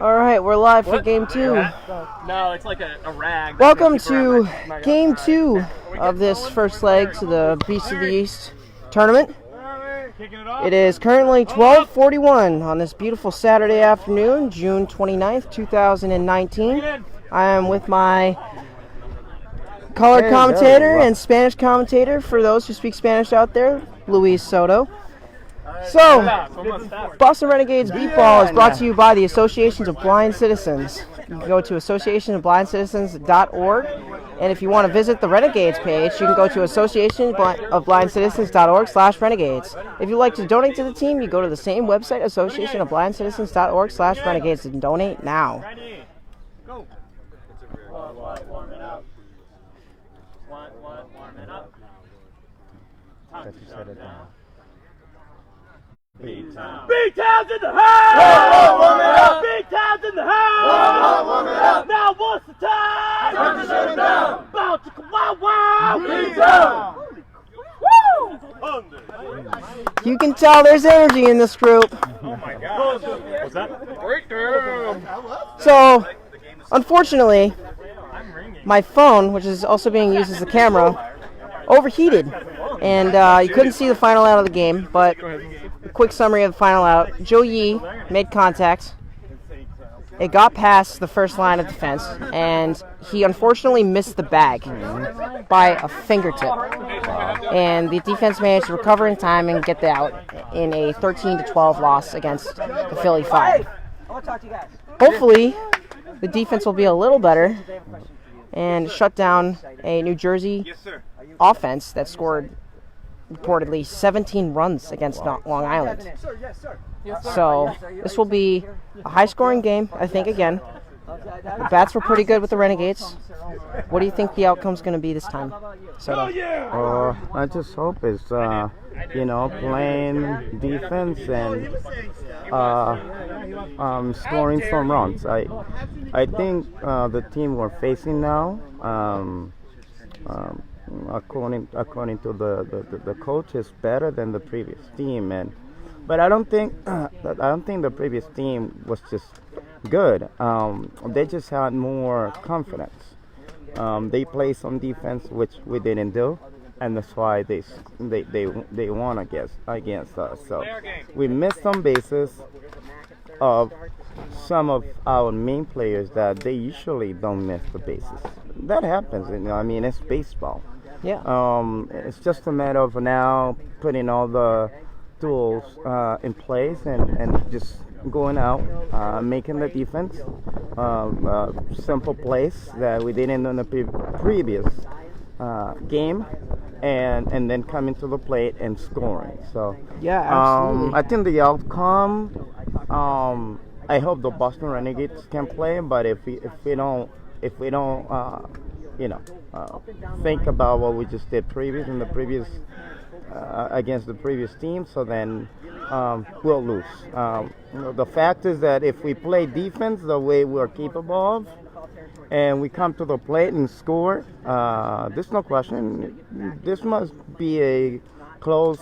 All right, we're live for game 2. No, it's like a rag. Welcome to game 2 of this first leg to the Beast of the East tournament. It is currently 12:41 on this beautiful Saturday afternoon, June 29th, 2019. I am with my colored commentator and Spanish commentator for those who speak Spanish out there, Luis Soto. So, Boston Renegades Beat Ball is brought to you by the Associations of Blind Citizens. You can go to associationofblindcitizens.org, and if you want to visit the Renegades page, you can go to associationofblindcitizens.org/renegades. If you'd like to donate to the team, you go to the same website, associationofblindcitizens.org/renegades, and donate now. Go. Warm it up. Warm it up. B-Town's in the house! Warm it up! B-Town's in the house! Warm it up! Now what's the time? Time to shut it down! Bounce wow wow! B-Town! Woo! You can tell there's energy in this group. Oh my God! What's that? Breakdown! So, unfortunately, my phone, which is also being used as a camera, overheated, and you couldn't see the final out of the game, but a quick summary of the final out. Joe Yee made contact. It got past the first line of defense, and he unfortunately missed the bag by a fingertip. And the defense managed to recover in time and get the out in a 13-12 loss against the Philly Fire. Hopefully, the defense will be a little better and shut down a New Jersey offense that scored reportedly 17 runs against Long Island. So this will be a high-scoring game, I think, again. The bats were pretty good with the Renegades. What do you think the outcome's going to be this time, Soto? I just hope it's, playing defense and scoring some runs. I think the team we're facing now, according to the coach, is better than the previous team, but I don't think the previous team was just good. They just had more confidence. They played some defense, which we didn't do, and that's why they won against us. So we missed some bases of some of our main players that they usually don't miss the bases. That happens, it's baseball. Yeah. It's just a matter of now putting all the tools in place and just going out, making the defense simple plays that we didn't in the previous game, and then coming to the plate and scoring. So yeah, absolutely. I think the outcome. I hope the Boston Renegades can play, but if we don't think about what we just did against the previous team, so then we'll lose. The fact is that if we play defense the way we're capable of, and we come to the plate and score, there's no question. This must be a close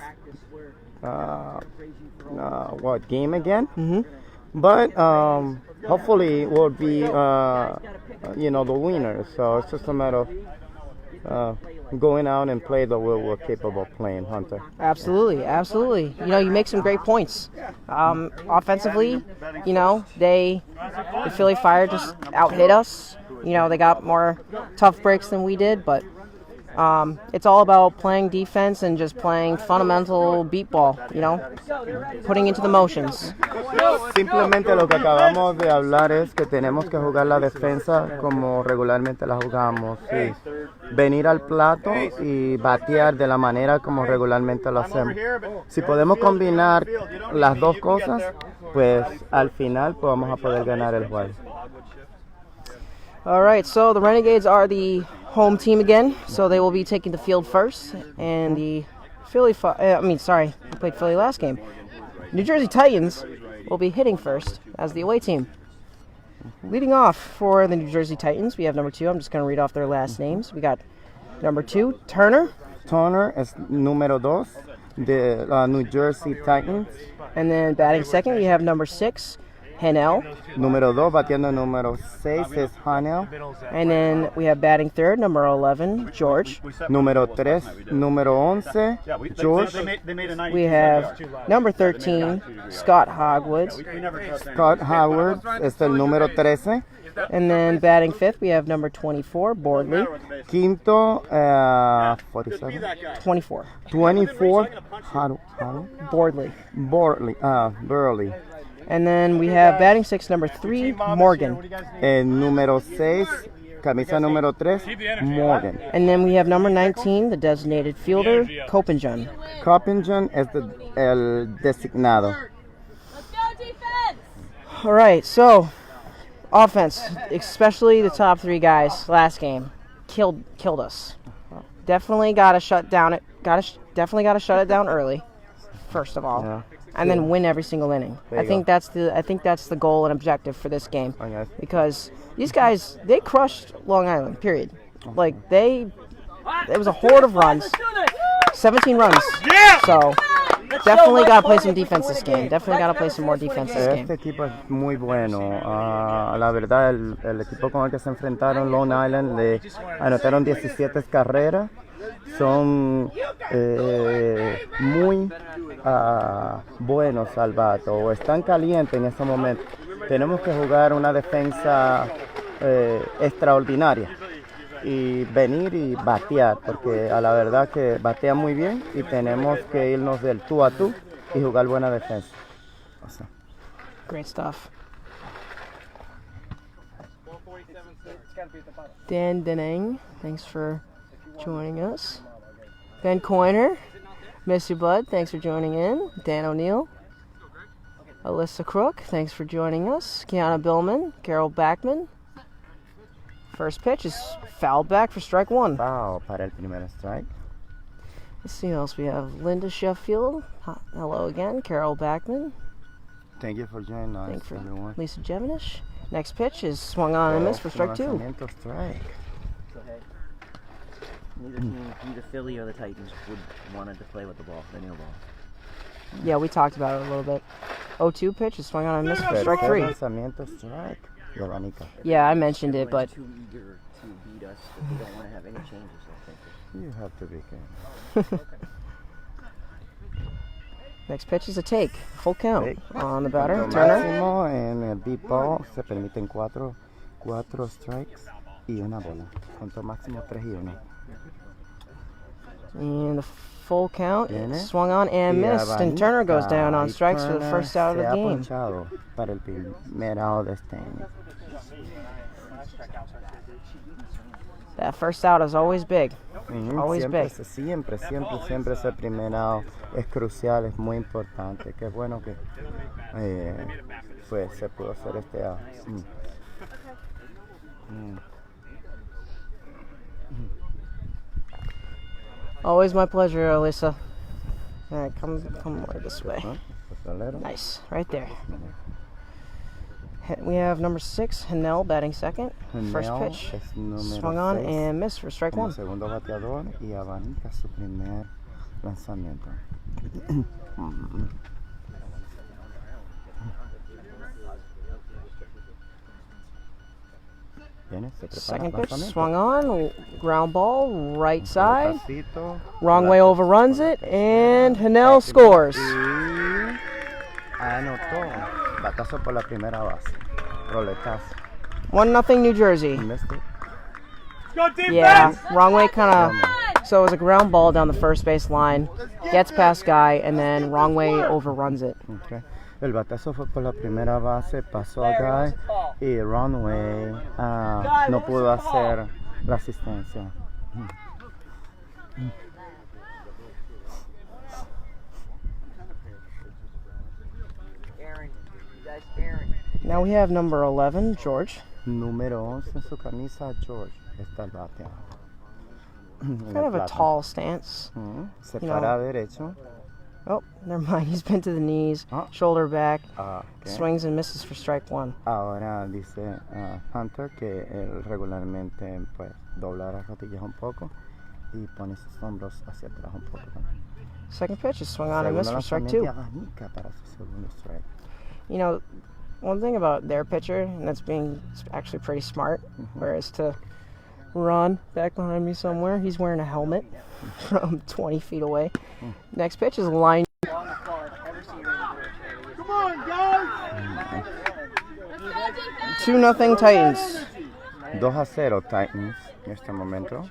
game again. Mm-hmm. But hopefully we'll be the winner. So it's just a matter of going out and play the way we're capable of playing, Hunter. Absolutely. You make some great points. Offensively, the Philly Fire just out-hit us. They got more tough breaks than we did, but it's all about playing defense and just playing fundamental beat ball, putting into the motions. Simplemente lo que acabamos de hablar es que tenemos que jugar la defensa como regularmente la jugamos, y venir al plato y batear de la manera como regularmente lo hacemos. Si podemos combinar las dos cosas, pues al final vamos a poder ganar el juego. All right, so the Renegades are the home team again, so they will be taking the field first, and the we played Philly last game. New Jersey Titans will be hitting first as the away team. Leading off for the New Jersey Titans, we have number 2. I'm just going to read off their last names. We got number 2, Turner. Turner es número 2. the New Jersey Titans. And then batting second, we have number 6, Henel. Número 2, bateando número 6 es Hanel. And then we have batting third, number 11, George. Número 3, número 11, George. We have number 13, Scott Hogwoods. Scott Howard es el número 13. And then batting fifth, we have number 24, Bordley. Quinto, 47. 24, 24, Bordley. Burley. And then we have batting sixth, number 3, Morgan. El número 6, camisa número 3, Morgan. And then we have number 19, the designated fielder, Copenhagen. Copenhagen es el designado. All right, so offense, especially the top 3 guys last game, killed us. Definitely got to shut down it. Definitely got to shut it down early, first of all. Yeah. And then win every single inning. I think that's the goal and objective for this game, because these guys, they crushed Long Island. Period. Like it was a horde of runs, 17 runs. So definitely got to play some defense this game. Definitely got to play some more defense this game. Este equipo es muy bueno. La verdad, el equipo con el que se enfrentaron, Long Island, le anotaron 17 carreras. Son muy buenos al bato, o están calientes en este momento. Tenemos que jugar una defensa extraordinaria y venir y batear, porque a la verdad que batean muy bien y tenemos que irnos del tú a tú y jugar buena defensa. Great stuff. Dan Denning, thanks for joining us. Ben Coiner, miss you, bud. Thanks for joining in. Dan O'Neill, Alyssa Crook, thanks for joining us. Kiana Billman, Carol Backman. First pitch is fouled back for strike 1. Foul para el primer strike. Let's see who else we have. Linda Sheffield. Hello again. Carol Backman. Thank you for joining us, Thanks for everyone. Lisa Jevenish. Next pitch is swung on and missed for strike 2. Strike. Neither Philly or the Titans wanted to play with the ball, the new ball. Yeah, we talked about it a little bit. 0-2 pitch is swung on and missed for strike 3. Strike. Yovanica. Yeah, I mentioned it, but Too eager to beat us that they don't want to have any changes, I think. You have to be careful. next pitch is a take. Full count Take. on the batter, Lo Turner. máximo en el deep ball se permiten 4 strikes y una bola. Punto máximo 3 y 1. And the full count Viene. is swung on and Y missed, and Turner goes down on y strikes for the Turner first out of se the ha game. ponchado para el primer out de este inning. That first out is always big. Always Siempre, big. siempre ese primer out es crucial, es muy importante. Qué bueno que pues se pudo hacer este out. Always my pleasure, Alyssa. All right, come more this way. Pastelero. Nice, right there. We have number 6, Henel, batting second. First Henel pitch, es número swung on 6. and missed for strike Como 1. segundo bateador y abanica su primer lanzamiento. Viene, se prepara, Second pitch, lanzamiento. swung on, ground ball, right side. Despacito, Wrong way overruns it, and Henel scores. y anotó. Batazo por la primera base. Roletazo. 1-0 New Jersey. Missed it. Go defense! Yeah, wrong way kind of. So it was a ground ball down the first base line, gets past guy, and then wrong way overruns it. Okay. El batazo fue por la primera base, pasó a Guy y Runway no pudo hacer la asistencia. Now we have number 11, George. Número 11 en su camisa, George. Está el bate. Kind of a tall stance. Se you para know. derecho. Oh, never mind. He's bent to the knees, Oh. shoulder back, Okay. swings and misses for strike 1. Ahora dice Hunter que él regularmente pues dobla las rodillas un poco y pone sus hombros hacia atrás un poco también. Second pitch is swung on and missed for strike two. You know, one thing about their pitcher, and that's being actually pretty smart, whereas to Ron, back behind me somewhere, he's wearing a helmet from 20 feet away. Next pitch is a line. Come on, guys! 2-0 Titans. 2-0 Titans en este momento.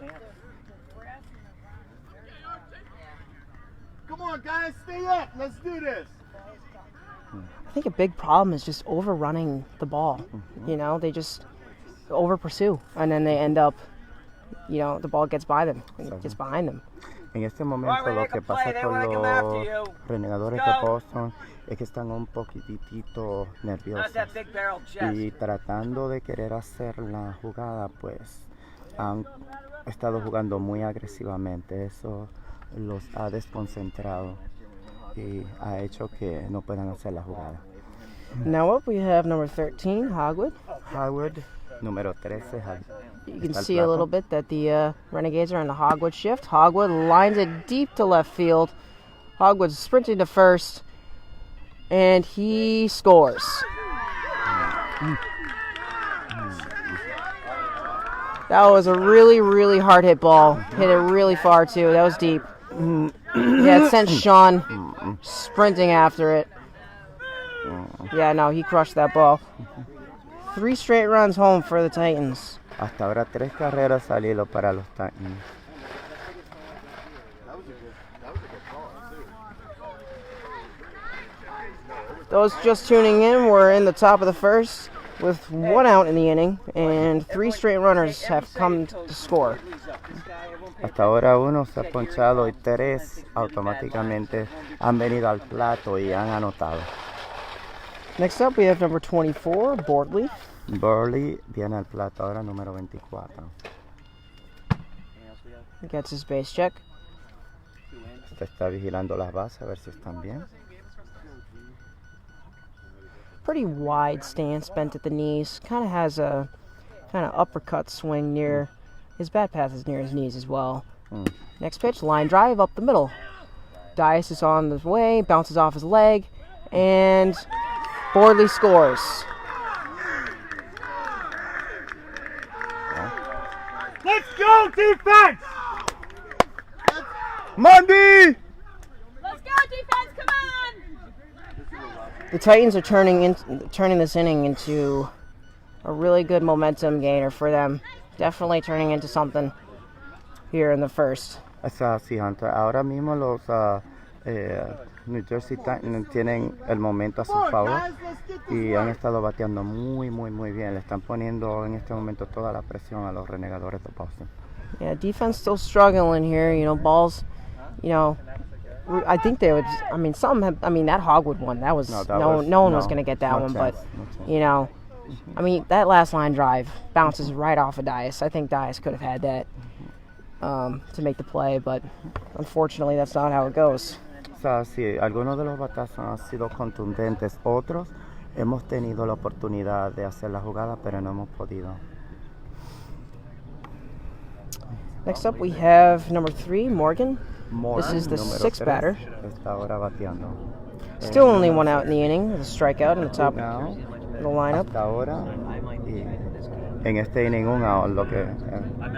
Come on, guys, stay up. Let's do this. I think a big problem is just overrunning the ball. You know, they just over pursue, and then they end up, you know, the ball gets by them, and it gets behind them. En este momento lo que pasa con los renegadores de Boston es que están un poquitito nerviosos y tratando de querer hacer la jugada, pues han estado jugando muy agresivamente. Eso los ha desconcentrado y ha hecho que no puedan hacer la jugada. Now up we have number 13, Hogwood. Howard, número 13. You can see a little bit that the Renegades are in the Hogwood shift. Hogwood lines it deep to left field. Hogwood's sprinting to first, and he scores. That was a really, really hard hit ball. Hit it really far too. That was deep. Yeah, it sent Sean sprinting after it. Yeah, no, he crushed that ball. 3 straight runs home for the Titans. Hasta ahora 3 carreras al hilo para los Titans. Those just tuning in, we're in the top of the first with 1 out in the inning, and 3 straight runners have come to score. Hasta ahora 1 se ha ponchado y 3 automáticamente han venido al plato y han anotado. Next up we have number 24, Bordley. Burley viene al plato ahora, número 24. He gets his base check. Usted está vigilando las bases a ver si están bien. Pretty wide stance, bent at the knees. Kind of has a kind of uppercut swing near his bat path is near his knees as well. Next pitch, line drive up the middle. Dice is on the way, bounces off his leg, and Bordley scores. Let's go, defense! Monday! Let's go, defense! Come on! The Titans are turning this inning into a really good momentum gainer for them. Definitely turning into something here in the first. Así, Hunter. Ahora mismo los New Jersey Titans tienen el momento a su favor y han estado bateando muy bien. Le están poniendo en este momento toda la presión a los renegadores de Boston. Yeah, defense still struggling here. You know, balls. You know, I think they would. I mean, some have. I mean, that Hogwood one. That was no one was going to get that one. But you know, I mean, that last line drive bounces right off of Dias. I think Dias could have had that to make the play, but unfortunately, that's not how it goes. O sea, sí, algunos de los batazos han sido contundentes, otros hemos tenido la oportunidad de hacer la jugada, pero no hemos podido. Next up, we have number 3, Morgan. Morgan, This is the número 6th batter. Está ahora bateando. Still only 1 out in the inning, with a strikeout in the top Now, of the lineup. hasta ahora, y en este inning 1 out lo que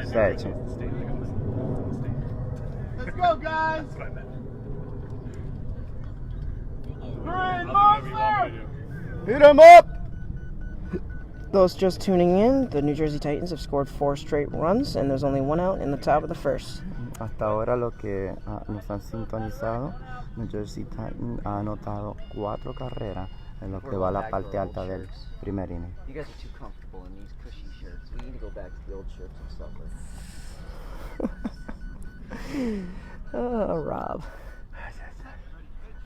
se ha hecho. Let's go, guys! Monster! Hit him up! Those just tuning in, the New Jersey Titans have scored 4 straight runs, and there's only 1 out in the top of the first. Hasta ahora lo que nos han sintonizado, New Jersey Titans ha anotado 4 carreras en lo que va a la parte alta del primer inning. You guys are too comfortable in these cushy shirts. We need to go back to the old shirts and stuff. Oh, Rob.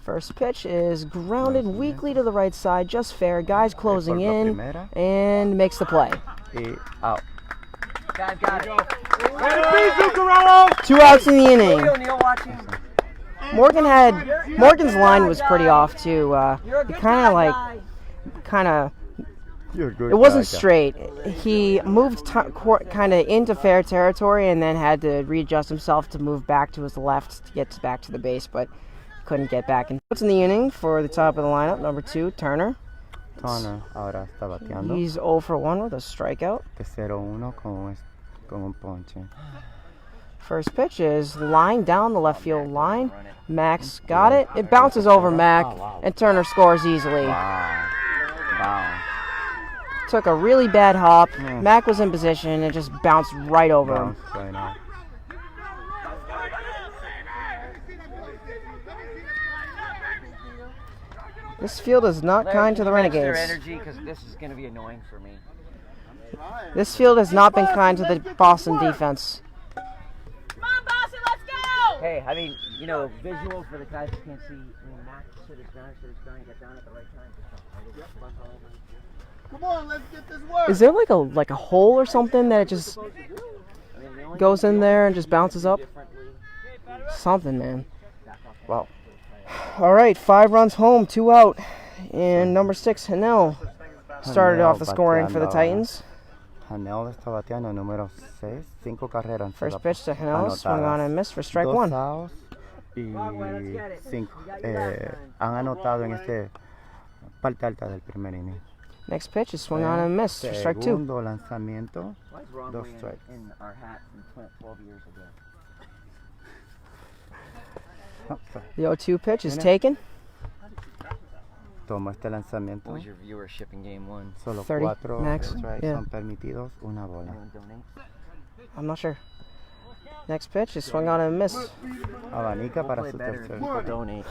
First pitch is grounded weakly to the right side, just fair. Guy's closing in and makes the play. Y out. Guys, got it. 2 outs in the inning. Neil watching. Morgan's line was pretty off too. It wasn't straight. He moved kind of into fair territory and then had to readjust himself to move back to his left to get back to the base. But couldn't get back. And what's in the inning for the top of the lineup? Number 2, Turner. Turner ahora está bateando. He's 0 for 1 with a strikeout. De 0-1 con un ponche. First pitch is lying down the left field line. Max got it. It bounces over Mac, and Turner scores easily. Wow. Took a really bad hop. Mac was in position and just bounced right over him. Right now. This field is not kind to the Renegades. Their energy, because this is going to be annoying for me. This field has not been kind to the Boston defense. Come on, Boston, let's go! Hey, I mean, you know, visual for the guys who can't see. I mean, Max should have done, get down at the right time. Come on, let's get this work. Is there like a hole or something that it just goes in there and just bounces up? Something, man. Wow. All right, 5 runs home, 2 out. And number 6, Hanel, started off the scoring for the Titans. Hanel está bateando número 6, 5 carreras. First pitch to Hanel, swung on and missed for strike 1. Outs y 5 han anotado en este parte alta del primer inning. Next pitch is swung on and missed for strike 2. Segundo lanzamiento, Why is Ron 2 wearing strikes. in our hat from 12 years ago? The 0-2 pitch is taken. Toma este lanzamiento. What was your viewership in game 1? Solo 30 4 max, strikes yeah. son permitidos, una bola. Anyone donate? I'm not sure. Next pitch is swung on and missed. Abanica para Play su better if tercer. people donate.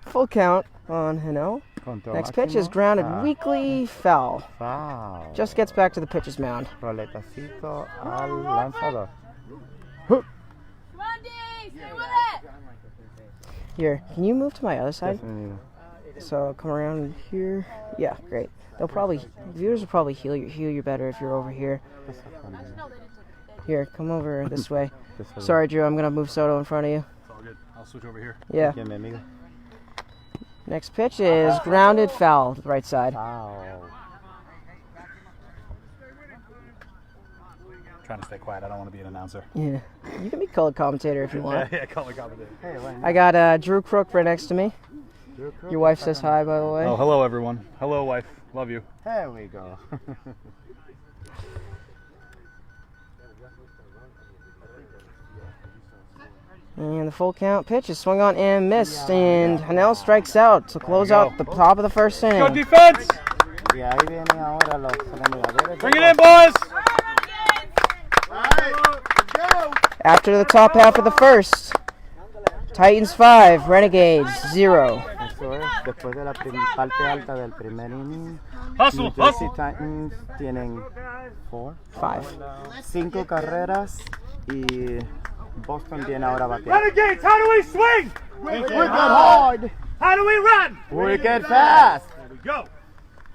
Full count on Hanel. Control Next pitch is máximo. grounded weakly foul. Foul. Just gets back to the pitcher's mound. Roletacito al lanzador. Come on, D, stay with it! Here, can you move to my other side? Definido. So come around here. Yeah, great. Viewers will probably hear you better if you're over here. Here, come over this way. Sorry, Drew, I'm gonna move Soto in front of you. It's all good. I'll switch over here. Yeah. Aquí, mi amigo. Next pitch is grounded foul, right side. Foul. Trying to stay quiet. I don't want to be an announcer. Yeah. You can be color commentator if you want. Yeah, call me commentator. I got Drew Crook right next to me. Your wife says hi, by the way. Oh, hello everyone. Hello wife. Love you. There we go. And the full count pitch is swung on and missed, and Hanel strikes out to close out the top of the first Go inning. defense! Y ahí vienen ahora los remediadores. Bring it in, boys! After the top half of the first, Titans 5, Renegades 0. Eso es, después de la parte alta del primer inning, Hustle, New Jersey hustle! Titans tienen 5. 5 carreras y Boston viene ahora bateando. Renegades, how do we swing? We get hard. How do we run? We get fast. There we go.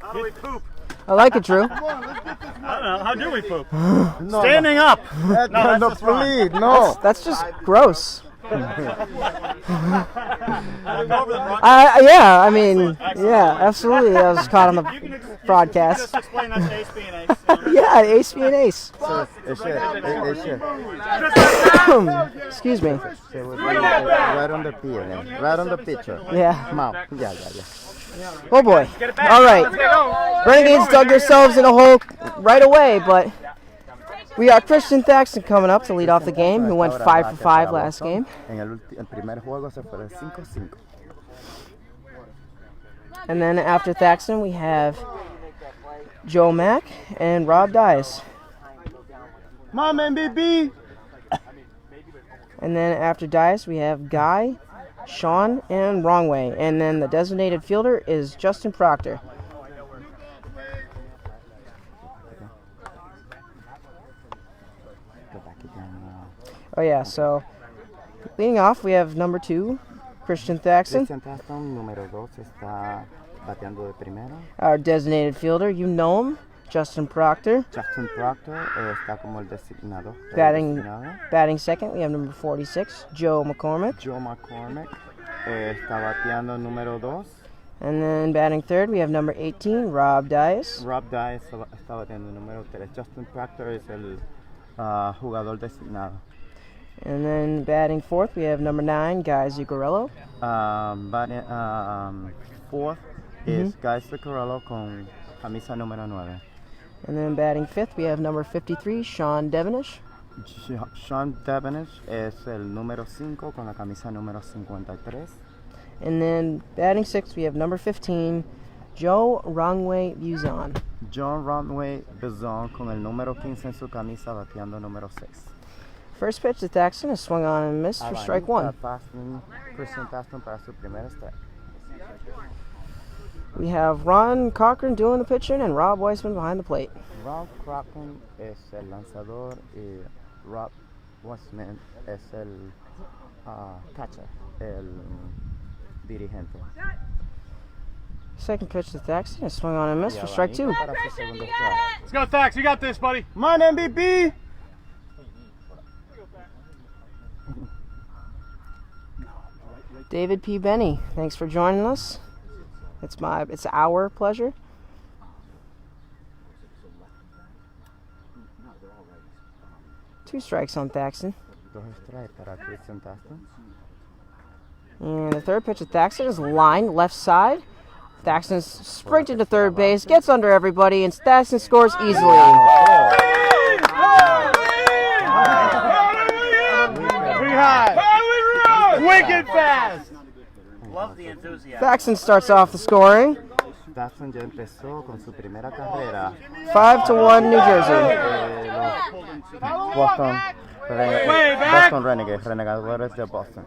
How do we poop? I like it, Drew. I don't know. How do we poop? No, Standing up. no, that's no, just wrong. please, no. That's just gross. Yeah, I mean, yeah, absolutely. That was caught on the broadcast. explain that to Ace being Ace. Yeah, ace being ace. Excuse me. Right on the field, right on the pitcher. Yeah. Mouth. Yeah. Oh boy. All right. Renegades dug themselves in a hole right away, but we got Christian Thaxton coming up to lead off the game, who went 5 for 5 last game. En el primer juego se fue de 5-5. And then after Thaxton, we have Joe Mack and Rob Dias. Mom, NBBA. And then after Dias, we have Guy, Sean, and Wrongway. And then the designated fielder is Justin Proctor. Oh yeah, so leading off, we have number 2, Christian Thaxton. Christian Thaxton, número 2, está bateando de primera. Our designated fielder, you know him, Justin Proctor. Justin Proctor está como el designado. Batting second, we have number 46, Joe McCormick. Joe McCormick está bateando número 2. And then batting third, we have number 18, Rob Dias. Rob Dias está bateando número 3. Justin Proctor es el jugador designado. And then batting fourth, we have number 9, Guy Zuccarello. Fourth is Guy Zuccarello con camisa número 9. And then batting fifth, we have number 53, Sean Devenish. Sean Devenish es el número 5 con la camisa número 53. And then batting sixth, we have number 15, Joe Rongway Buzon. John Runway Buzon con el número 15 en su camisa, bateando número 6. First pitch to Thaxton is swung on and missed for strike one. Christian Thaxton para su primera strike. We have Ron Cochran doing the pitching and Rob Weissman behind the plate. Rob Cochran es el lanzador y Rob Weissman es el catcher, el dirigente. Second pitch to Thaxton is swung on and missed for strike two. Para su segundo strike. Let's go, Thax. You got this, buddy. Come on, MVP! David P. Benny, thanks for joining us. It's our pleasure. Two strikes on Thaxton. Dos strikes para Christian Thaxton. And the third pitch of Thaxton is lined left side. Thaxton's sprinted to third base, gets under everybody, and Thaxton scores easily. Wicked fast! Love the enthusiasm. Thaxton starts off the scoring. Thaxton ya empezó con su primera carrera. 5-1 New Jersey. Boston Renegades, Renegadores de Boston.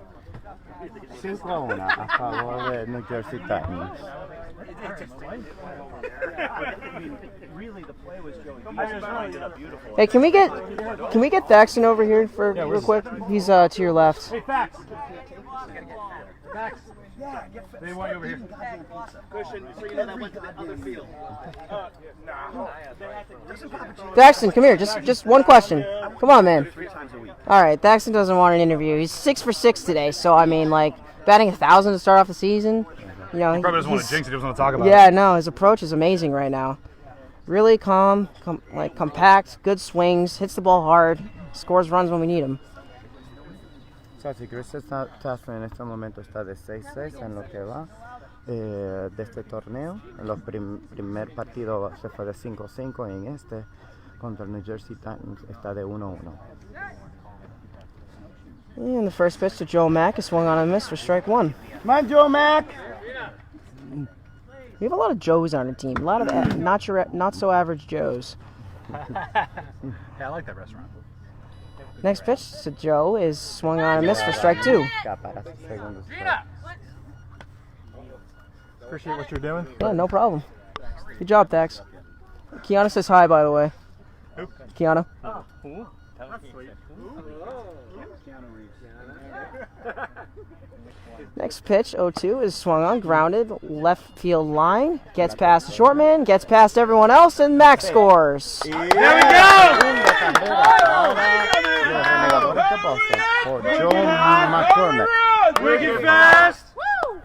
5-1 a favor de New Jersey Titans. Hey, can we get Thaxton over here for real quick? He's to your left. Hey, Thax. Thax. They want you over here. Thaxton, come here. Just one question. Come on, man. All right, Thaxton doesn't want an interview. He's 6 for 6 today, so I mean, like batting 1,000 to start off the season. You know, He probably doesn't want to jinx it. He doesn't want to talk about it. yeah, no, his approach is amazing right now. Really calm, compact, good swings, hits the ball hard, scores runs when we need him. Si Christian Thaxton en este momento está de 6-6 en lo que va de este torneo. En los primer partido se fue de 5-5 en este contra el New Jersey Titans está de 1-1. And the first pitch to Joe Mack is swung on and missed for strike one. Come on, Joe Mack! We have a lot of Joes on our team. A lot of not so average Joes. Yeah, I like that restaurant. Next pitch to Joe is swung on and missed for strike two. Para su segundo strike. Appreciate what you're doing. Yeah, no problem. Good job, Thax. Kiana says hi, by the way. Who? Kiana. Oh, that's sweet. Next pitch, 0-2, is swung on, grounded, left field line, gets past the short man, gets past everyone else, and Max scores. There we go! For Joe McCormick. Wicked fast!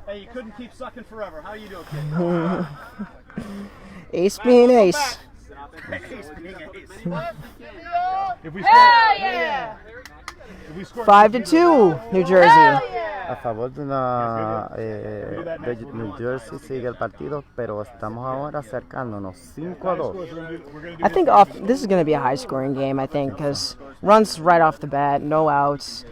Hey, you couldn't keep sucking forever. How you doing, kid? Ace being ace. If we Hell yeah! 5-2, New Jersey. A favor de New Jersey sigue el partido, pero estamos ahora acercándonos 5-2. I think this is going to be a high-scoring game, I think, because runs right off the bat, no outs.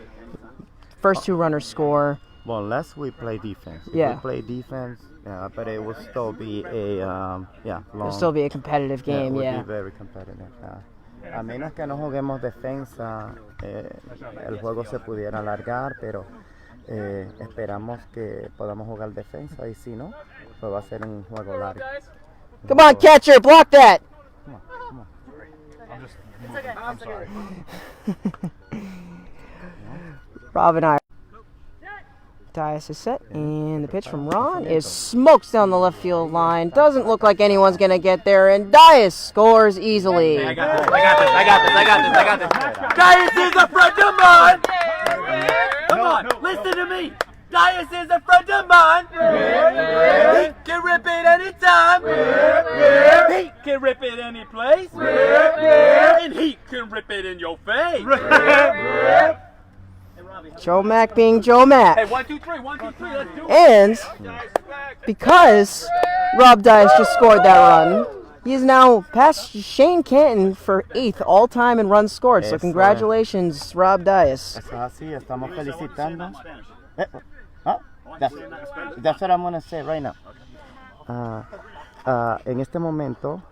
First two runners score. Well, unless we play defense. If Yeah. we play defense, but it will still be a long. It'll still be a competitive game, It will yeah. be very competitive. A menos que no juguemos defensa, el juego se pudiera alargar, pero esperamos que podamos jugar defensa y si no, pues va a ser un juego largo. Come on, catcher, block that. Come on. I'm sorry. Rob and I. Dias is set, and the pitch from Ron is smokes down the left field line. Doesn't look like anyone's going to get there, and Dias scores easily. I got this. Dias is a friend of mine! Come on, listen to me! Dias is a friend of mine! He can rip it anytime! He can rip it any place! And he can rip it in your face! Joe Mack being Joe Mack. Hey, 1, 2, 3, 1, 2, 3, let's do it. And because Rob Dias just scored that run, he is now past Shane Canton for 8th all-time in runs scored. So Eso congratulations, Rob Dias. Eso es así, estamos felicitando. That's what I'm going to say right now. En este momento,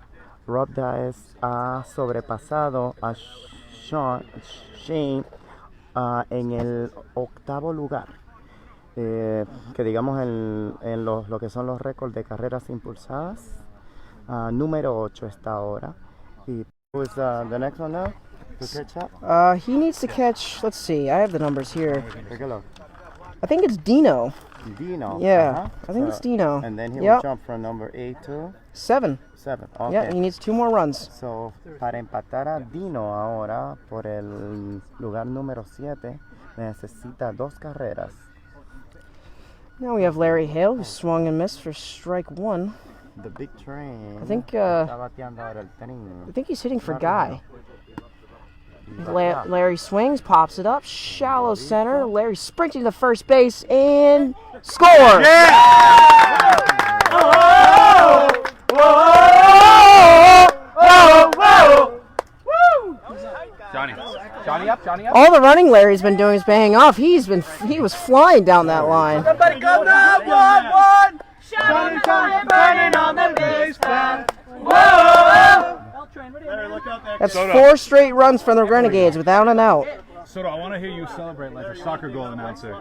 Rob Dias ha sobrepasado a Shane en el 8º lugar. Que digamos en lo que son los récords de carreras impulsadas. Número 8 está ahora. Y who's the next one now? To catch up? He needs to catch, let's see, I have the numbers here. Take a look. I think it's Dino. Dino. Yeah, I think it's Dino. And then he will Yep. jump from number 8 to 7. 7. Okay. Yeah, he needs 2 more runs. So, para empatar a Dino ahora por el lugar número 7, necesita 2 carreras. Now we have Larry Hale, who swung and missed for strike 1. The big train. I think, está bateando ahora el tren. I think he's hitting for Guy. Larry swings, pops it up, shallow center. Larry sprinting to first base and scores! Johnny up, Johnny up. All the running Larry's been doing is paying off. He was flying down that line. Somebody come down, 1-1. Johnny burning on the base path. Whoa! That's 4 straight runs from the Renegades without an out. Soto, I want to hear you celebrate like a soccer goal announcer.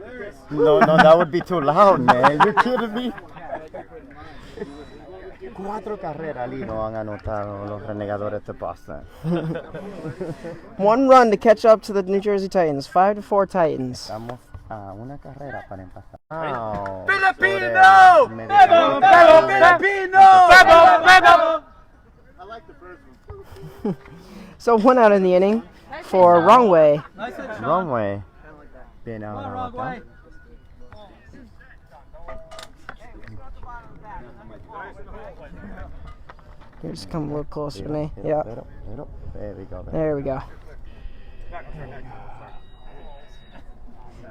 No, that would be too loud, man. You kidding me? 4 carreras, Lino, han anotado los Renegadores de Boston. 1 run to catch up to the New Jersey Titans. 5-4 Titans. Estamos a una carrera para empatar. Filipino! Bebo! Filipino! Bebo! So 1 out in the inning for Wrong Way. Wrong way. Viene ahora a batear. Here, just come a little closer to me. Yeah. There we go. There we go.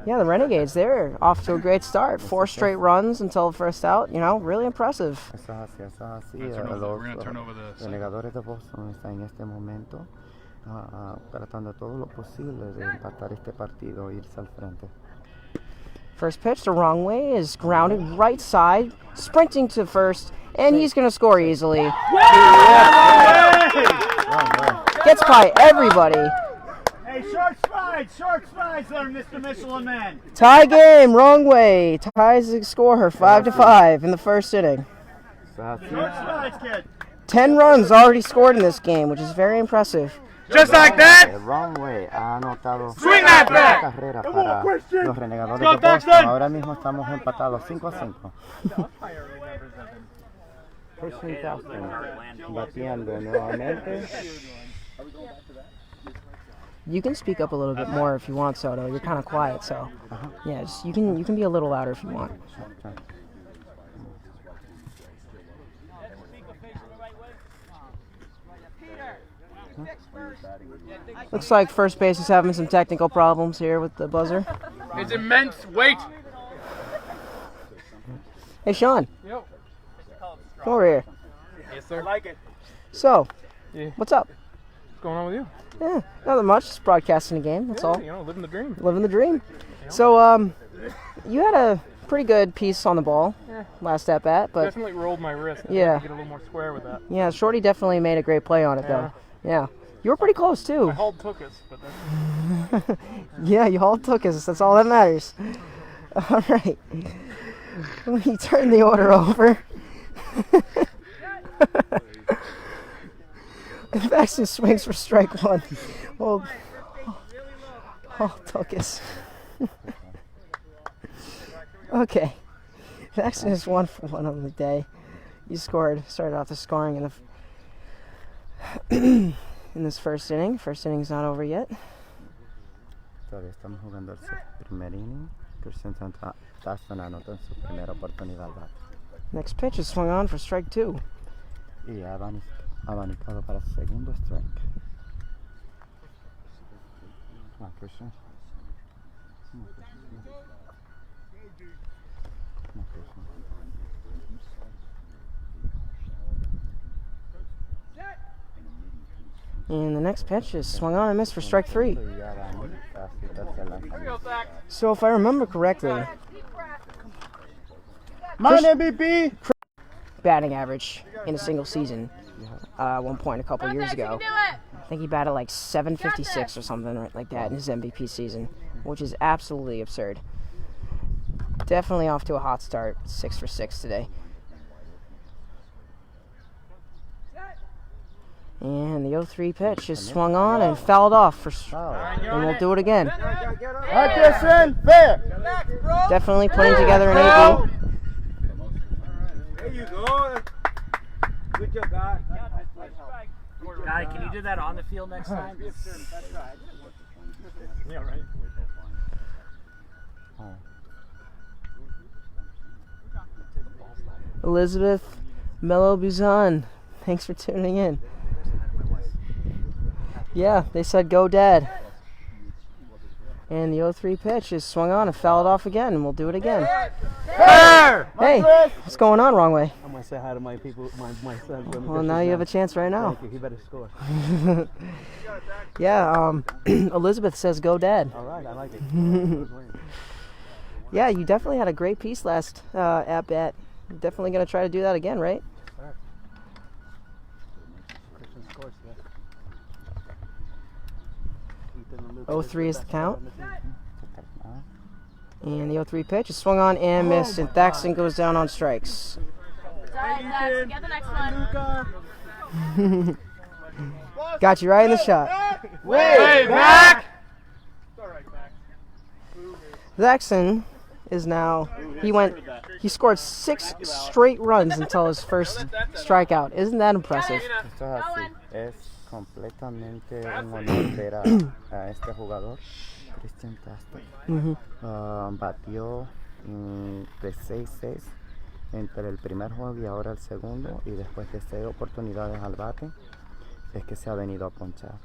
Yeah, the Renegades, they're off to a great start. 4 straight runs until the first out. You know, really impressive. Eso es así, eso es así. We're going to turn over the... Los Renegadores de Boston están en este momento tratando todo lo posible de empatar este partido e irse al frente. First pitch, the Wrong Way is grounded right side, sprinting to first, and he's going to score easily. Gets by everybody. Hey, short strides there, Mr. Michelin Man. Tie game, Wrong Way. Ties the score 5-5 in the first inning. Short strides, kid. 10 runs already scored in this game, which is very impressive. Just like that! The Wrong Way ha anotado Swing that bat! carrera para los Renegadores de Boston. Ahora mismo estamos empatados 5-5. Christian Tauston bateando nuevamente. You can speak up a little bit more if you want, Soto. You're kind of quiet, so yeah, you can be a little louder if you want. Looks like first base is having some technical problems here with the buzzer. It's immense weight. Hey, Sean. Yep. Come over here. Yes, sir. So, Yeah. what's up? What's going on with you? Yeah, nothing much. Just broadcasting a game. That's all. You know, living the dream. Living the dream. So, you had a pretty good piece on the ball last at bat, but Definitely rolled my wrist. I Yeah. had to get a little more square with that. yeah, Shorty definitely made a great play on it, though. Yeah, you were pretty close too. My hold took us, but that's... Yeah, you all took us. That's all that matters. All right. Let me turn the order over. Baxter swings for strike 1. Hold took us. Okay. Baxter is 1 for 1 on the day. You started off the scoring in this first inning. First inning's not over yet. Todavía estamos jugando el primer inning. Christian Tauston anotó en su primera oportunidad al bate. Next pitch is swung on for strike 2. Y ha abanicado para su segundo strike. Come on, Christian. And the next pitch is swung on and missed for strike 3. So if I remember correctly, MVP! batting average in a single season, one point a couple years ago, I think he batted like 756 or something right like that in his MVP season, which is absolutely absurd. Definitely off to a hot start, 6 for 6 today. And the 0-3 pitch is swung on and fouled off, and we'll do it again. Definitely putting together an AB. There you go. Good job, guy. Guy, can you do that on the field next time? Yeah, right. Elizabeth Mello Buzan, thanks for tuning in. Yeah, they said go dad. And the 0-3 pitch is swung on and fouled off again, and we'll do it again. Hey, what's going on, wrong way? I'm going to say hi to my people, my sons. Well, now you have a chance right now. Thank you. He better score. Yeah, Elizabeth says go dad. All right, I like it. Yeah, you definitely had a great piece last at bat. Definitely going to try to do that again, right? Christian scores, yeah. 0-3 is the count. And the 0-3 pitch is swung on and missed, and Thaxton goes down on strikes. Get the next one. Got you right in the shot. Way back! Thaxton is now, he scored 6 straight runs until his first strikeout. Isn't that impressive? Esto es así. Es completamente un honor ver a este jugador, Christian Thaxton. Batió de 6-6 entre el primer juego y ahora el segundo, y después de 6 oportunidades al bate es que se ha venido a ponchar.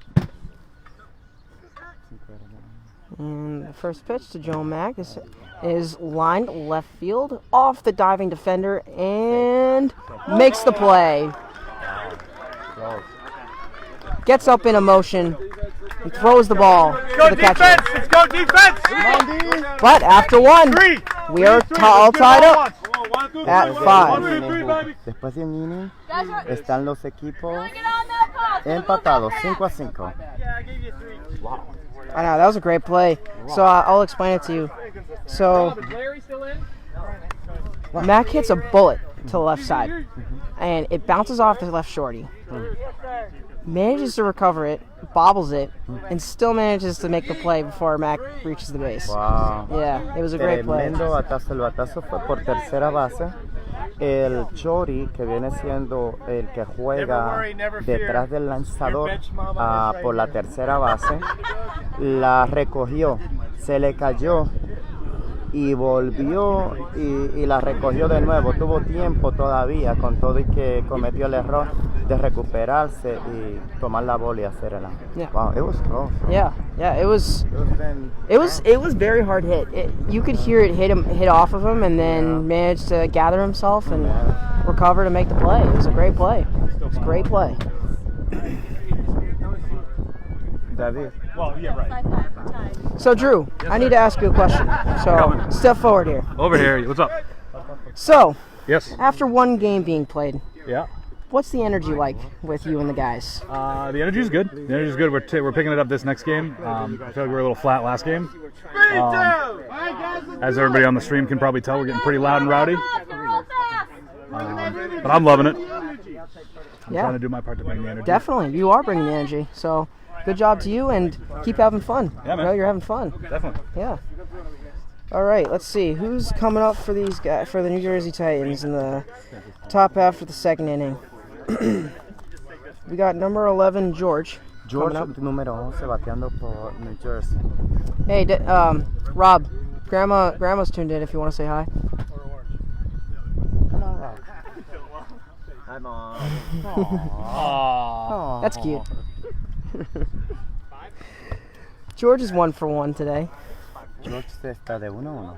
And the first pitch to Joe Mack is lined left field off the diving defender and makes the play. Gets up in a motion and throws the ball to the catcher. Let's go defense! But after one, we are all tied up at 5. Después de un inning están los equipos empatados 5-5. I know, that was a great play. So I'll explain it to you. So Mac hits a bullet to the left side, and it bounces off the left shorty. Manages to recover it, bobbles it, and still manages to make the play before Mac reaches the base. Wow. Yeah, it was a great play. Tremendo batazo. El batazo fue por tercera base. El Chori, que viene siendo el que juega detrás del lanzador por la tercera base, la recogió, se le cayó y volvió y la recogió de nuevo. Tuvo tiempo todavía, con todo y que cometió el error, de recuperarse y tomar la bola y hacer el out. Yeah. Wow, it was close. Yeah, it was very hard hit. You could hear it hit off of him, and then managed to gather himself and recover to make the play. It was a great play. It was a great play. David. Well, yeah, right. So Drew, I need to ask you a question. So step forward here. Over here. What's up? So Yes. after one game being played, Yeah. what's the energy like with you and the guys? The energy's good. The energy's good. We're picking it up this next game. I feel like we were a little flat last game. As everybody on the stream can probably tell, we're getting pretty loud and rowdy. But I'm loving it. I'm trying to do my part to bring the energy. Definitely, you are bringing the energy. So good job to you, and keep having fun. Yeah, man. I know you're having fun. Definitely. Yeah. All right, let's see who's coming up for these guys, for the New Jersey Titans in the top half of the second inning. We got number 11, George. George, coming up. número 11, bateando por New Jersey. Hey, Rob, Grandma's tuned in if you want to say hi. Come on, Rob. Hi, Mom. Aww. That's cute. George is 1 for 1 today. George está de 1-1.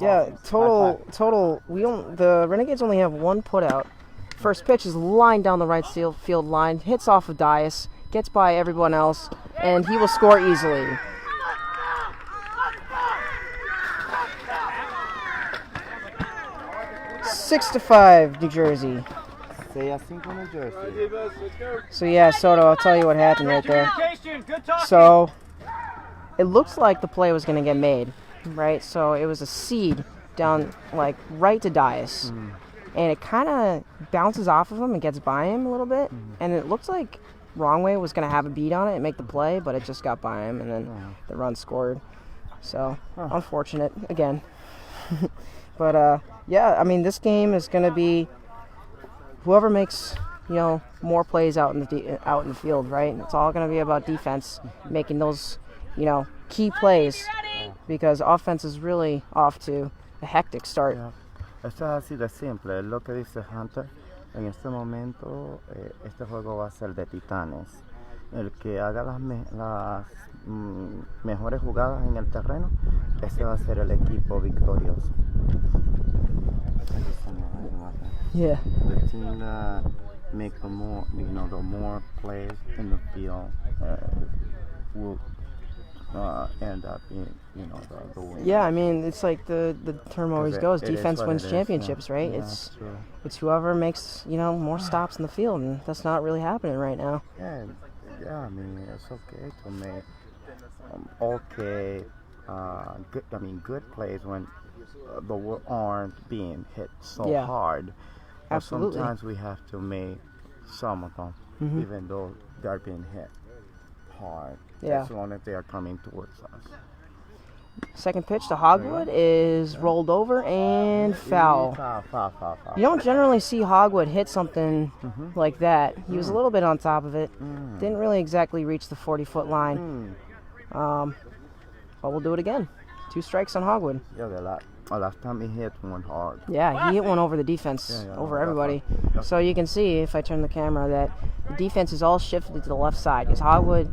Yeah, total. The Renegades only have one put out. First pitch is lined down the right field line, hits off of Dias, gets by everyone else, and he will score easily. 6-5, New Jersey. 6-5 New Jersey. So yeah, Soto, I'll tell you what happened right there. So it looks like the play was going to get made, right? So it was a seed down, like, right to Dias. And it kind of bounces off of him and gets by him a little bit. And it looks like Wrong Way was going to have a beat on it and make the play, but it just got by him, and then the run scored. So, unfortunate, again. But, yeah, I mean, this game is going to be whoever makes, more plays out in the field, right? It's all going to be about defense, making those, key plays, because offense is really off to a hectic start. Yeah. Esto es así de simple, es lo que dice Hunter. En este momento, este juego va a ser de titanes. El que haga las mejores jugadas en el terreno, ese va a ser el equipo victorioso. Yeah. The team that make the more plays in the field will end up in, the win. Yeah, I mean, it's like the term always goes, it is defense what wins it is, championships, right? Yeah, It's true. it's whoever makes, more stops in the field, and that's not really happening right now. Yeah, I mean, it's okay to make good plays when the aren't being hit so Yeah. hard. But Absolutely. sometimes we have to make some of them, even though they're being hit hard. Yeah. As long as they are coming towards us. Second pitch to Hogwood is rolled over and foul. Foul. You don't generally see Hogwood hit something like that. He was a little bit on top of it. Didn't really exactly reach the 40-foot line. But we'll do it again. 2 strikes on Hogwood. Yeah, the last time he hit one hard. Yeah, he hit one over the defense, over everybody. So you can see, if I turn the camera, that the defense is all shifted to the left side. Because Hogwood,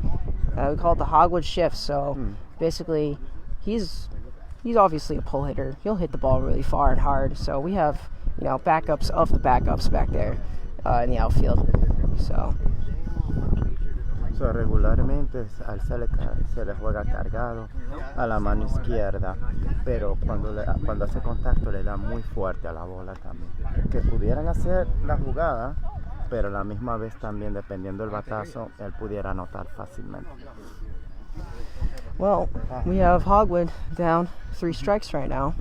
we call it the Hogwood shift. So basically, he's obviously a pull hitter. He'll hit the ball really far and hard. So we have, backups of the backups back there in the outfield. So Regularmente se le juega cargado a la mano izquierda, pero cuando hace contacto le da muy fuerte a la bola también. Que pudieran hacer la jugada, pero a la misma vez también, dependiendo del batazo, él pudiera anotar fácilmente. well, we have Hogwood down 3 strikes right now.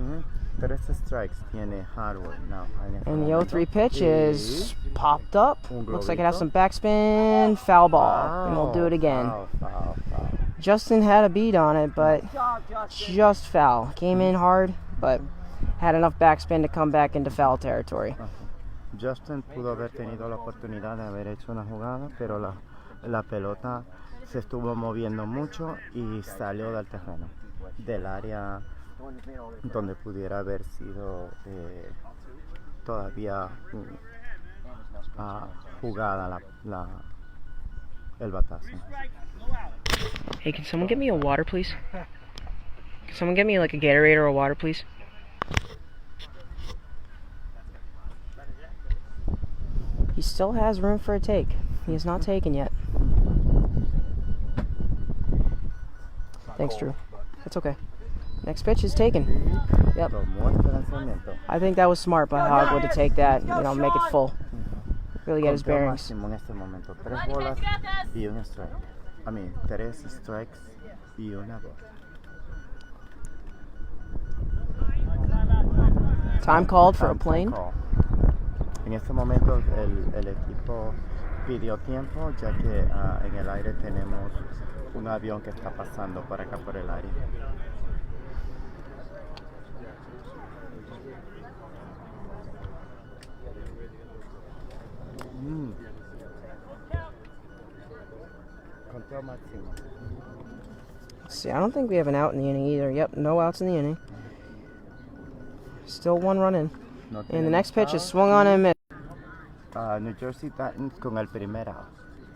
3 strikes tiene Hardwood now. And the 0-3 pitch is popped up. Un Looks like it has globito. some backspin, foul ball. And we'll do it again. Foul. Justin had a beat on it, but just foul. Came in hard, but had enough backspin to come back into foul territory. Justin pudo haber tenido la oportunidad de haber hecho una jugada, pero la pelota se estuvo moviendo mucho y salió del terreno, del área donde pudiera haber sido todavía jugada el batazo. Hey, can someone get me a water, please? Can someone get me like a Gatorade or a water, please? He still has room for a take. He is not taken yet. Thanks, Drew. That's okay. Next pitch is taken. Yep. Tomó este lanzamiento. I think that was smart by Hogwood to take that, make it full. Really get his Conteo bearings. máximo en este momento, 3 bolas y un strike. 3 strikes y una bola. Time called for a plane. Call. En este momento el equipo pidió tiempo, ya que en el aire tenemos un avión que está pasando por acá por el área. Conteo máximo. See, I don't think we have an out in the inning either. Yep, no outs in the inning. Still 1 run in. No And the tenemos next pitch is out. swung on and missed. New Jersey Titans con el primer out.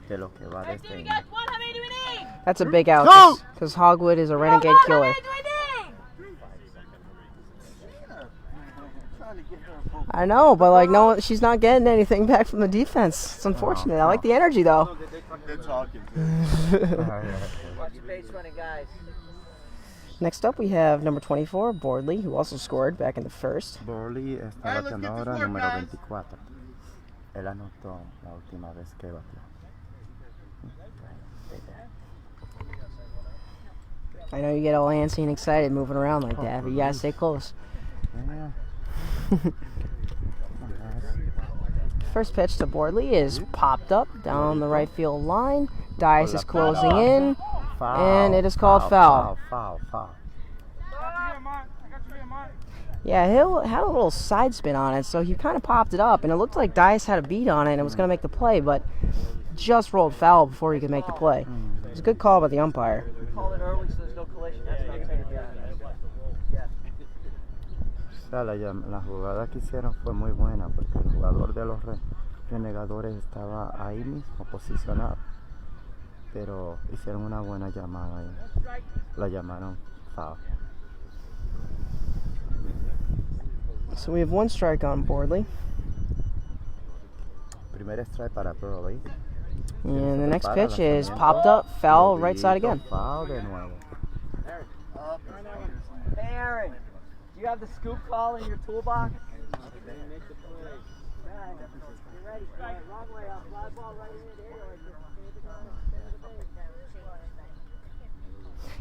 de lo que va de este Team inning. gets one. How many do we need? That's a big out because Hogwood is a renegade How killer. many do we need? I know, but like no, she's not getting anything back from the defense. It's unfortunate. I like the energy though. They're talking. Watch your base running, guys. Next up, we have number 24, Bordley, who also scored back in the first. Borley está bateando ahora número 24. Él anotó la última vez que batió. I know you get all antsy and excited moving around like that, but you gotta stay close. First pitch to Bordley is popped up down the right field line. Dice is closing in, and it is called foul. Foul. Yeah, Hill had a little side spin on it, so he kind of popped it up, and it looked like Dice had a beat on it and was going to make the play, but just rolled foul before he could make the play. It was a good call by the umpire. Call it early so there's no collision. That's what I'm saying. O sea, la jugada que hicieron fue muy buena porque el jugador de los Renegadores estaba ahí mismo posicionado, pero hicieron una buena llamada y la llamaron foul. So we have one strike on Bordley. Primer strike para Burley. And the next pitch is popped up, foul, right side again. Foul de nuevo. Hey, Aaron, do you have the scoop call in your toolbox?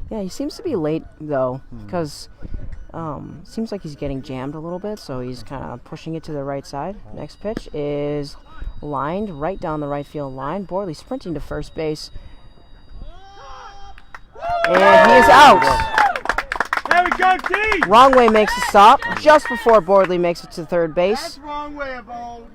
Yeah, he seems to be late though, because seems like he's getting jammed a little bit, so he's kind of pushing it to the right side. Next pitch is lined right down the right field line. Borley sprinting to first base, and he is out. There we go, T! Wrong way makes the stop just before Bordley makes it to third base. That's wrong way of old.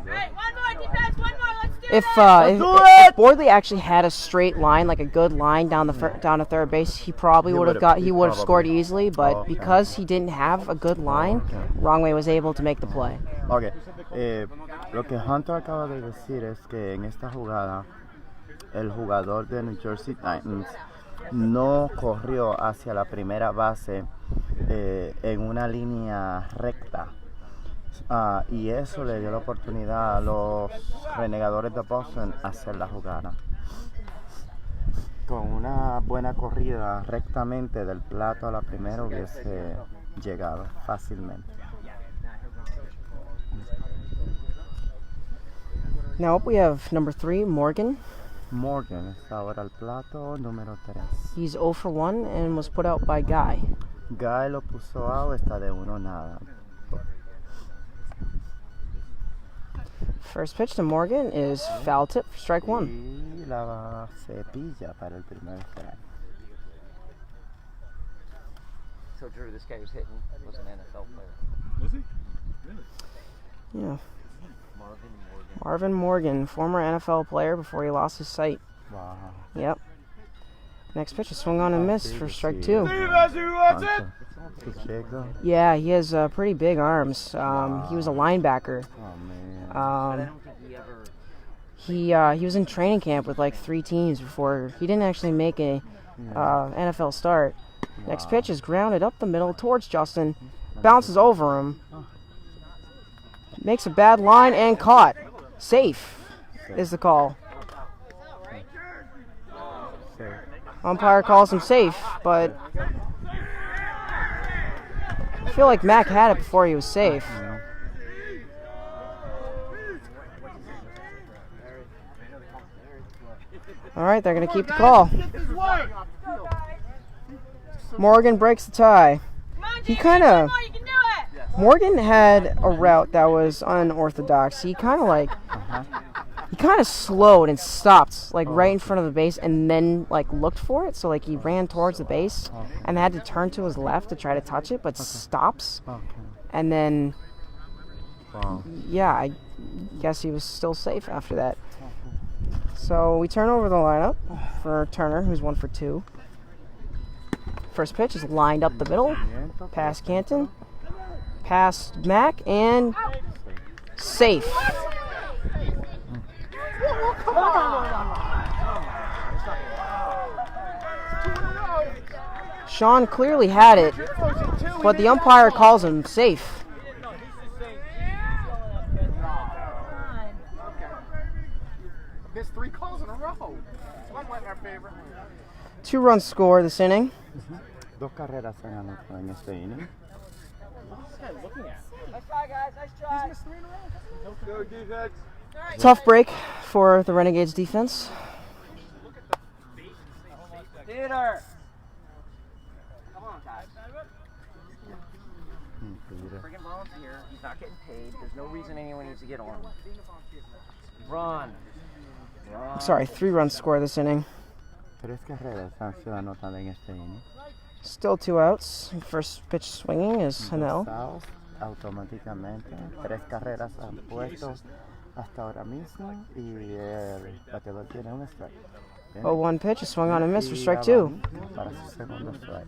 Alright, one more, defense, one more, let's do If this! if Bordley actually had a straight line, like a good line down to third base, he probably would have scored easily. But because he didn't have a good line, Wrong way was able to make the play. Okay. Lo que Hunter acaba de decir es que en esta jugada el jugador de New Jersey Titans no corrió hacia la primera base en una línea recta. Y eso le dio la oportunidad a los Renegadores de Boston a hacer la jugada. Con una buena corrida rectamente del plato a la primera hubiese llegado fácilmente. Now up we have number 3, Morgan. Morgan está ahora al plato número 3. He's 0 for 1 and was put out by Guy. Guy lo puso out, está de 1-0. First pitch to Morgan is foul tip for strike 1. Y la cepilla para el primer strike. So Drew, this guy was hitting was an NFL player. Was he? Yeah. Marvin Morgan, former NFL player before he lost his sight. Wow. Yep. Next pitch is swung on and miss for strike 2. He's big though. Yeah, he has pretty big arms. He was a linebacker. Oh man. But I don't think he ever. He was in training camp with like 3 teams before he didn't actually make a NFL start. Next pitch is grounded up the middle towards Justin, bounces over him, makes a bad line and caught. Safe is the call. Umpire calls him safe, but I feel like Mac had it before he was safe. All right, they're going to keep the call. Morgan breaks the tie. He kind of... Morgan had a route that was unorthodox. He kind of slowed and stopped like right in front of the base and then like looked for it. So like he ran towards the base and had to turn to his left to try to touch it, but stops. And then yeah, I guess he was still safe after that. So we turn over the lineup for Turner, who's 1 for 2. First pitch is lined up the middle, past Canton, past Mac, and safe. Sean clearly had it, but the umpire calls him safe. Missed 3 calls in a row. So that went in our favor. 2-run score this inning. Dos carreras se han anotado en este inning. Nice try, guys. Nice try. Go defense. Tough break for the Renegades defense. Theater. Come on, guys. Friggin' volunteer. He's not getting paid. There's no reason anyone needs to get on. Run. Sorry, 3-run score this inning. 3 carreras han sido anotadas en este inning. Still 2 outs. First pitch swinging is Hanel. South, automáticamente 3 carreras han puesto hasta ahora mismo y el bateador tiene un strike. 0-1 pitch, a swung on and miss for Y strike ya 2. van para su segundo strike.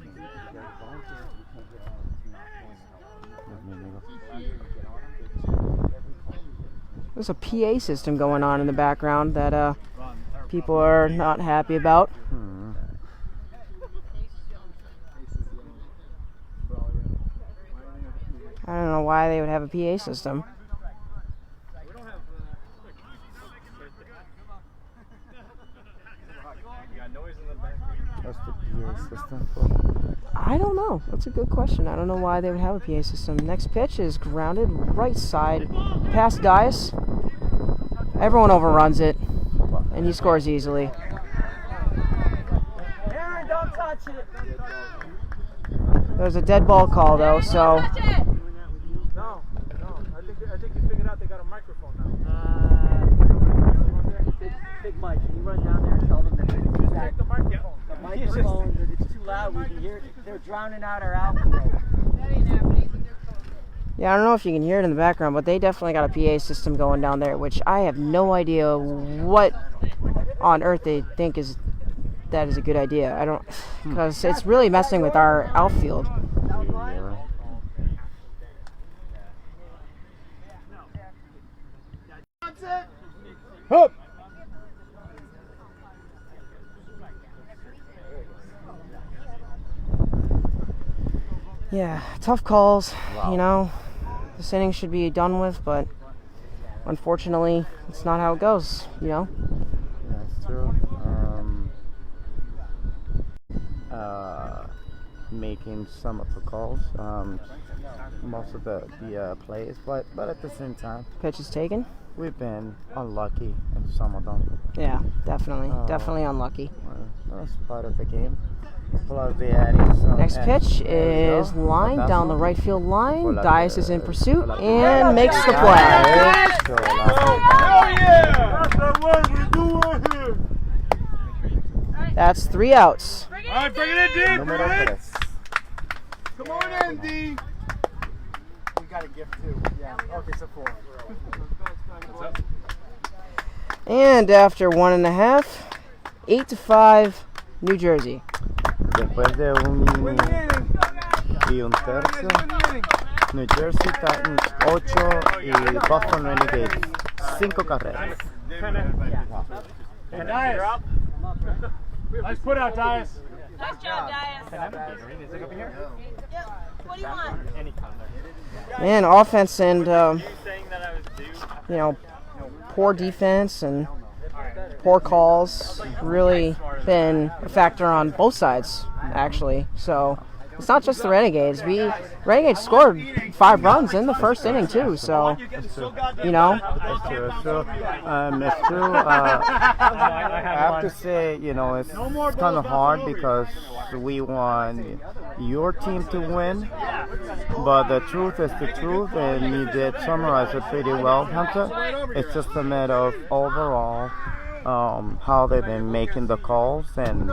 There's a PA system going on in the background that people are not happy about. I don't know why they would have a PA system. What's the PA system for? I don't know. That's a good question. I don't know why they would have a PA system. Next pitch is grounded right side past Dias. Everyone overruns it, and he scores easily. Aaron, don't touch it. There's a dead ball call though, so No. I think you figured out they got a microphone now. Big Mike, can you run down there and tell them that Take the microphone. the microphone, it's too loud, we can hear it. They're drowning out our outfield. yeah, I don't know if you can hear it in the background, but they definitely got a PA system going down there, which I have no idea what on earth they think is that is a good idea. I don't, because it's really messing with our outfield. Hup. Yeah, tough calls. You know, this inning should be done with, but unfortunately, it's not how it goes. You know. That's true. Making some of the calls, most of the plays, but at the same time, Pitch is taken. we've been unlucky in some of them. Yeah, definitely unlucky. That's part of the game. Plus they added some. Next pitch is lined down the right field line. Dias is in pursuit and makes the play. Hell yeah! That's the word we're doing here. That's 3 outs. All right, bring it in, D. Número Bring it in. 3. Come on in, D. We got a gift too. Yeah. Okay, so 4. What's up? And after 1.5, 8-5, New Jersey. Después de un inning y un tercio, New Jersey Titans 8 y Boston Renegades 5 carreras. And Dias. Nice put out, Dias. Nice job, Dias. Yep. What do you want? Man, offense and poor defense and poor calls really been a factor on both sides, actually. So it's not just the Renegades. Renegades scored 5 runs in the first inning too. So you know, It's true. It's true. I have to say, it's kind of hard because we want your team to win, but the truth is the truth, and you did summarize it pretty well, Hunter. It's just a matter of overall how they've been making the calls and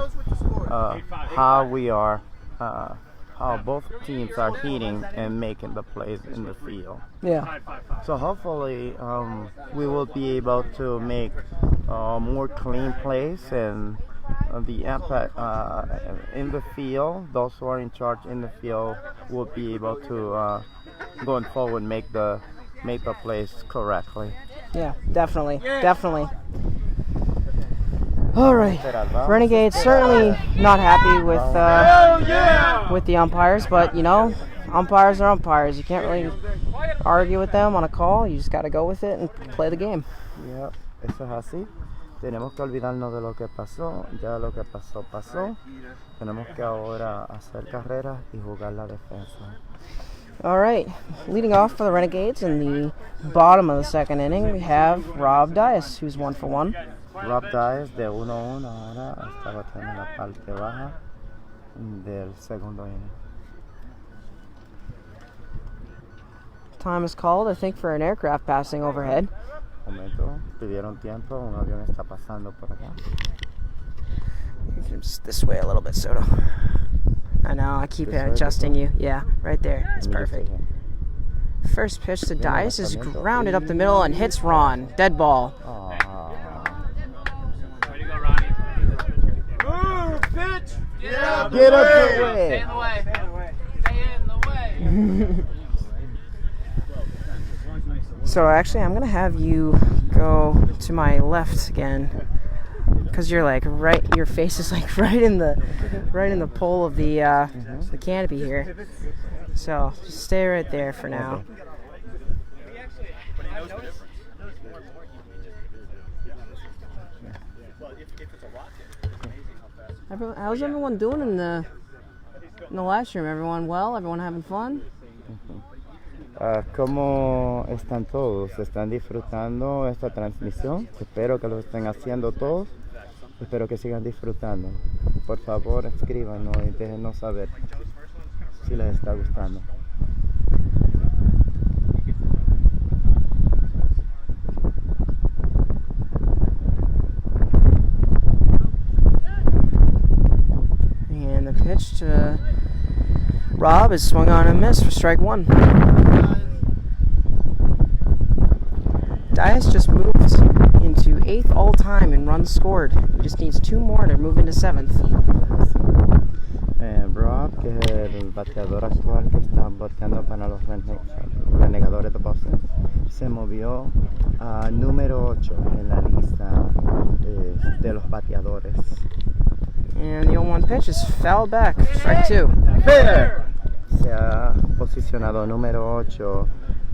how we are. How both teams are hitting and making the plays in the field. yeah, So hopefully we will be able to make more clean plays and the impact in the field. Those who are in charge in the field will be able to going forward make the plays correctly. yeah, definitely. All right, Renegades certainly not happy with the umpires, but you know, umpires are umpires. You can't really argue with them on a call. You just got to go with it and play the game. Yeah, eso es así. Tenemos que olvidarnos de lo que pasó. Ya lo que pasó, pasó. Tenemos que ahora hacer carreras y jugar la defensa. All right, leading off for the Renegades in the bottom of the second inning, we have Rob Dias, who's 1 for 1. Rob Dias de 1-1 ahora está batiendo en la parte baja del segundo inning. Time is called, I think, for an aircraft passing overhead. Momento, pidieron tiempo, un avión está pasando por acá. Just this way a little bit, Soto. I know, I keep adjusting you. Yeah, right there. It's perfect. First pitch to Dias is grounded up the middle and hits Ron. Dead ball. Move, pitch! Get up the way! Stay in the way. Stay in the way. So actually, I'm gonna have you go to my left again, because you're like right. Your face is like right in the pole of the canopy here. So just stay right there for now. How's everyone doing in the live stream? Everyone well? Everyone having fun? ¿Cómo están todos? ¿Están disfrutando esta transmisión? Espero que lo estén haciendo todos. Espero que sigan disfrutando. Por favor, escríbanos y déjenos saber si les está gustando. And the pitch to Rob is swung on and missed for strike 1. Dias just moved into 8th all-time in runs scored. He just needs 2 more to move into 7th. Rob, que es el bateador actual que está bateando para los Renegadores de Boston, se movió a número 8 en la lista de los bateadores. And the 0-1 pitch is fouled back, strike 2. Fair. Se ha posicionado número 8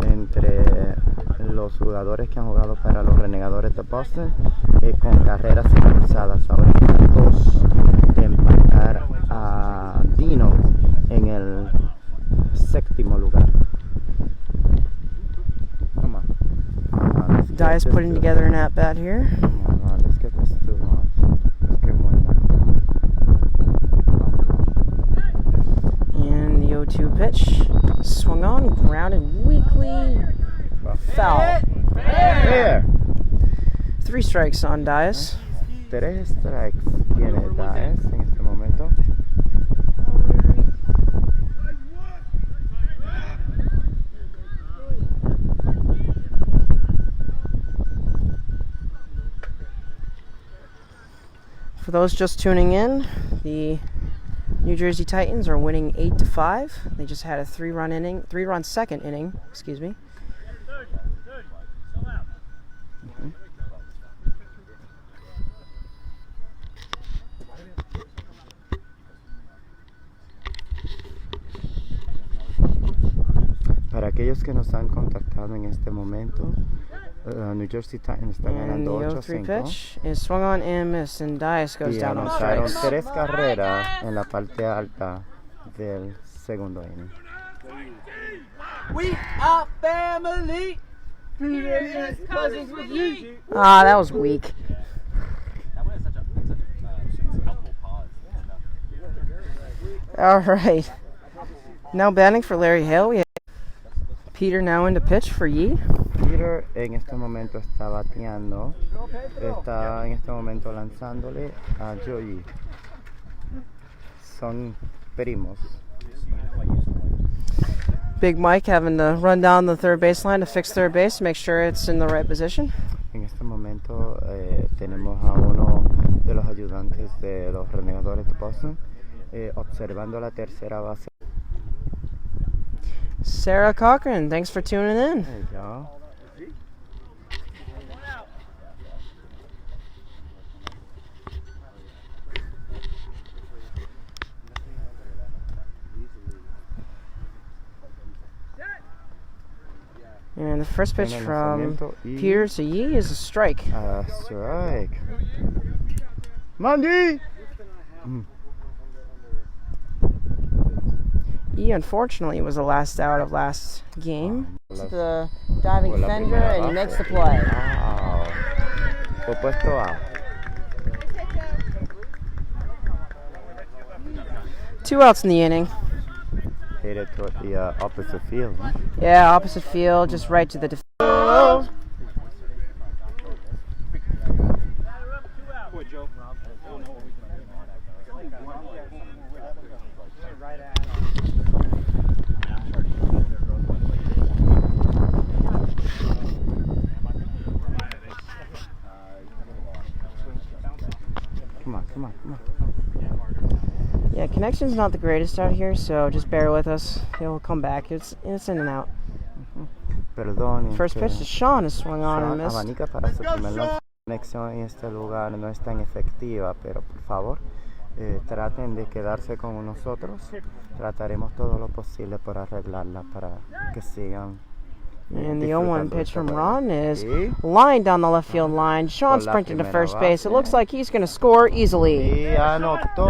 entre los jugadores que han jugado para los Renegadores de Boston con carreras impulsadas. Ahora están 2 de empatar a Dino en el 7º lugar. Come on. Dias putting together an at-bat here. Come on, let's get this 2 on. Let's get 1 now. And the 0-2 pitch swung on, grounded weakly, foul. Fair. 3 strikes on Dias. 3 strikes tiene Dias en este momento. For those just tuning in, the New Jersey Titans are winning 8-5. They just had a 3-run second inning, excuse me. Para aquellos que nos han contactado en este momento, New Jersey Titans está And ganando the 0-3 8-5 pitch is swung on and missed, and Dias goes y down on anotaron strikes. 3 carreras en la parte alta del segundo inning. We are family. Cousins with you. Ah, that was weak. All right. Now batting for Larry Hale, we have Peter now into pitch for Yi. Peter en este momento está bateando, está en este momento lanzándole a Joey. Son primos. Big Mike having to run down the third baseline to fix third base, make sure it's in the right position. En este momento tenemos a uno de los ayudantes de los Renegadores de Boston observando la tercera base. Sarah Cochran, thanks for tuning in. There you go. And the first pitch En el from lanzamiento y- Peter to Yi is a strike. Strike. Mandy! Yi, unfortunately, was the last out of last game. Las- The diving Por la fender, primera and he base. makes the play. Wow. Fue puesto out. 2 outs in the inning. Hit it toward the opposite field. Huh? Yeah, opposite field, just right to the defense. Come on, come on, come on. Yeah, connection's not the greatest out here, so just bear with us. He'll come back. It's in and out. Perdón. First pitch to Sean is swung on and missed. Abanica para su primer lance. La conexión en este lugar no es tan efectiva, pero por favor, traten de quedarse con nosotros. Trataremos todo lo posible por arreglarla para que sigan. And the 0-1 pitch from Ron is Y lined down the left field line. Sean Por la sprinting to primera first base. It base. looks like he's going to score easily. anotó.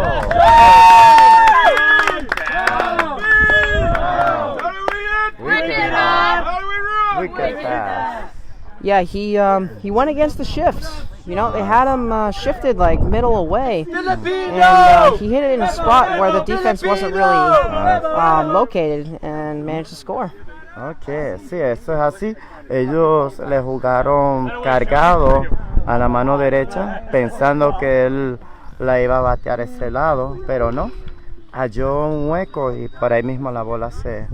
Wicked pass. Wicked pass. Yeah, he went against the shift. You know, they had him shifted like middle away, and he hit it in a spot where the defense wasn't really located and managed to score. Ok, sí, eso es así. Ellos le jugaron cargado a la mano derecha, pensando que él la iba a batear ese lado, pero no. Halló un hueco y por ahí mismo la bola se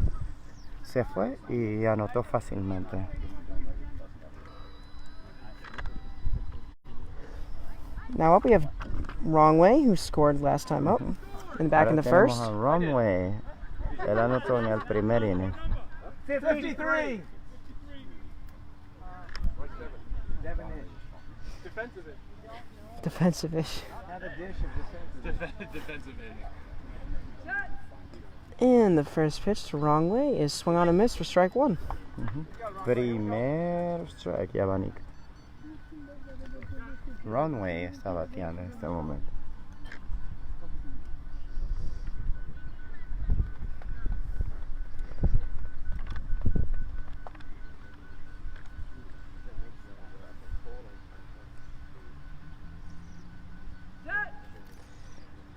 fue y anotó fácilmente. Now up we have Wrong Way, who scored last time up, and back in the Ahora tenemos first. a Runway. Él anotó en el primer inning. 53. Defensive-ish. Defensive end. And the first pitch to Wrong Way is swung on and missed for strike 1. Primer strike y abanico. Runway está bateando en este momento.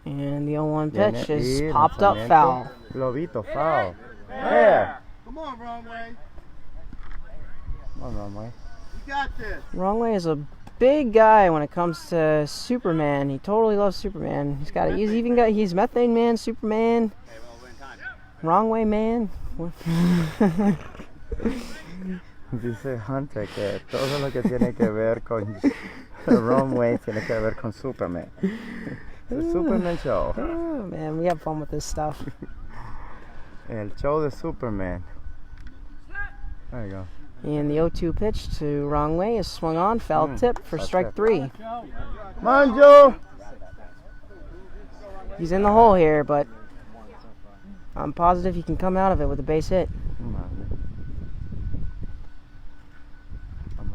And the 0-1 Viene pitch y is popped up lanzamiento. foul. Globito, foul. Yeah. Come on, Runway. Come on, Runway. You got this. Wrong Way is a big guy when it comes to Superman. He totally loves Superman. He's Methane Man, Superman, Wrong Way Man. Dice Hunter que todo lo que tiene que ver con Runway tiene que ver con Superman. El Superman Show. Oh man, we have fun with this stuff. El show de Superman. There you go. And the 0-2 pitch to Wrong Way is swung on, foul tip for foul strike tip. 3. Manjo! He's in the hole here, but I'm positive he can come out of it with a base hit.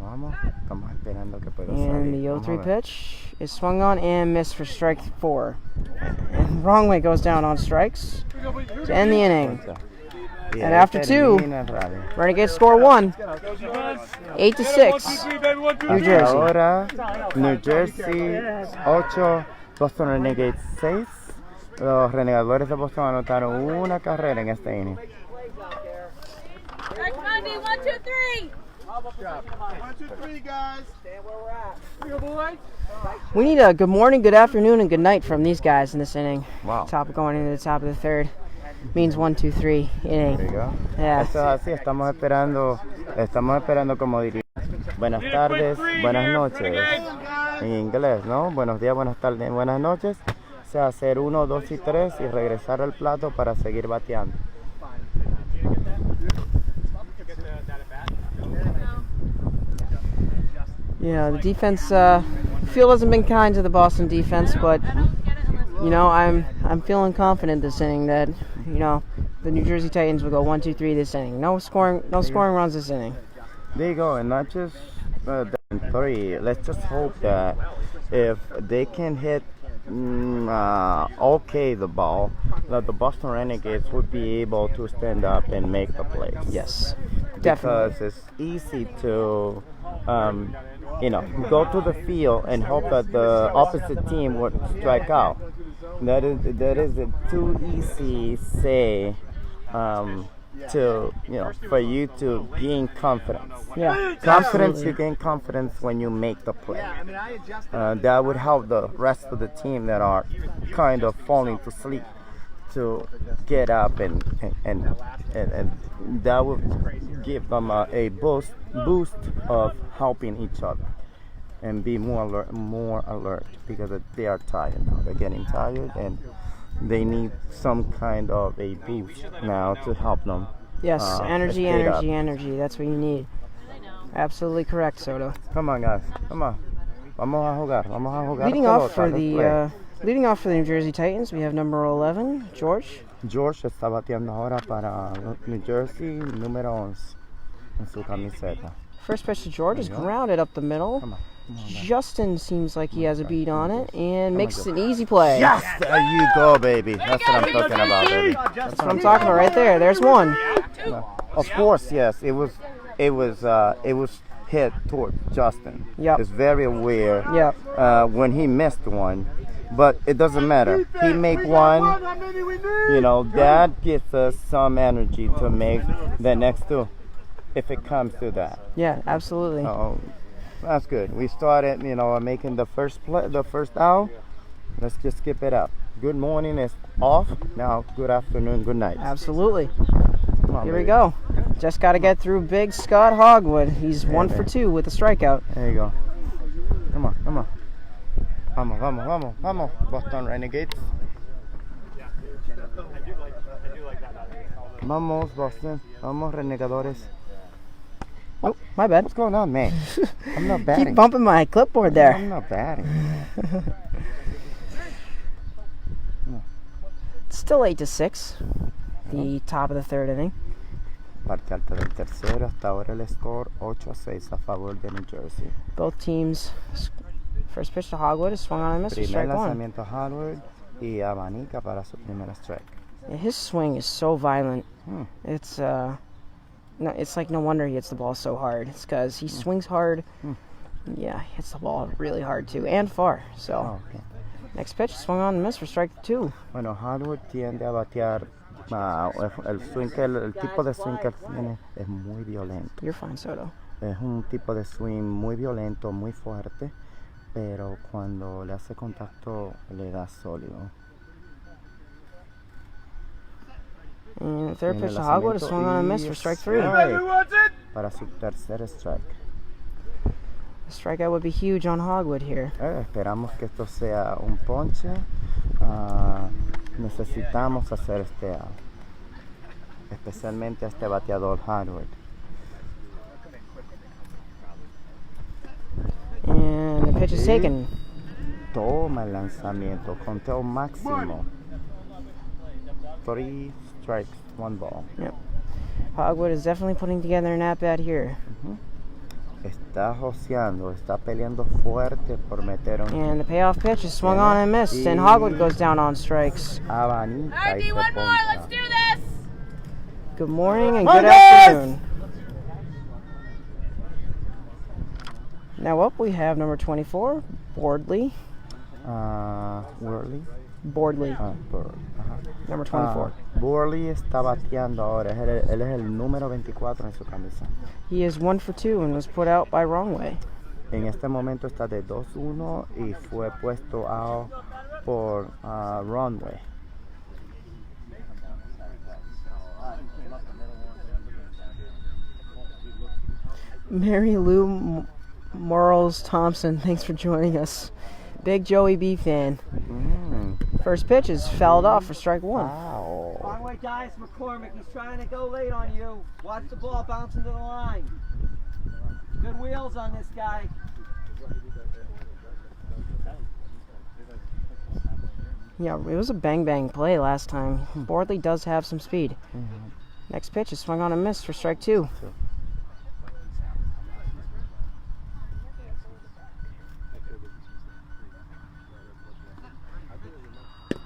Vamos. Estamos esperando que pueda And salir. the Vamos a 0-3 ver. pitch is swung on and missed for strike 4. And Wrong Way goes down on strikes to end the inning. Y And ahí after 2, termina el rally. Renegades score 1, 8-6. New Jersey. Ahora, New Jersey 8, Boston Renegades 6. Los renegadores de Boston anotaron una carrera en este inning. Strike Monday, 1, 2, 3. 1, 2, 3, guys. We need a good morning, good afternoon, and good night from these guys in this inning. Wow. Going into the top of the third. Means 1, 2, 3 inning. There you go. Yeah. Esto es así, estamos esperando como diría. Buenas tardes, buenas noches. En inglés, ¿no? Buenos días, buenas tardes, buenas noches. O sea, hacer 1, 2 y 3 y regresar al plato para seguir bateando. Yeah, the defense field hasn't been kind to the Boston defense, but you know, I'm feeling confident this inning that, you know, the New Jersey Titans will go 1, 2, 3 this inning. No scoring runs this inning. There you go, and not just three. Let's just hope that if they can hit okay the ball, that the Boston Renegades would be able to stand up and make the plays. Yes, definitely. Because it's easy to, go to the field and hope that the opposite team would strike out. That is a too easy say for you to gain confidence. Yeah, Confidence, you gain confidence when you make the play. That would help the rest of the team that are kind of falling to sleep to get up and that would give them a boost of helping each other and be more alert because they are tired now. They're getting tired and they need some kind of a boost now to help them. yes, energy, stay up. energy. That's what you need. Absolutely correct, Soto. Come on, guys. Come on. Vamos a jugar. Leading pelota. off for Let's the play. leading off for the New Jersey Titans, we have number 11, George. George está bateando ahora para New Jersey, número 11 en su camiseta. First pitch to George is There you go. grounded up the middle. Come on. Justin seems like he has a beat on it and makes an easy play. Yes, there you go, baby. That's what I'm talking about, baby. That's what I'm talking about right there. There's one. Of course, yes. It was hit toward Justin. Yep. It's very aware. Yep. When he missed one, but it doesn't matter. He make one. That gives us some energy to make the next two, if it comes to that. Yeah, absolutely. That's good. We started, making the first out. Let's just skip it up. Good morning is off. Now, good afternoon, good night. Absolutely. Come on, Here we baby. go. Just got to get through Big Scott Hogwood. He's 1 for 2 with a strikeout. There you go. Come on. Vamos, Boston Renegades. Vamos, Boston. Vamos, Renegadores. Oh, my bad. What's going on, man? I'm not batting. Keep bumping my clipboard there. I'm not batting. Still 8-6. The top of the third inning. Parte alta del tercero. Hasta ahora el score 8-6 a favor de New Jersey. Both teams. First pitch to Hogwood is swung on and missed for Primer strike one. lanzamiento Howard y abanica para su primera strike. Yeah, his swing is so violent. It's it's like no wonder he hits the ball so hard. It's because he swings hard. Yeah, he hits the ball really hard too and far. So Okay. next pitch swung on and missed for strike two. Bueno, Howard tiende a batear. El tipo de swing que él tiene es muy violento. You're fine, Soto. Es un tipo de swing muy violento, muy fuerte, pero cuando le hace contacto le da sólido. And the third Viene pitch el to Hogwood is lanzamiento swung on and y missed for strike three. strike para su tercer strike. The strikeout would be huge on Hogwood here. Esperamos que esto sea un ponche. Necesitamos hacer este out, especialmente a este bateador Howard. And the pitch is taken. Toma el lanzamiento, conteo máximo. 3 strikes, 1 ball. Yep. Hogwood is definitely putting together an at-bat here. Está joseando, está peleando fuerte por meter un And the payoff pitch is swung on and missed, and Hogwood goes down on strikes. abanica y Alright, se one more. poncha. Let's do this. Good morning and good afternoon. Now up we have number 24, Bordley. Worley. Bordley, number 24. Worley está bateando ahora. Él es el número 24 en su camisa. He is 1 for 2 and was put out by Wrongway. En este momento está de 2-1 y fue puesto out por Runway. Mary Lou Morals Thompson, thanks for joining us. Big Joey B fan. First pitch is fouled off for strike one. Wow. Wrong way, guys. McCormick, he's trying to go late on you. Watch the ball bounce into the line. Good wheels on this guy. Yeah, it was a bang play last time. Bordley does have some speed. Next pitch is swung on and missed for strike two.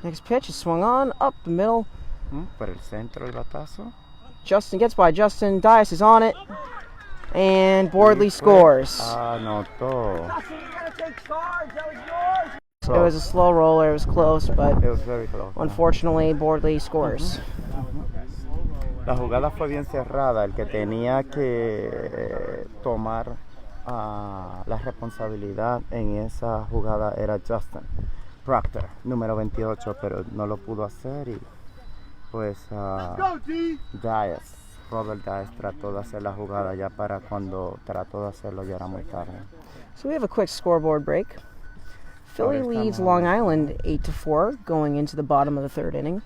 Next pitch is swung on up the middle. Por el centro el batazo. Justin gets by Justin. Dias is on it. And Bordley scores. Anotó. It was a slow roller. It was close, but It was very close. unfortunately, Bordley scores. La jugada fue bien cerrada. El que tenía que tomar la responsabilidad en esa jugada era Justin Proctor, número 28, pero no lo pudo hacer y pues Robert Dias trató de hacer la jugada ya para cuando trató de hacerlo ya era muy tarde. So we have a quick scoreboard break. Philly leads Long Island 8-4 going into the bottom of the third inning.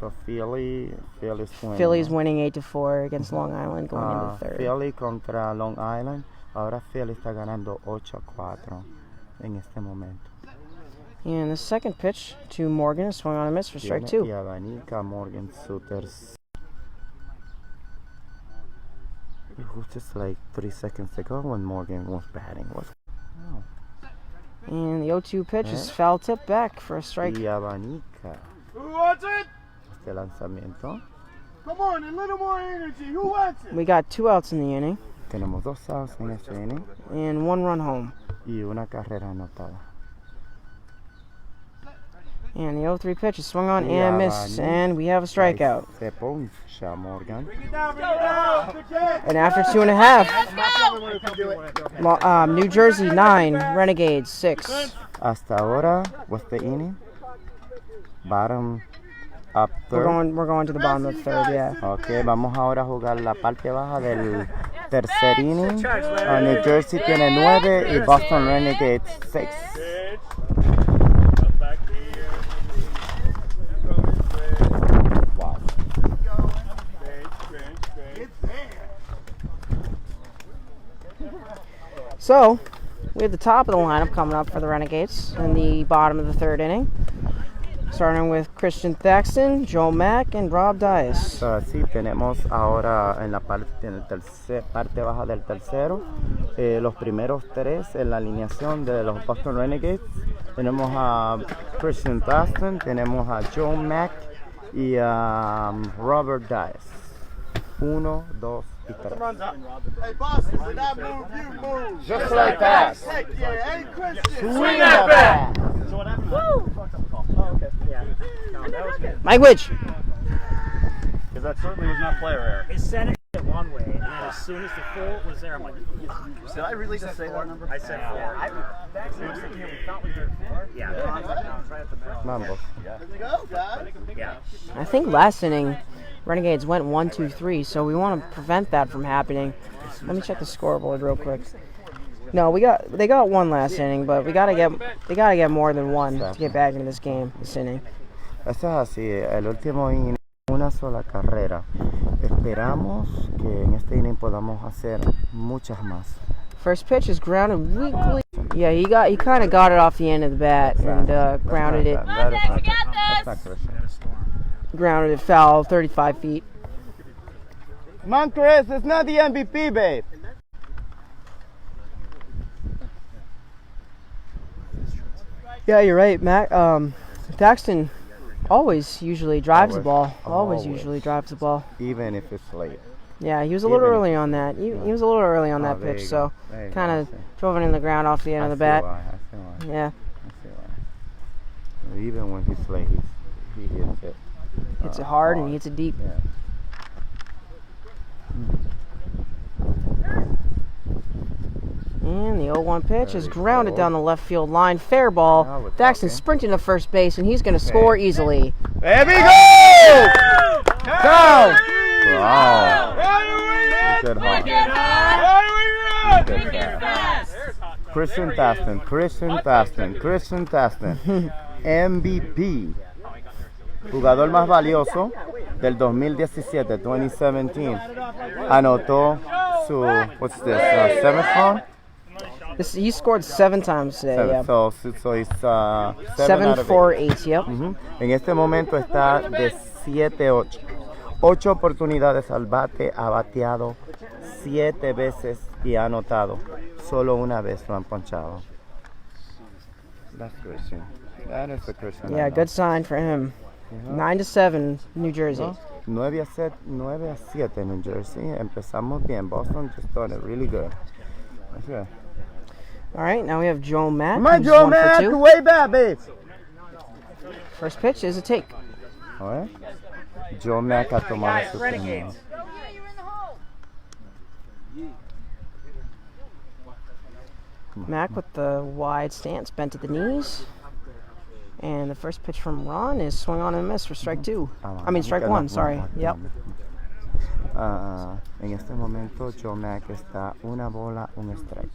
So Philly's winning. Philly's winning 8-4 against Long Island going into the third. Philly contra Long Island. Ahora Philly está ganando 8-4 en este momento. And the second pitch to Morgan is swung on a miss for strike two. Y abanica Morgan Sutters. It was just like 3 seconds ago when Morgan was batting. And the 0-2 pitch is foul tip back for a strike. Y abanica. Who wants it? Este lanzamiento. Come on, a little more energy. Who wants it? We got 2 outs in the inning Tenemos 2 outs en este inning and 1 run home. y una carrera anotada. And the 0-3 pitch is swung on and missed, and we have a strikeout. Se poncha Morgan. And after 2.5, New Jersey 9, Renegades 6. Hasta ahora, what's the inning? Bottom up third. We're going to the bottom of the third, yeah. Ok, vamos ahora a jugar la parte baja del tercer inning. New Jersey tiene 9 y Boston Renegades 6. Wow. So, we have the top of the lineup coming up for the Renegades in the bottom of the third inning. Starting with Christian Thaxton, Joe Mack, and Rob Dias. Sí, tenemos ahora en la parte baja del tercero los primeros 3 en la alineación de los Boston Renegades. Tenemos a Christian Thaxton, tenemos a Joe Mack y a Robert Dias. 1, 2 y 3. Hey, Boston, when I move, you move. Just like that. Heck yeah. Hey, Christian. Swing that bat. So what happened? Oh, okay. Yeah. No, that was good. Mike Widge. Because that certainly was not player error. It sent it one way, and then as soon as the full was there, I'm like, did I really just say that number? I said 4. I was thinking we thought we were 4. Yeah. No, it's right at the middle. Mambo. Go, guys. Yeah. I think last inning, Renegades went 1-2-3, so we want to prevent that from happening. Let me check the scoreboard real quick. No, they got 1 last inning, but they gotta get more than 1 to get back into this game, this inning. Eso es así, el último inning, una sola carrera. Esperamos que en este inning podamos hacer muchas más. First pitch is grounded weakly. Yeah, he kind of got it off the end of the bat and grounded it. Grounded it foul 35 feet. Come on, Chris, it's not the MVP, babe. Yeah, you're right, Matt. Thaxton always usually drives the ball. Always usually drives the ball. Even if it's late. Yeah, he was a little early on that. He was a little early on that pitch, so kind of drove it in the ground off the end of the bat. Yeah. Even when he's late, he hits it. Hits it hard and he hits it deep. Yeah. And the 0-1 pitch is grounded down the left field line. Fair ball. Thaxton sprinting to first base, and he's going to score easily. There we go! Go! Wow. Good hop. Christian Thaxton, MVP. Jugador más valioso del 2017, 2017. Anotó su, what's this, 7th home? He scored 7 times today. Yeah. So he's 7 for 8, yep. En este momento está de 7-8. 8 oportunidades al bate, ha bateado 7 veces y ha anotado. Solo una vez lo han ponchado. That's Christian. That is a good sign. Yeah, good sign for him. 9-7, New Jersey. 9-7 New Jersey. Empezamos bien. Boston just started really good. That's good. All right, now we have Joe Mack. Come on, who's Joe 1 for Mack, 2. way back, babes. First pitch is a take. A ver. Joe Mack a tomar su turno. Mack with the wide stance, bent at the knees. And the first pitch from Ron is swung on and miss for strike 2. I mean, strike 1, sorry. Yep. En este momento, Joe Mack está una bola, un strike.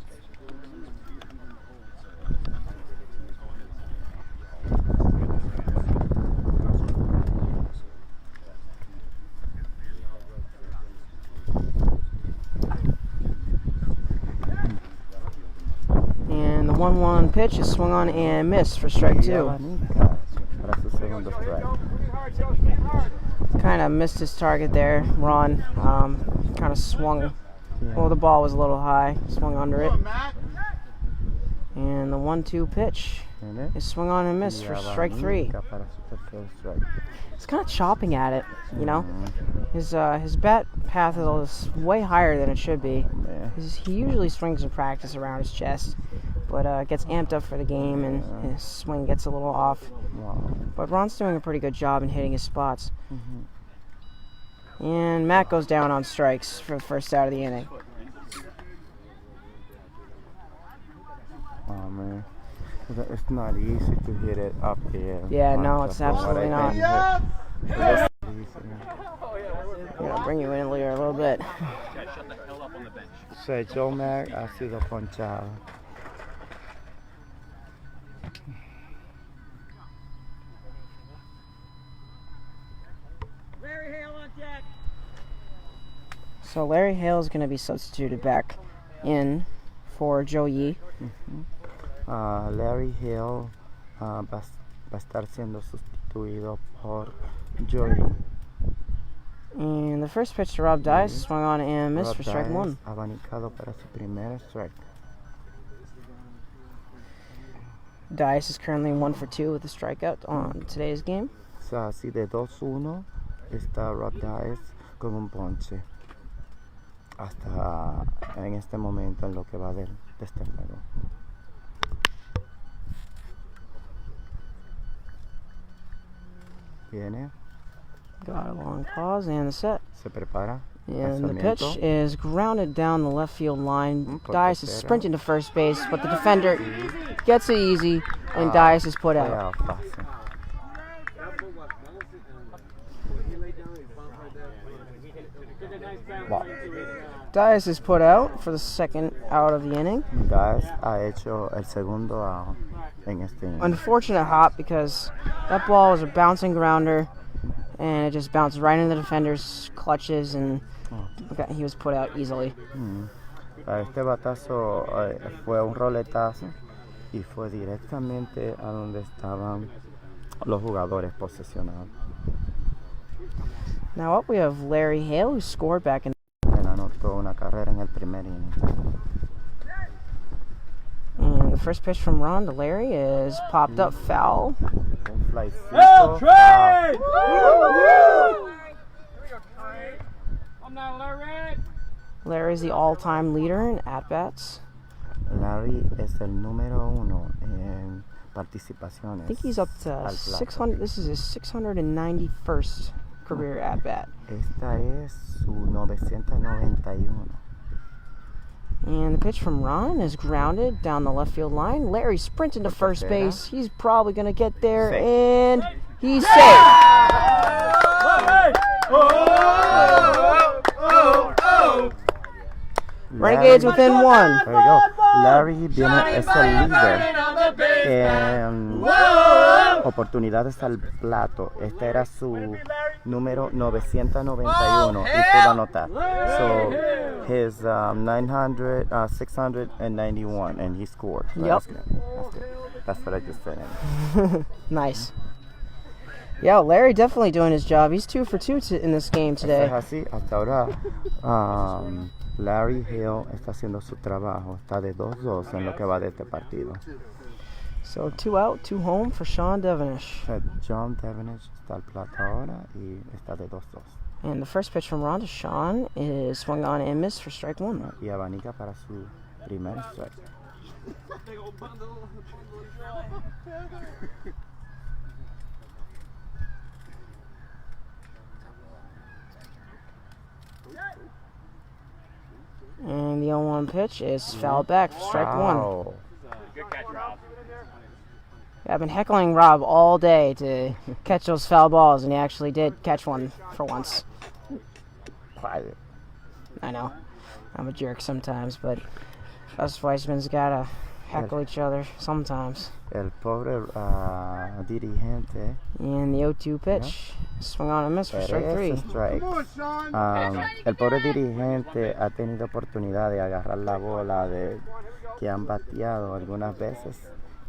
And the 1-1 pitch is swung on and missed for strike 2. Para su segundo strike. Kind of missed his target there, Ron. Kind of swung. Well, the ball was a little high. Swung under it. And the 1-2 pitch is swung on and missed for strike 3. He's kind of chopping at it, you know. His bat path is way higher than it should be. He usually swings in practice around his chest, but gets amped up for the game and his swing gets a little off. But Ron's doing a pretty good job in hitting his spots. And Matt goes down on strikes for the first out of the inning. Oh man, it's not easy to hit it up there. Yeah, no, it's absolutely not. Gonna bring you in here a little bit. So Joe Mack ha sido ponchado. So Larry Hale is going to be substituted back in for Joe Yee. Larry Hale va a estar siendo sustituido por Joe Yee. And the first pitch to Rob Dice swung on and missed for strike 1. Abanicado para su primer strike. Dice is currently 1 for 2 with a strikeout on today's game. So así de 2-1 está Rob Dice con un ponche. Hasta en este momento en lo que va de este juego. Viene. Got a long pause and the set. Se prepara. And the pitch is grounded down the left field line. Dice is sprinting to first base, but the defender gets it easy, and Dice is put out. Wow. Dice is put out for the second out of the inning. Dice ha hecho el segundo out en este inning. Unfortunate hop because that ball was a bouncing grounder, and it just bounced right into the defender's clutches, and he was put out easily. Este batazo fue un roletazo y fue directamente a donde estaban los jugadores posesionados. Now up we have Larry Hale, who scored back in. Él anotó una carrera en el primer inning. And the first pitch from Ron to Larry is popped up foul. Un flycito. Larry is the all-time leader in at-bats. Larry es el número 1 en participaciones. I think he's up to 600. This is his 691st career at-bat. Esta es su 991. And the pitch from Ron is grounded down the left field line. Larry sprinting to first base. He's probably going to get there, and he's safe. Renegades within 1. There we go. Larry viene, es el líder en oportunidades al plato. Este era su número 991 y pudo anotar. So his 691 and he scored. So Yep. That's good. That's what I just said. Nice. Yeah, Larry definitely doing his job. He's 2 for 2 in this game today. Es así, hasta ahora Larry Hill está haciendo su trabajo. Está de 2-2 en lo que va de este partido. So 2 out, 2 home for Sean Devenish. John Devenish está al plato ahora y está de 2-2. And the first pitch from Ron to Sean is swung on and missed for strike 1. Y abanica para su primer strike. And the 0-1 pitch is fouled back for strike 1. Wow. I've been heckling Rob all day to catch those foul balls, and he actually did catch one for once. Private. I know. I'm a jerk sometimes, but us Weissman's gotta heckle each other sometimes. El pobre dirigente. And the 0-2 pitch, swung on and missed for strike 3. Strike. El pobre dirigente ha tenido oportunidad de agarrar la bola que han bateado algunas veces,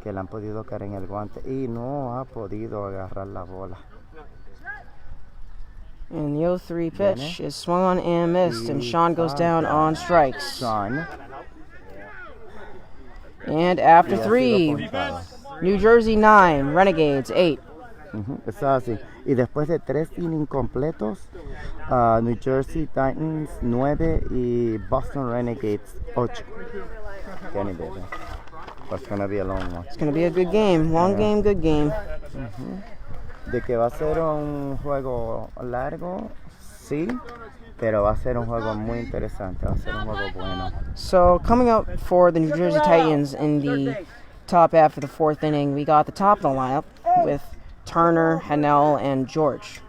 que le han podido caer en el guante y no ha podido agarrar la bola. And the 0-3 pitch is swung on and missed, and Sean goes down on strikes. Sean. And after 3, New Jersey 9, Renegades 8. Eso es así. Y después de 3 innings completos, New Jersey Titans 9 y Boston Renegades 8. Kenny baby. It's gonna be a long one. It's going to be a good game. Long game, good game. De que va a ser un juego largo, sí, pero va a ser un juego muy interesante, va a ser un juego bueno. So coming up for the New Jersey Titans in the top half of the 4th inning, we got the top of the lineup with Turner, Hanel, and George.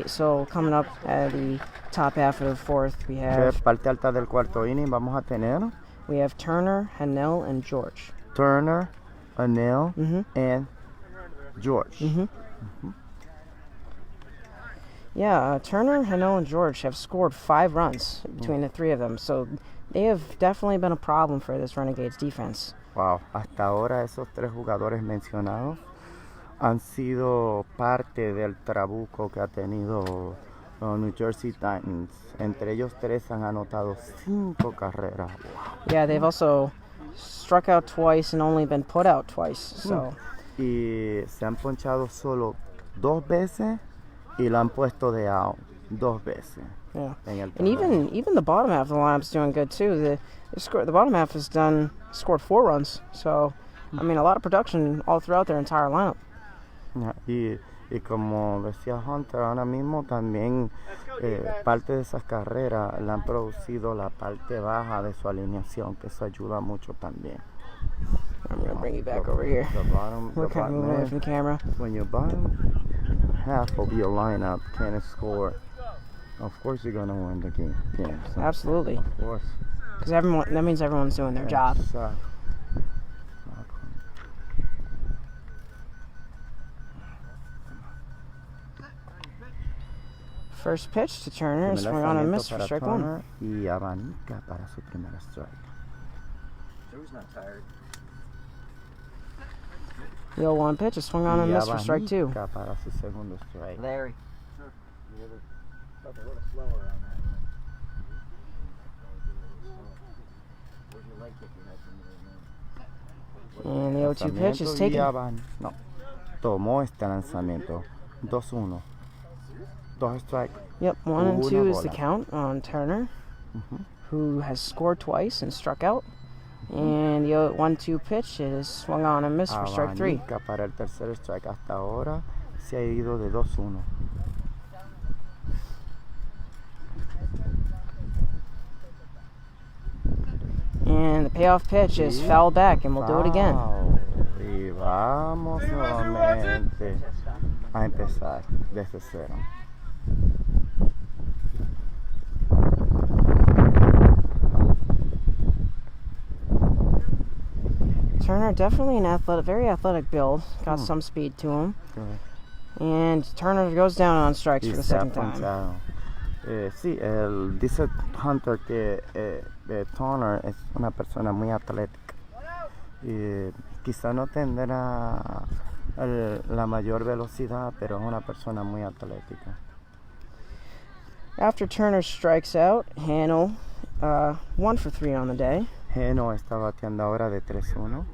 So coming up at the top half of the 4th, we have Parte alta del cuarto inning vamos a tener Turner, Hanel, and George. Turner, Hanel, and George. Yeah, Turner, Hanel, and George have scored 5 runs between the 3 of them, so they have definitely been a problem for this Renegades defense. Wow, hasta ahora esos 3 jugadores mencionados han sido parte del trabuco que ha tenido los New Jersey Titans. Entre ellos 3 han anotado 5 carreras. Wow. Yeah, they've also struck out twice and only been put out twice. So. Y se han ponchado solo 2 veces y lo han puesto de out 2 veces. Yeah, and even the bottom half of the lineup's doing good too. The bottom half has scored 4 runs. So, I mean, a lot of production all throughout their entire lineup. Yeah, y como decía Hunter, ahora mismo también parte de esas carreras le han producido la parte baja de su alineación, que eso ayuda mucho también. I'm going to bring you back over here. We're kind of moving away from the camera. When your bottom half of your lineup can't score, of course you're going to win the game. So, absolutely. Of course. Because that means everyone's doing their job. First pitch to Turner, swing on and miss for strike 1. Y abanica para su primer strike. Joe's not tired. The 0-1 pitch, a swing on and miss for strike 2. Para su segundo strike. Larry. You're a little slower on that one. Where's your leg kick you had from And the 0-2 pitch is taken. No, tomó este lanzamiento. 2-1. 2 strike. Yep, 1 and 2 is the count on Turner, who has scored twice and struck out. And the 1-2 pitch is swung on and missed for strike 3. Para el tercer strike. Hasta ahora se ha ido de 2-1. And the payoff pitch is fouled back, and we'll do it again. Y vamos nuevamente a empezar desde cero. Turner, definitely an very athletic build. Got some speed to him. And Turner goes down on strikes for the second time. Sí, dice Hunter que Turner es una persona muy atlética. Quizá no tendrá la mayor velocidad, pero es una persona muy atlética. After Turner strikes out, Hanel 1 for 3 on the day. Hanel está bateando ahora de 3-1.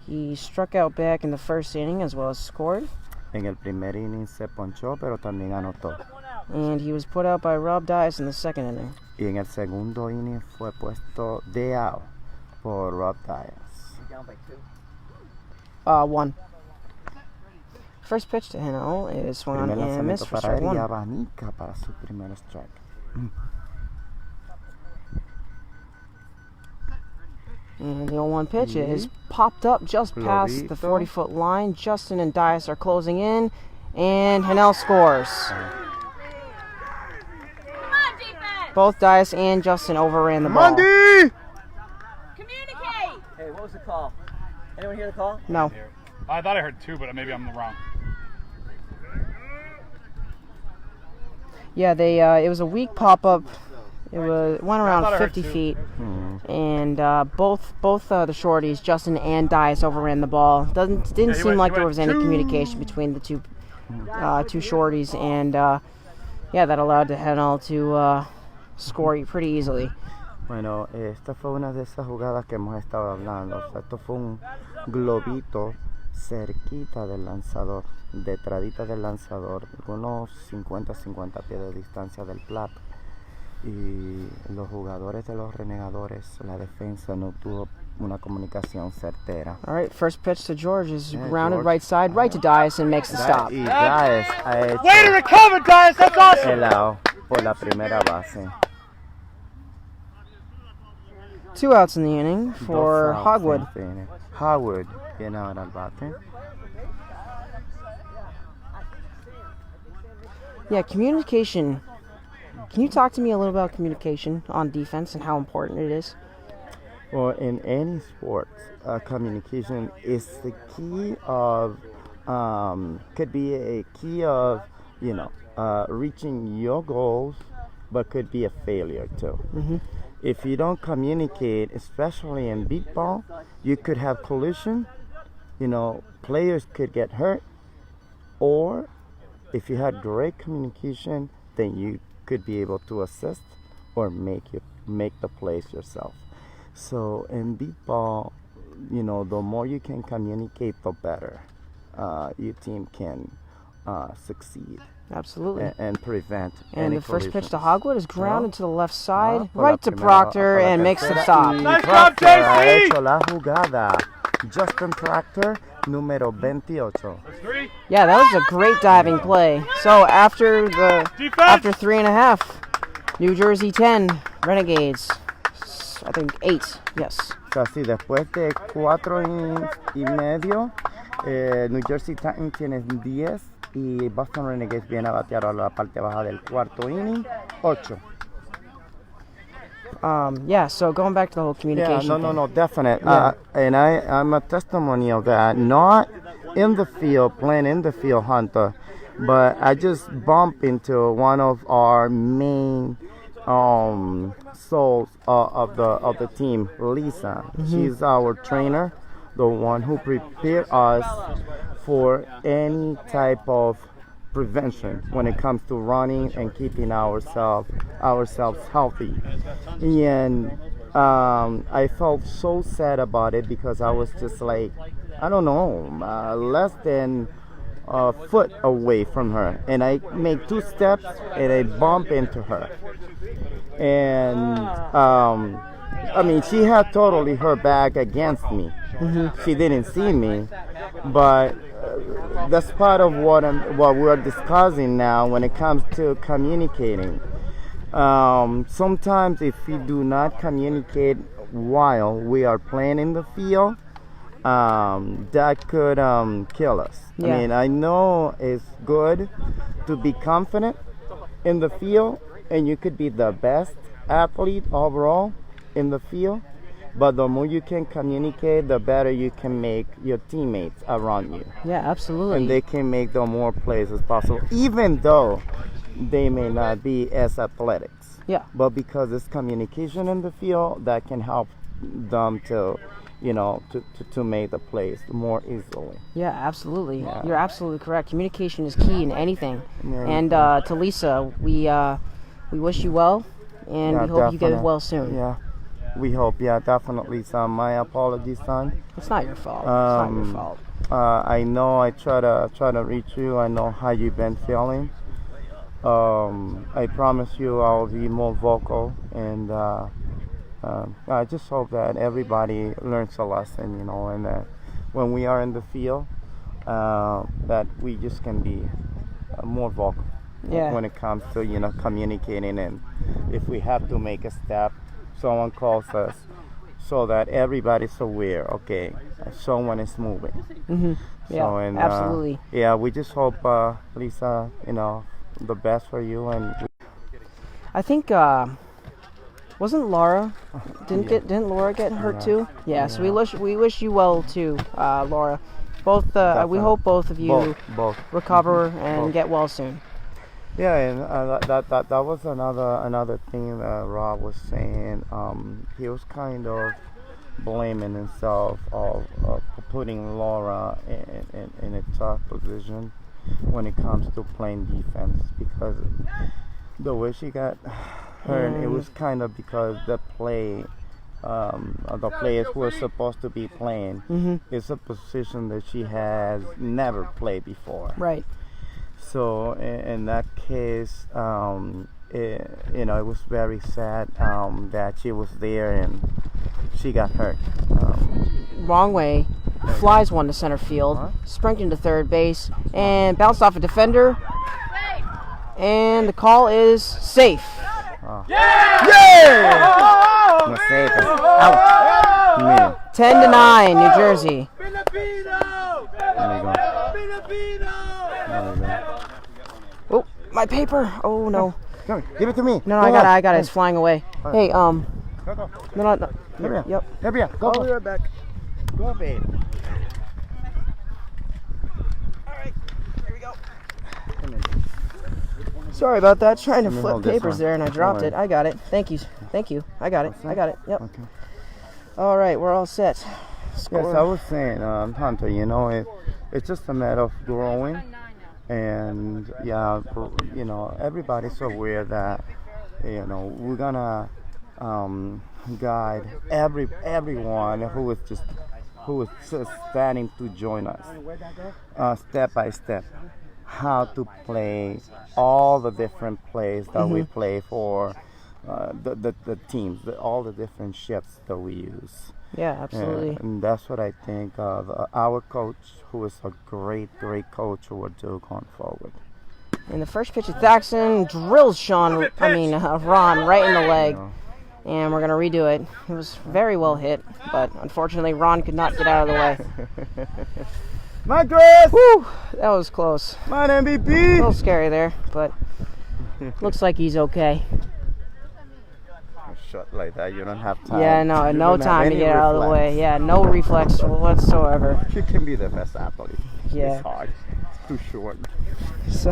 He struck out back in the first inning as well as scored. En el primer inning se ponchó, pero también anotó. And he was put out by Rob Dias in the second inning. Y en el segundo inning fue puesto de out por Rob Dias. Down by 2. 1. First pitch to Hennel is swung on Primer and missed lanzamiento for para strike él y 1. abanica para su primer strike. And the 0-1 pitch is popped up just past the 40-foot line. Justin and Dias are closing in, and Hennel scores. Come on, defense! Both Dias and Justin overran the ball. Monday! Communicate! Hey, what was the call? Anyone hear the call? No. I thought I heard 2, but maybe I'm wrong. Yeah, it was a weak pop-up. It went around 50 feet, and both the shorties, Justin and Dias, overran the ball. Didn't seem like there was any communication between the two shorties, and that allowed Hennel to score pretty easily. Bueno, esta fue una de esas jugadas que hemos estado hablando. O sea, esto fue un globito cerquita del lanzador, detradita del lanzador, unos 50 pies de distancia del plato. Y los jugadores de los Renegadores, la defensa no tuvo una comunicación certera. All right, first pitch to George is Yeah, grounded George. right side, right to Dias, and makes the stop. Y Dias ha hecho Way to recover, Dias! That's awesome! el out por la primera base. 2 outs in the inning for Dos outs Hogwood. en este inning. Hogwood viene ahora al bate. Yeah, communication. Can you talk to me a little about communication on defense and how important it is? Well, in any sport, communication is the key of, could be a key of, reaching your goals, but could be a failure too. Mm-hmm. If you don't communicate, especially in beat ball, you could have collision, players could get hurt, or if you had great communication, then you could be able to assist or make the plays yourself. So in beat ball, the more you can communicate, the better your team can succeed. Absolutely. And prevent And any the first pitch to collisions. Hogwood is grounded to the left side, Por la right to primera- Proctor, por la and makes the tercera, stop. y Nice job, Proctor ha JC. hecho la jugada. Justin Proctor, número 28. Yeah, that was a great diving play. So after 3.5, New Jersey 10, Renegades, I think 8, yes. O sea, sí, después de 4 innings y medio, New Jersey Titans tiene 10 y Boston Renegades viene a batear a la parte baja del cuarto inning, 8. So going back to the whole communication thing. No, definite. Yeah. And I'm a testimony of that. Not in the field, playing in the field, Hunter, but I just bumped into one of our main souls of the team, Lisa. Mm-hmm. She's our trainer, the one who prepared us for any type of prevention when it comes to running and keeping ourselves healthy. And I felt so sad about it because I was just like, I don't know, less than a foot away from her, and I make 2 steps and I bump into her. And she had totally her back against me. Mm-hmm. She didn't see me, but that's part of what we're discussing now when it comes to communicating. Sometimes if we do not communicate while we are playing in the field, that could kill us. Yeah. I mean, I know it's good to be confident in the field, and you could be the best athlete overall in the field, but the more you can communicate, the better you can make your teammates around you. Yeah, absolutely. And they can make the more plays as possible, even though they may not be as athletics. Yeah. But because it's communication in the field, that can help them to make the plays more easily. Yeah, absolutely. Yeah. You're absolutely correct. Communication is key in anything. Yeah. And to Lisa, we wish you well, and Yeah, we hope you get definitely. well soon. Yeah. we hope, yeah, definitely, son. My apologies, son. It's not your fault. It's not your fault. I know I try to reach you. I know how you've been feeling. I promise you I'll be more vocal, and I just hope that everybody learns a lesson, you know, and that when we are in the field, that we just can be more vocal when it comes to, you know, communicating, and if we have to make a step, someone calls us, so that everybody's aware. Okay, someone is moving. Yeah, So, and, absolutely. Yeah, we just hope, Lisa, you know, the best for you. And I think wasn't Laura? Didn't Laura get hurt too? Yeah. So we wish you well too, Laura. Both. We hope both of you both recover and get well soon. Yeah, and that was another thing that Rob was saying. He was kind of blaming himself of putting Laura in a tough position when it comes to playing defense, because the way she got hurt, it was kind of because the players who are supposed to be playing is a position that she has never played before. Right. So in that case, you know, it was very sad that she was there and she got hurt. Wrong way. Flies one to center field, sprinted to third base, and bounced off a defender. And the call is safe. No, safe. Out. 10-9, New Jersey. There you go. Oh, my paper. Oh no. Come, give it to me. No, I got it. It's flying away. Hey, Go. no. Yep. Yep. Go. I'll be right back. Go, babe. Sorry about that. Trying to Let me flip hold this papers one. there and I dropped Don't it. worry. I got it. Thank you. I got it. Yep. Okay. All right, we're all set. Score. Yes, I was saying, Hunter, you know, it's just a matter of growing, and yeah, you know, everybody's aware that, you know, we're gonna guide everyone who is just starting to join us, step by step, how to play all the different plays that we play for the teams, all the different shifts that we use. Yeah, absolutely. And that's what I think our coach, who is a great coach, will do going forward. And the first pitch of Thaxton drills Ron right in the leg. And we're going to redo it. It was very well hit, but unfortunately Ron could not get out of the way. My Chris! Woo! That was close. My A MVP! little scary there, but looks like he's okay. Shot like that, you don't have time. Yeah, no You no don't have time to any get out of the way. reflex. Yeah, no reflex whatsoever. You can be the best athlete. Yeah. It's hard. It's too short. So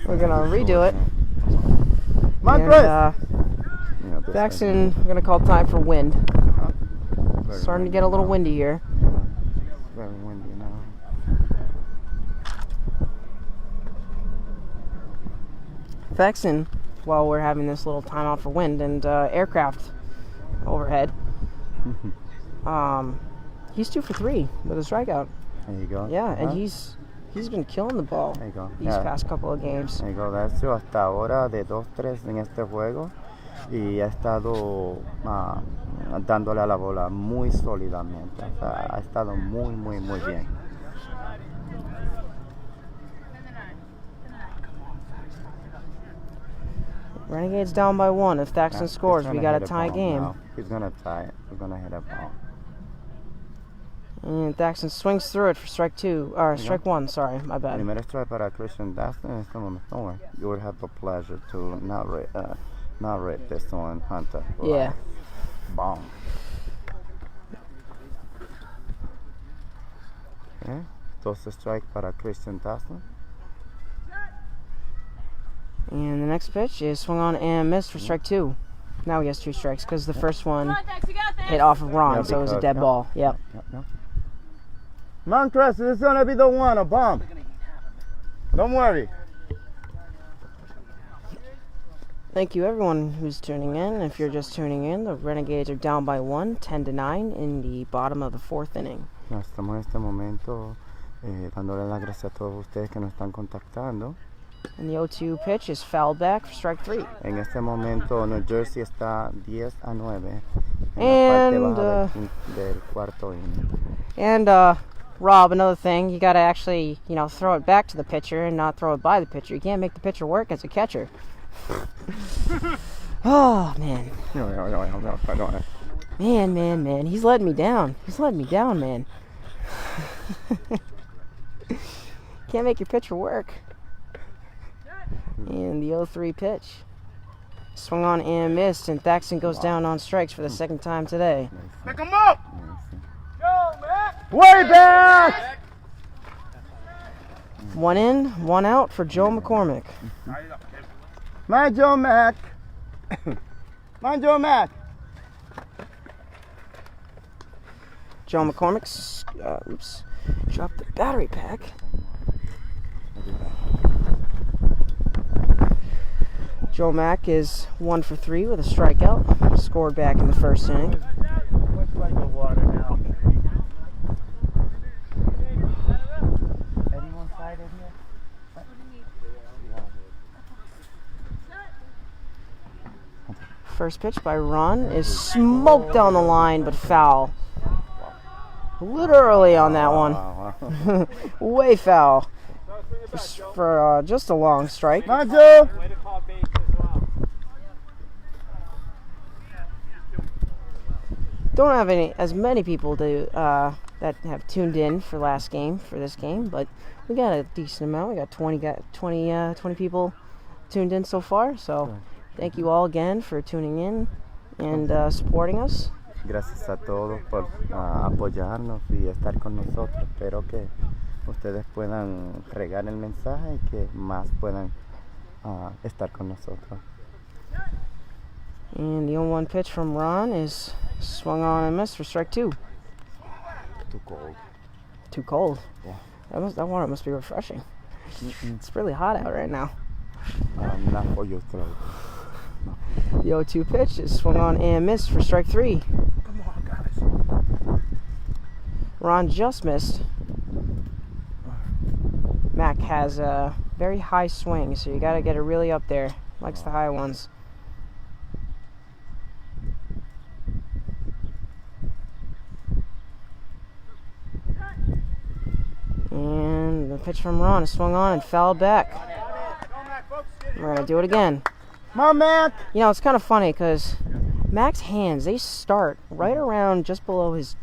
we're going to redo it. My And, Chris! uh, Thaxton, we're going to call time for wind. Starting to get a little windy here. Very windy now. Thaxton, while we're having this little timeout for wind and aircraft overhead, he's 2 for 3 with a strikeout. There you go. Yeah, and he's been killing the ball There you go. these past couple of games. There you go. That's hasta ahora de 2-3 en este juego y ha estado dándole a la bola muy sólidamente. O sea, ha estado muy bien. Renegades down by 1. If Thaxton scores, we got a tie game. Now. He's gonna tie it. We're gonna hit a ball. And Thaxton swings through it for strike 1. Sorry, my bad. Primer strike para Christian Dustin en este momento. Don't worry. You would have the pleasure to narrate this on Hunter. Yeah. Bomb. Okay. 2 strike para Christian Dustin. And the next pitch is swung on and missed for strike 2. Now he has 2 strikes because the first one hit off of Ron, Yeah, so it was a because- dead yeah. ball. Yep. Montrez, this is gonna be the one, a bomb. Don't worry. Thank you everyone who's tuning in. If you're just tuning in, the Renegades are down by 1, 10-9 in the bottom of the 4th inning. Estamos en este momento dándole las gracias a todos ustedes que nos están contactando. And the 0-2 pitch is fouled back for strike 3. En este momento New Jersey está 10-9 en And, la parte baja del cuarto inning. And Rob, another thing, you gotta actually, throw it back to the pitcher and not throw it by the pitcher. You can't make the pitcher work as a catcher. Oh man. Man. He's letting me down. Man. Can't make your pitcher work. And the 0-3 pitch. Swung on and missed, and Thaxton goes down on strikes for the second time today. Pick him up! Go, Mac! Way back! 1 in, 1 out for Joe McCormick. My Joe Mac! My Joe Mac! Joe McCormick's, dropped the battery pack. Joe Mack is 1 for 3 with a strikeout. Scored back in the first inning. Looks like the water now. Anyone side in here? First pitch by Ron is smoked down the line, but foul. Literally on that one. Way foul. For just a long strike. My Joe! Don't have as many people that have tuned in for this game, but we got a decent amount. We got 20 people tuned in so far. So thank you all again for tuning in and supporting us. Gracias a todos por apoyarnos y estar con nosotros. Espero que ustedes puedan regar el mensaje y que más puedan estar con nosotros. And the 0-1 pitch from Ron is swung on and missed for strike 2. Too cold. Too cold. Yeah. That water must be refreshing. It's really hot out right now. Not for your throat. The 0-2 pitch is swung on and missed for strike 3. Come on, guys. Ron just missed. Mac has a very high swing, so you got to get it really up there. Likes the high ones. And the pitch from Ron is swung on and fouled back. We're going to do it again. Come on, Mac! It's kind of funny because Mac's hands, they start right around just below his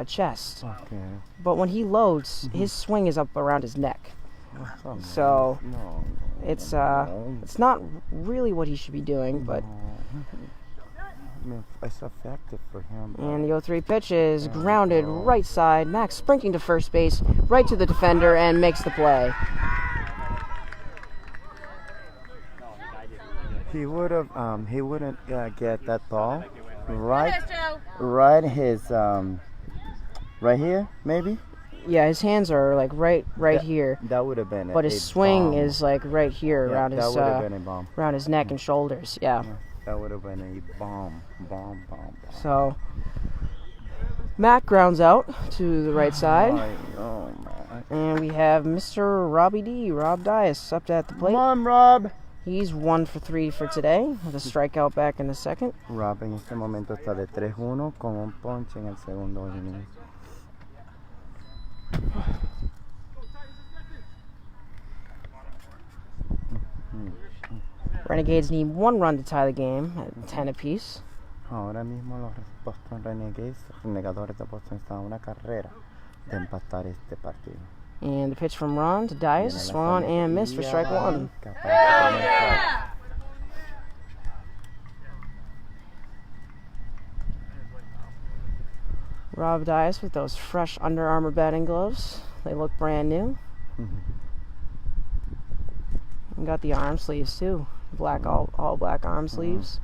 chest. Okay. But when he loads, his swing is up around his neck. So it's not really what he should be doing, but it's effective for him. and the 0-3 pitch is grounded right side. Max sprinting to first base, right to the defender, and makes the play. He wouldn't get that ball right his right here maybe. Yeah, his hands are like right here, That would have been. but his swing is like right here around that his would have been a bomb. around his neck and shoulders. Yeah. That would have been a bomb. So Mac grounds out to the right side, Oh my. and we have Mr. Rob Dias up at the plate. Come on, Rob. He's 1 for 3 for today with a strikeout back in the second. Rob en este momento está de 3-1 con un ponche en el segundo inning. Renegades need 1 run to tie the game at 10 apiece. Ahora mismo los Boston Renegades, los Renegadores de Boston, están a una carrera de empatar este partido. And the pitch from Ron to Dias, swung on and missed for strike 1. Rob Dias with those fresh Under Armour batting gloves. They look brand new. And got the arm sleeves too. All black arm sleeves.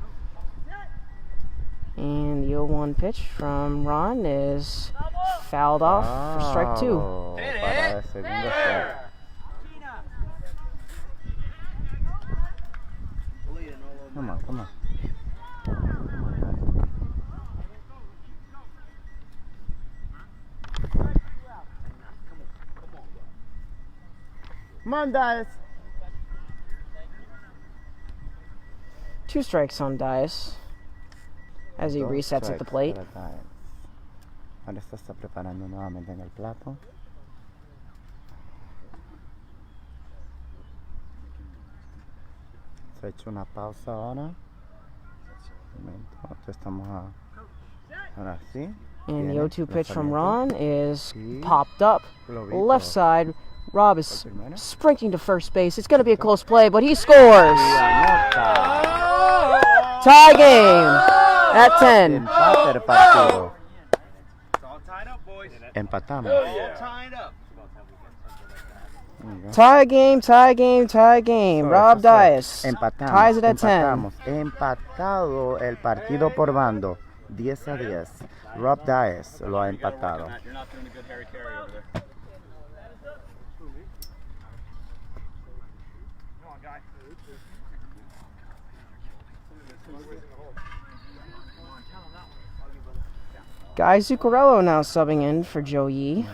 And the 0-1 pitch from Ron is fouled off for strike 2. Para el segundo strike. Come on. come on. Come on, Dias. 2 strikes on Dias as he resets at the plate. Ahora se está preparando nuevamente en el plato. Se ha hecho una pausa ahora. Un momento, estamos ahora sí. And the Viene 0-2 pitch from lanzamiento. Ron is Sí. popped up. Globito. Left side. Rob is Por primera. sprinting to first base. It's going to be a close play, but he scores. Anota. Tie game at 10. Empate el partido. It's all tied up, boys. Empatamos. All tied up. Tie game, tie game, tie game. Rob Dias Empatamos. ties it at 10. Empatamos. Empatado el partido por bando. 10-10. Rob Dias lo ha empatado. You're not doing a good Harry Carey over there. Guy Zuccarello now subbing in for Joe Yee,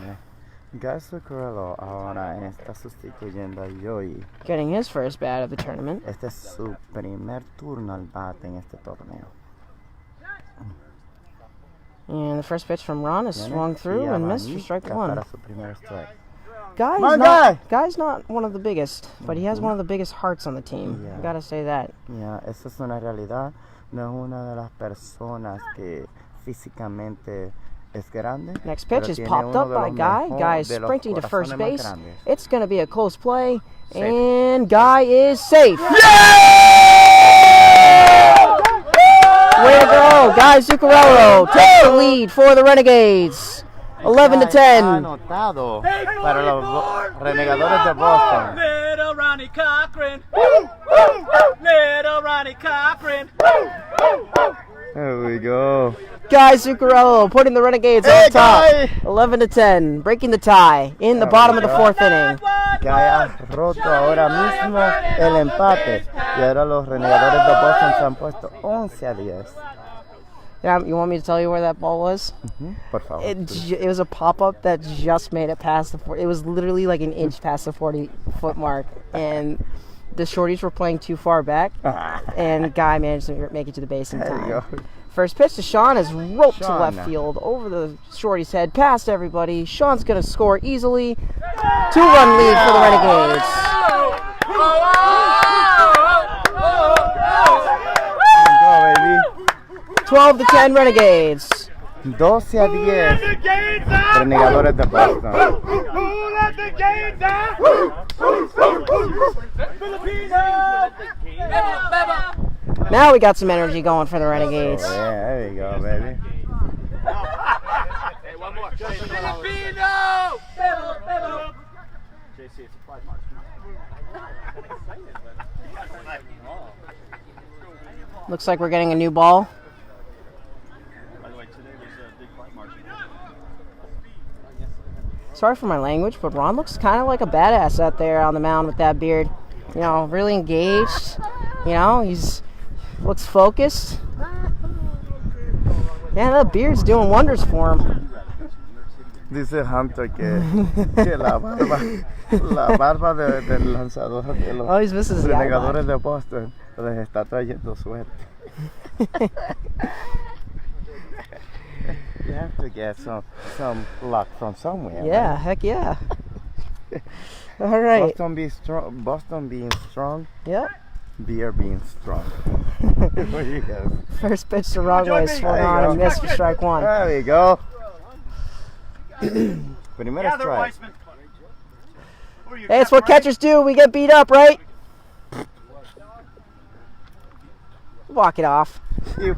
Guy Zuccarello ahora está sustituyendo a Joey. getting his first bat of the tournament. Este es su primer turno al bate en este torneo. And the first pitch from Ron is Viene swung through y and missed for strike abanica 1. para su primer strike. Guy's not one of the biggest, but he has one of the biggest hearts on the team. Yeah. I gotta say that. Ya, esa es una realidad. No es una de las personas que físicamente es grande. Next pitch pero is tiene popped uno up de by los Guy. mejor- Guy is de los sprinting to first corazones más base. grandes. It's gonna be a close play, Safe. and Guy is safe. Way to go! Guy Zuccarello takes the lead for the Renegades. 11 to Ha 10. anotado para los Renegadores de Boston. Little Ronnie Cochran. Little Ronnie Cochran. There we go. Guy Zuccarello putting the Renegades on top. 11 to 10, breaking the tie in the bottom of the 4th inning. Que haya roto ahora mismo el empate. Y ahora los Renegadores de Boston se han puesto 11-10. Yeah, you want me to tell you where that ball was? Por favor. It was a pop-up that just made it past the 40. It was literally like an inch past the 40-foot mark, and the shorties were playing too far back, and Guy managed to make it to the base in There you time. go. First pitch to Sean is roped to Sean. left field over the shorty's head, past everybody. Sean's gonna score easily. 2-run lead for the Renegades. Go, baby. 12 to 10 Renegades. 12-10. Renegadores de Boston. Who let the game down? Now we got some energy going for the Renegades. Yeah, there you go, baby. Hey, one more. JC, it's applied march. Looks like we're getting a new ball. By the way, today was a big flight march. Sorry for my language, but Ron looks kind of like a badass out there on the mound with that beard. You know, really engaged. You know, he's looks focused. Yeah, that beard's doing wonders for him. Dice Hunter que la barba del lanzador de los Always misses the Renegadores eyeball. de Boston les está trayendo suerte. You have to get some luck from somewhere. Yeah, heck yeah. All right. Boston being strong, Yep. beer being strong. There you go. First pitch to wrong way, swung on and missed for strike 1. There we go. Primero Gather, strike. Weissman. Who are you, Hey, it's what Captain catchers do. We get beat up, right? Walk it off. You-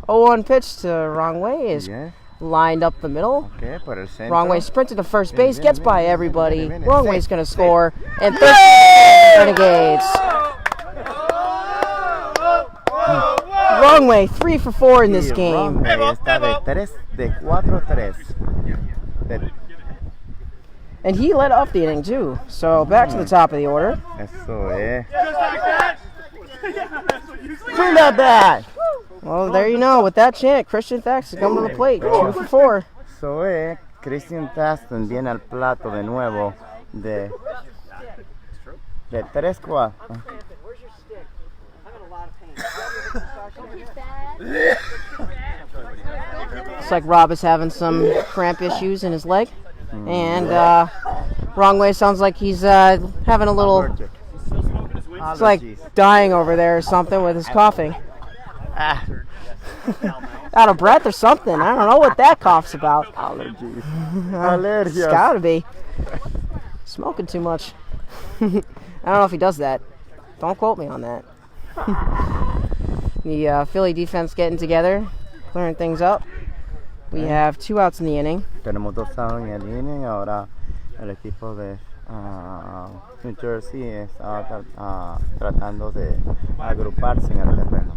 0-1 pitch to wrong way is Yeah. lined up the middle. Okay, por el centro. Wrong way sprinted to first base, Viene, gets viene, by viene, everybody. viene, viene. Wrong Safe, way's going to safe. score. And third Renegades. Wrong way, 3 for 4 in this Y game. Ronway está de 4-3. And he led off the inning too. So back to the top of the order. Eso es. Just like that. Swing that bat! Well, there you know. With that chant, Christian Thaxton is coming to the plate. 2 for 4. So Christian Thaxton viene al plato de nuevo de 3-4. Where's your stick? I'm in a lot of pain. Looks like Rob is having some cramp issues in his leg. And wrong way sounds like he's having a little, it's like dying over there or something with his coughing. Out of breath or something. I don't know what that cough's about. Allergies. It's gotta be. Smoking too much. I don't know if he does that. Don't quote me on that. The Philly defense getting together, clearing things up. We have 2 outs in the inning. Tenemos 2 outs en el inning. Ahora el equipo de New Jersey está tratando de agruparse en el terreno.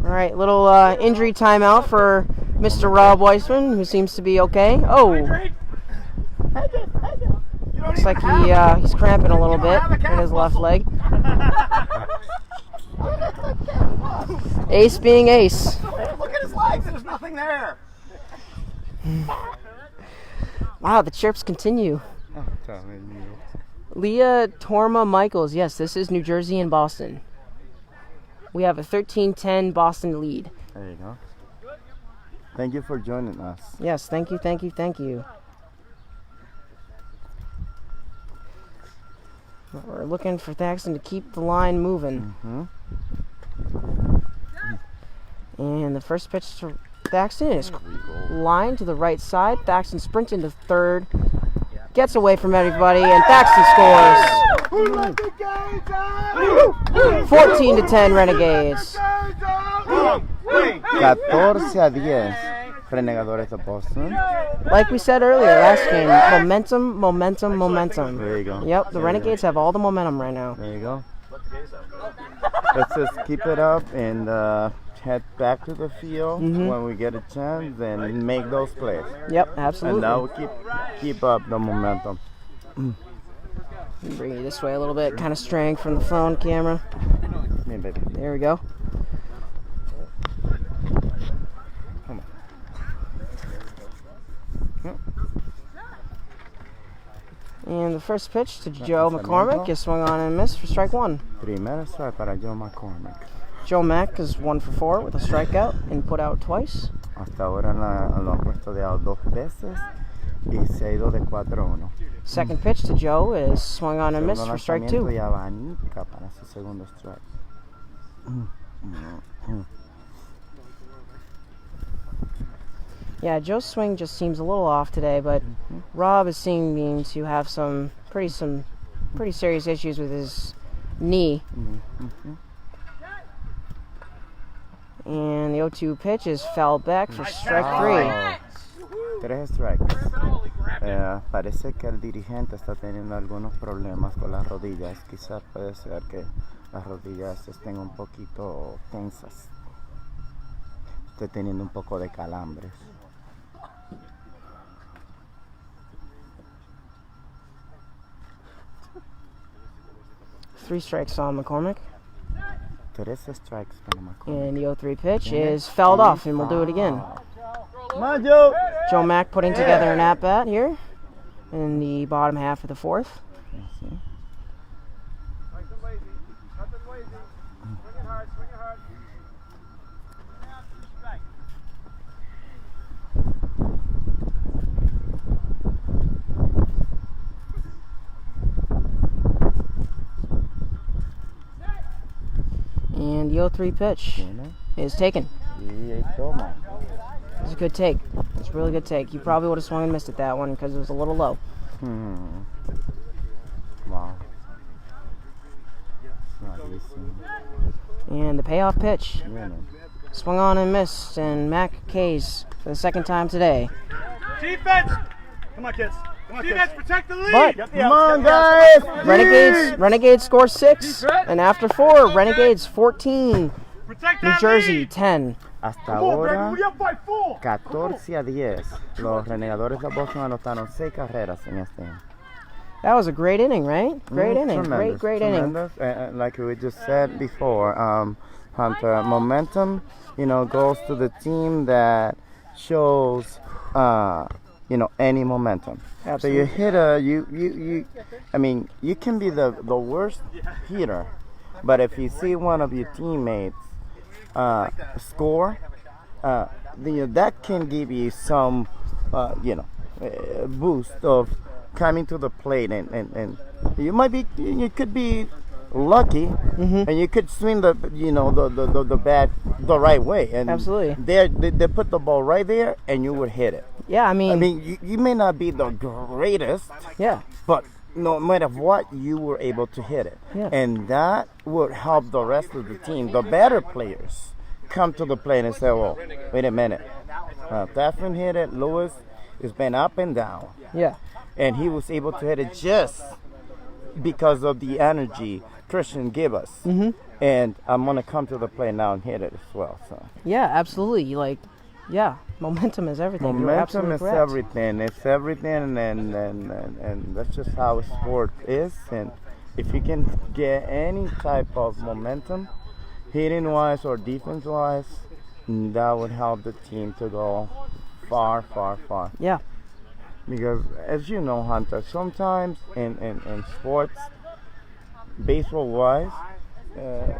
All right, little injury timeout for Mr. Rob Weissman, who seems to be okay. Oh, looks like he's cramping a little bit in his left leg. Ace being ace. Look at his legs. There's nothing there. Wow, the chirps continue. Leah Torma Michaels. Yes, this is New Jersey and Boston. We have a 13-10 Boston lead. There you go. Thank you for joining us. Yes, thank you, thank you, thank you. We're looking for Thaxton to keep the line moving. And the first pitch to Thaxton is line to the right side. Thaxton sprints into third, gets away from everybody, and Thaxton scores. 14-10 Renegades. 14-10 Renegadores de Boston. Like we said earlier, last game, momentum, momentum, momentum. There you go. Yep, the Renegades have all the momentum right now. There you go. Let's just keep it up and head back to the field when we get a chance and make those plays. Yep, absolutely. And now we keep up the momentum. Bring you this way a little bit, kind of straying from the phone camera. Yeah, baby. There we go. Come on. And the first pitch to Joe McCormick is swung on and missed for strike 1. Primer strike para Joe McCormick. Joe Mack is 1 for 4 with a strikeout and put out twice. Hasta ahora lo han puesto de out 2 veces y se ha ido de 4-1. Second pitch to Joe is swung on and missed for strike 2. Y abanica para su segundo strike. Yeah, Joe's swing just seems a little off today, but Rob is seeming to have some pretty serious issues with his knee. And the 0-2 pitch is fouled back for strike 3. 3 strikes. Parece que el dirigente está teniendo algunos problemas con las rodillas. Quizás puede ser que las rodillas estén un poquito tensas. Esté teniendo un poco de calambres. 3 strikes on McCormick. 3 strikes para McCormick. And the 0-3 pitch is fouled off, and we'll do it again. Come on, Joe! Joe Mack putting together an at-bat here in the bottom half of the 4th. And the 0-3 pitch is taken. It's a good take. It's a really good take. You probably would have swung and missed at that one because it was a little low. Wow. And the payoff pitch. Swung on and missed, and Mac K's for the 2nd time today. Defense! Come on, kids. Come on, defense, protect the lead! But, Come on, guys! Renegades score 6, and after 4, Renegades 14, Protect New that Jersey lead! 10. Hasta Come on, baby, ahora, we up by 4! 14-10. Los Renegadores de Boston anotaron 6 carreras en este. That was a great inning, right? Great inning. Tremendous, Great inning. tremendous. And like we just said before, Hunter, momentum, goes to the team that shows, any momentum. Absolutely. So you hit you can be the worst hitter, but if you see one of your teammates score, that can give you some, boost of coming to the plate, and you could be lucky, and you could swing the bat the right way, and Absolutely. they put the ball right there, and you would hit it. Yeah, I mean, you may not be the greatest, yeah, but no matter what, you were able to hit it, Yeah. and that would help the rest of the team, the better players, come to the plate and say, "Well, wait a minute, Catherine hit it. Lewis has been up and down." yeah, And he was able to hit it just because of the energy Christian gave us. And I'm going to come to the plate now and hit it as well. So yeah, absolutely. Momentum is everything. You're momentum absolutely is correct. everything. It's everything, and that's just how sport is. And if you can get any type of momentum, hitting-wise or defense-wise, that would help the team to go far, far, far. Yeah, Because, as you know, Hunter, sometimes in sports, baseball-wise,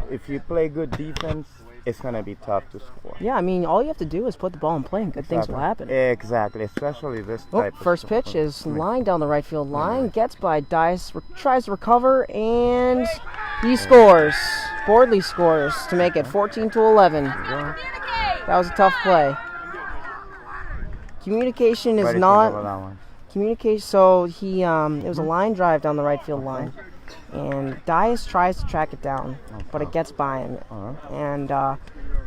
if you play good defense, it's going to be tough to score. yeah. I mean, all you have to do is put the ball in play, and good things will happen. Exactly, especially this type of First pitch is line down the right field line. Gets by Dice, tries to recover, and he scores. Bordley scores to make it 14-11. That was a tough play. Communication is Ready to not go with that one. communication. So he it was a line drive down the right field line, and Dias tries to track it down, but it gets by him. And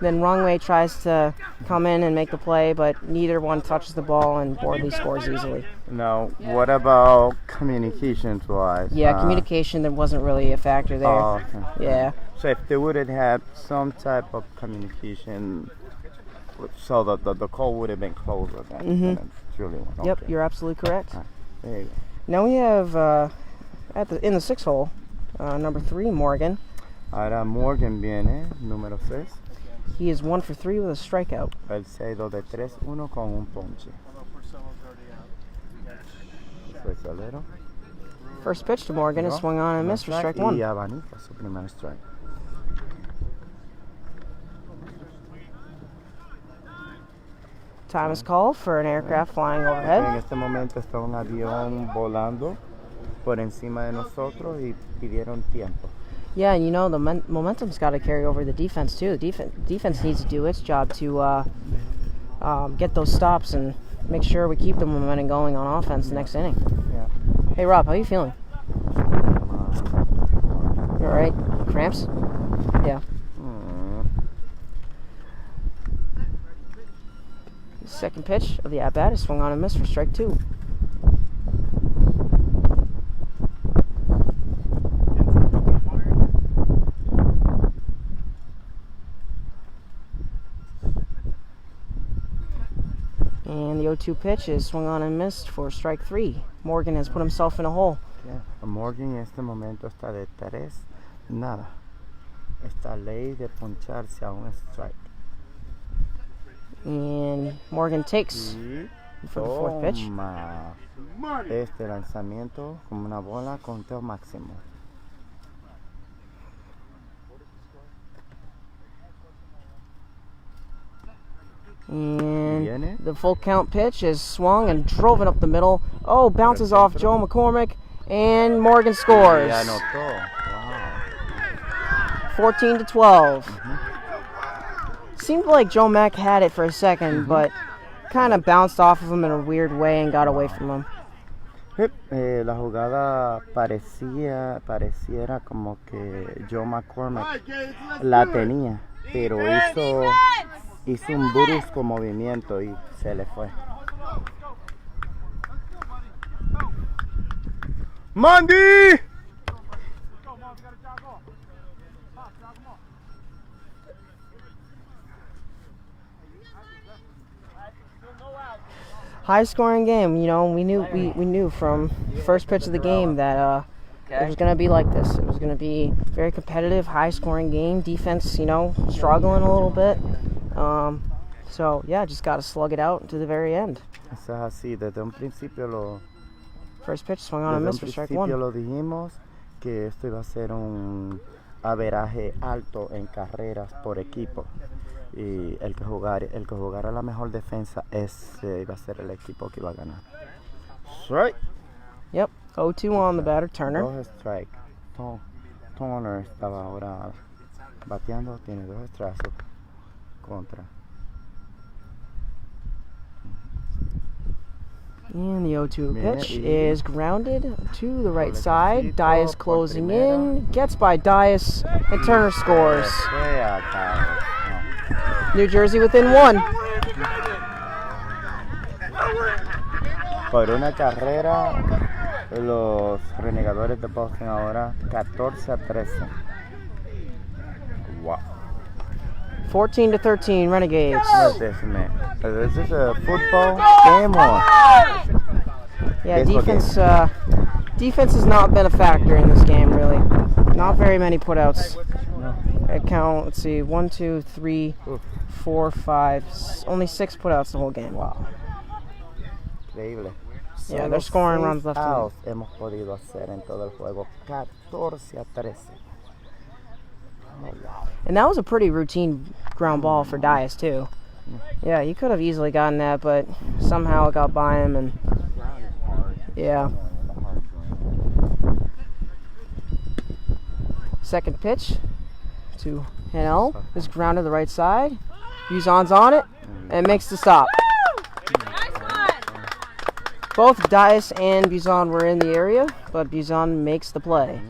then Wrongway tries to come in and make the play, but neither one touches the ball, and Bordley scores easily. Now, what about communications-wise? Yeah, communication, there wasn't really a factor there. Oh, okay. Yeah. So if they would have had some type of communication, so the call would have been closer than it truly was. Yep, Okay. you're absolutely correct. There you go. Now we have in the 6th hole, number 3, Morgan. Ahora Morgan viene, número 6. He is 1 for 3 with a strikeout. El 6-2 de 3-1 con un ponche. Fue Solero. First pitch to Morgan is swung on and missed for strike 1. Y abanica su primer strike. Time is called for an aircraft flying En overhead. este momento está un avión volando por encima de nosotros y pidieron tiempo. Yeah, and the momentum's got to carry over the defense too. The defense needs to do its job to get those stops and make sure we keep the momentum going on offense the next inning. Yeah. Hey Rob, how you feeling? You all right? Cramps? Yeah. Second pitch of the at-bat is swung on and missed for strike 2. And the 0-2 pitch is swung on and missed for strike 3. Morgan has put himself in a hole. Yeah. Morgan en este momento está de 3-0. Está ley de poncharse a un strike. And Morgan takes for the 4th pitch. Toma. Este lanzamiento como una bola conteo máximo. And the full count pitch is swung and drove it up the middle. Oh, bounces off Joe McCormick, and Morgan scores. Ya anotó. Wow. 14-12. Seemed like Joe Mack had it for a second, but kind of bounced off of him in a weird way and got away from him. La jugada pareciera como que Joe McCormick la tenía, pero hizo un brusco movimiento y se le fue. ¡Mandy! High scoring game. You know, we knew from the first pitch of the game that it was going to be like this. It was going to be very competitive, high scoring game. Defense, you know, struggling a little bit. So yeah, just got to slug it out to the very end. Eso es así, desde un principio First pitch swung on and missed for strike one. lo dijimos que esto iba a ser un averaje alto en carreras por equipo. Y el que jugara la mejor defensa iba a ser el equipo que iba a ganar. Strike. Yep, 0-2 on the batter, Turner. Dos strike. Turner estaba ahora bateando, tiene 2 strikes contra. And the 0-2 Mira, pitch is grounded to the right side. Dias closing in, gets by Dias, and Turner scores. New Jersey within 1. Por una carrera, los Renegadores de Boston ahora 14-13. Wow. 14-13, Renegades. What is this, man? Is this a football game or? Yeah, baseball defense has not been a factor in this game, really. Not very many putouts. Head count, let's see, 1, 2, 3, 4, 5, only 6 putouts the whole game. Wow. Increíble. Yeah, they're scoring runs left and outs hemos podido hacer en todo el juego. 14-13. Oh, wow. And that was a pretty routine ground ball for Dias, too. Yeah, he could have easily gotten that, but somehow it got by him, and yeah. Second pitch to Hanel is grounded to the right side. Buzon's on it and makes the stop. Both Dias and Buzon were in the area, but Buzon makes the play.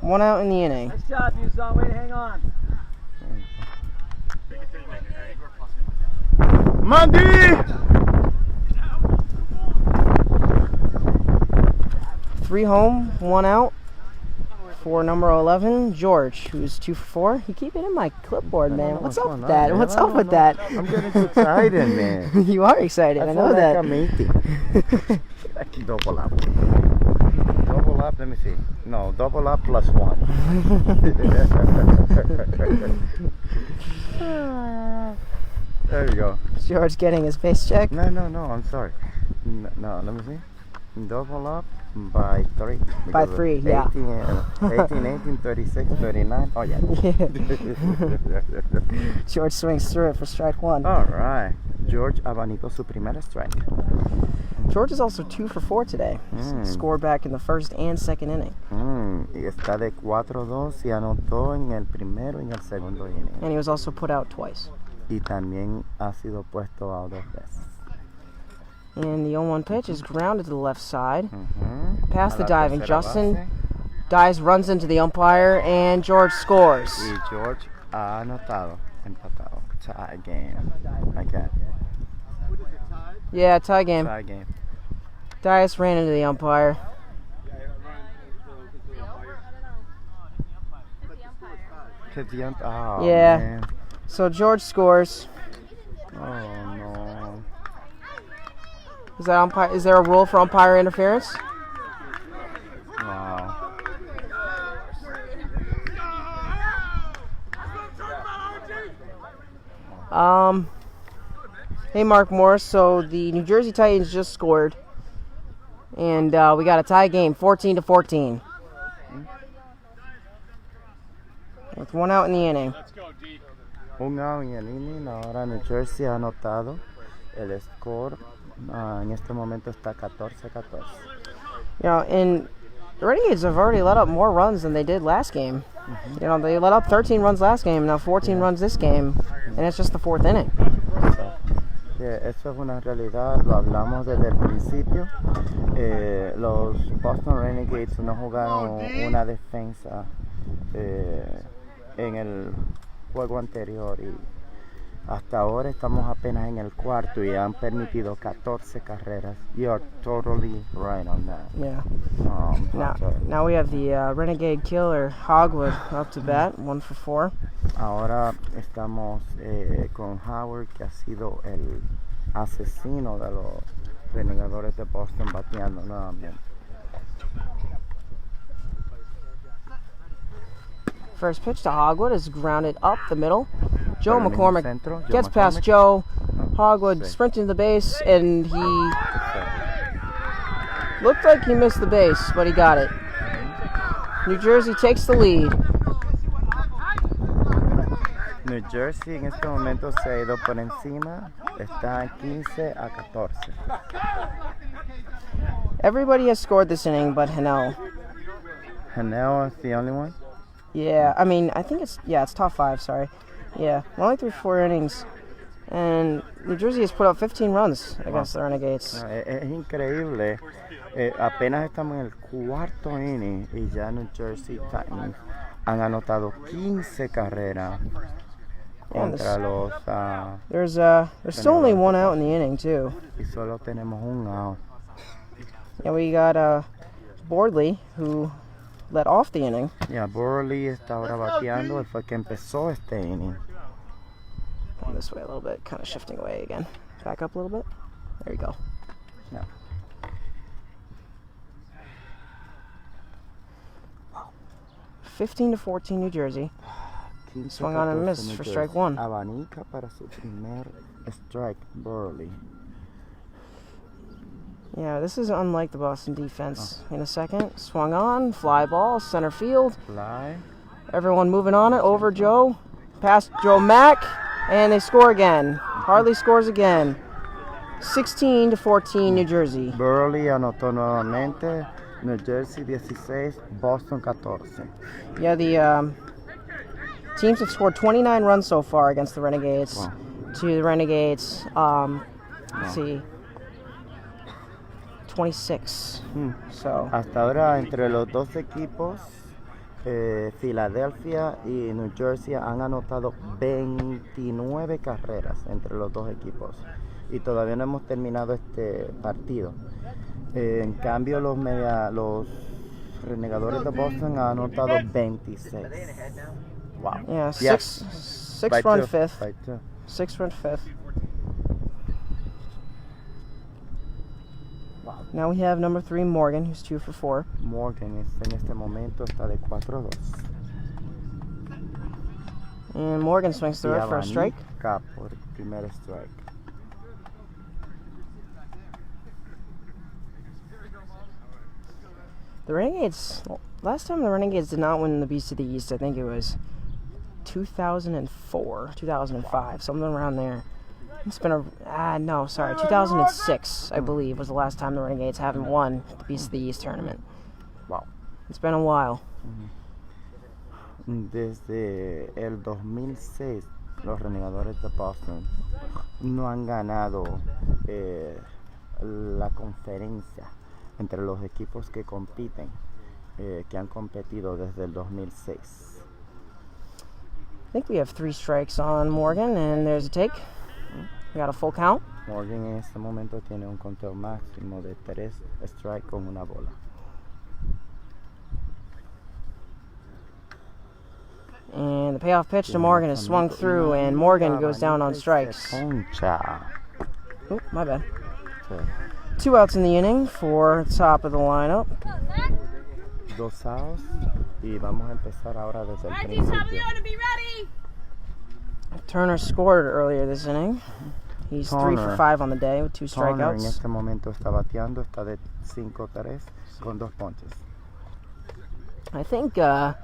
1 out in the inning. Nice job, Buzon. Way to hang on. Mandy! 3 home, 1 out for number 11, George, who's 2 for 4. You keep it in my clipboard, man. What's up with that? What's up with that? I'm getting too excited, man. You are excited. I know that. I'm 80. Double up. Double up, let me see. No, double up plus 1. There you go. George getting his face checked. No, I'm sorry. No, let me see. Double up by 3. By 3, yeah. 18, 36, 39. Oh, yeah. George swings through it for strike 1. All right. George abanicó su primera strike. George is also 2 for 4 today. Scored back in the first and second inning. Y está de 4-2 y anotó en el primero y en el segundo inning. And he was also put out twice. Y también ha sido puesto out 2 veces. And the 0-1 pitch is grounded to the left side. Past the diving Justin. Dies, runs into the umpire, and George scores. Y George ha anotado, empatado. Tie game. Okay. Yeah, tie game. Tie game. Dias ran into the umpire. Oh, yeah. Man. So George scores. Oh no. Is that umpire? Is there a rule for umpire interference? Wow. Hey, Mark Morris. So the New Jersey Titans just scored, and we got a tie game, 14-14, with 1 out in the inning. Un out en el inning. Ahora New Jersey ha anotado. El score en este momento está 14-14. You know, and the Renegades have already let up more runs than they did last game. You know, they let up 13 runs last game, now 14 runs this game, and it's just the 4th inning. Eso es una realidad, lo hablamos desde el principio. Los Boston Renegades no jugaron una defensa en el juego anterior Hasta ahora estamos apenas en el cuarto y han permitido 14 carreras. You're totally right on that. Yeah. Now, Okay. now we have the Renegade killer Hogwood up to bat, 1 for 4. Ahora estamos con Howard, que ha sido el asesino de los Renegadores de Boston, bateando nuevamente. First pitch to Hogwood is grounded up the middle. Joe Por el mismo McCormick centro, Joe gets past McCormick. Joe. Hogwood Sí. sprinting to the base, and he looked like he missed the base, but he got it. New Jersey takes the lead. New Jersey en este momento se ha ido por encima, está 15-14. Everybody has scored this inning but Hanel. Hanel is the only one? Yeah, I mean, I think it's top 5, sorry. Yeah, only through 4 innings. And New Jersey has put up 15 runs against the Renegades. No, es increíble. Apenas estamos en el cuarto inning y ya New Jersey Titans han anotado 15 carreras contra los... There's still only 1 out in the inning, too. y solo tenemos un out. Yeah, we got Bordley, who led off the inning. Yeah, Burley está ahora bateando, él fue el que empezó este inning. Going this way a little bit, kind of shifting away again. Back up a little bit. There you go. Yeah. 15-14 New Jersey. 15, Swung on and 14 missed New for Jersey. strike 1. Abanica para su primer strike, Burley. Yeah, this is unlike the Boston defense. In a second, swung on, fly ball, center field. Fly. Everyone moving on it, over Joe, past Joe Mack, and they score again. Harley scores again. 16-14 New Jersey. Burley anotó nuevamente. New Jersey 16, Boston 14. Yeah, the teams have scored 29 runs so far against the Renegades. Wow. To the Renegades, let's see, 26. So Hasta ahora entre los dos equipos, Filadelfia y New Jersey han anotado 29 carreras entre los dos equipos y todavía no hemos terminado este partido. En cambio los Renegadores de Boston han anotado 26. Wow. yeah, Yeah. six By run two. fifth. By two. 6 run fifth. Wow. Now we have number 3 Morgan, who's 2 for 4. Morgan en este momento está de 4-2. And Morgan swings through it for a strike. Abanica por primer strike. The Renegades, last time the Renegades did not win the Beast of the East, I think it was 2004, 2005, something around there. It's been 2006, I believe, was the last time the Renegades haven't won the Beast of the East tournament. Wow. It's been a while. Desde el 2006, los Renegadores de Boston no han ganado la conferencia entre los equipos que compiten, que han competido desde el 2006. I think we have 3 strikes on Morgan, and there's a take. We got a full count. Morgan en este momento tiene un conteo máximo de 3 strikes con una bola. And the payoff pitch to Morgan is swung through, and Morgan goes down on strikes. Concha. Oh, my bad. Sí. 2 outs in the inning for top of the lineup. 2 outs y vamos a empezar ahora desde el All right, D, top of the principio. order, be ready. Turner scored earlier this inning. He's 3 for Turner. 5 on the day with 2 Turner en strikeouts. este momento está bateando, está de 5-3 con 2 ponches. I think the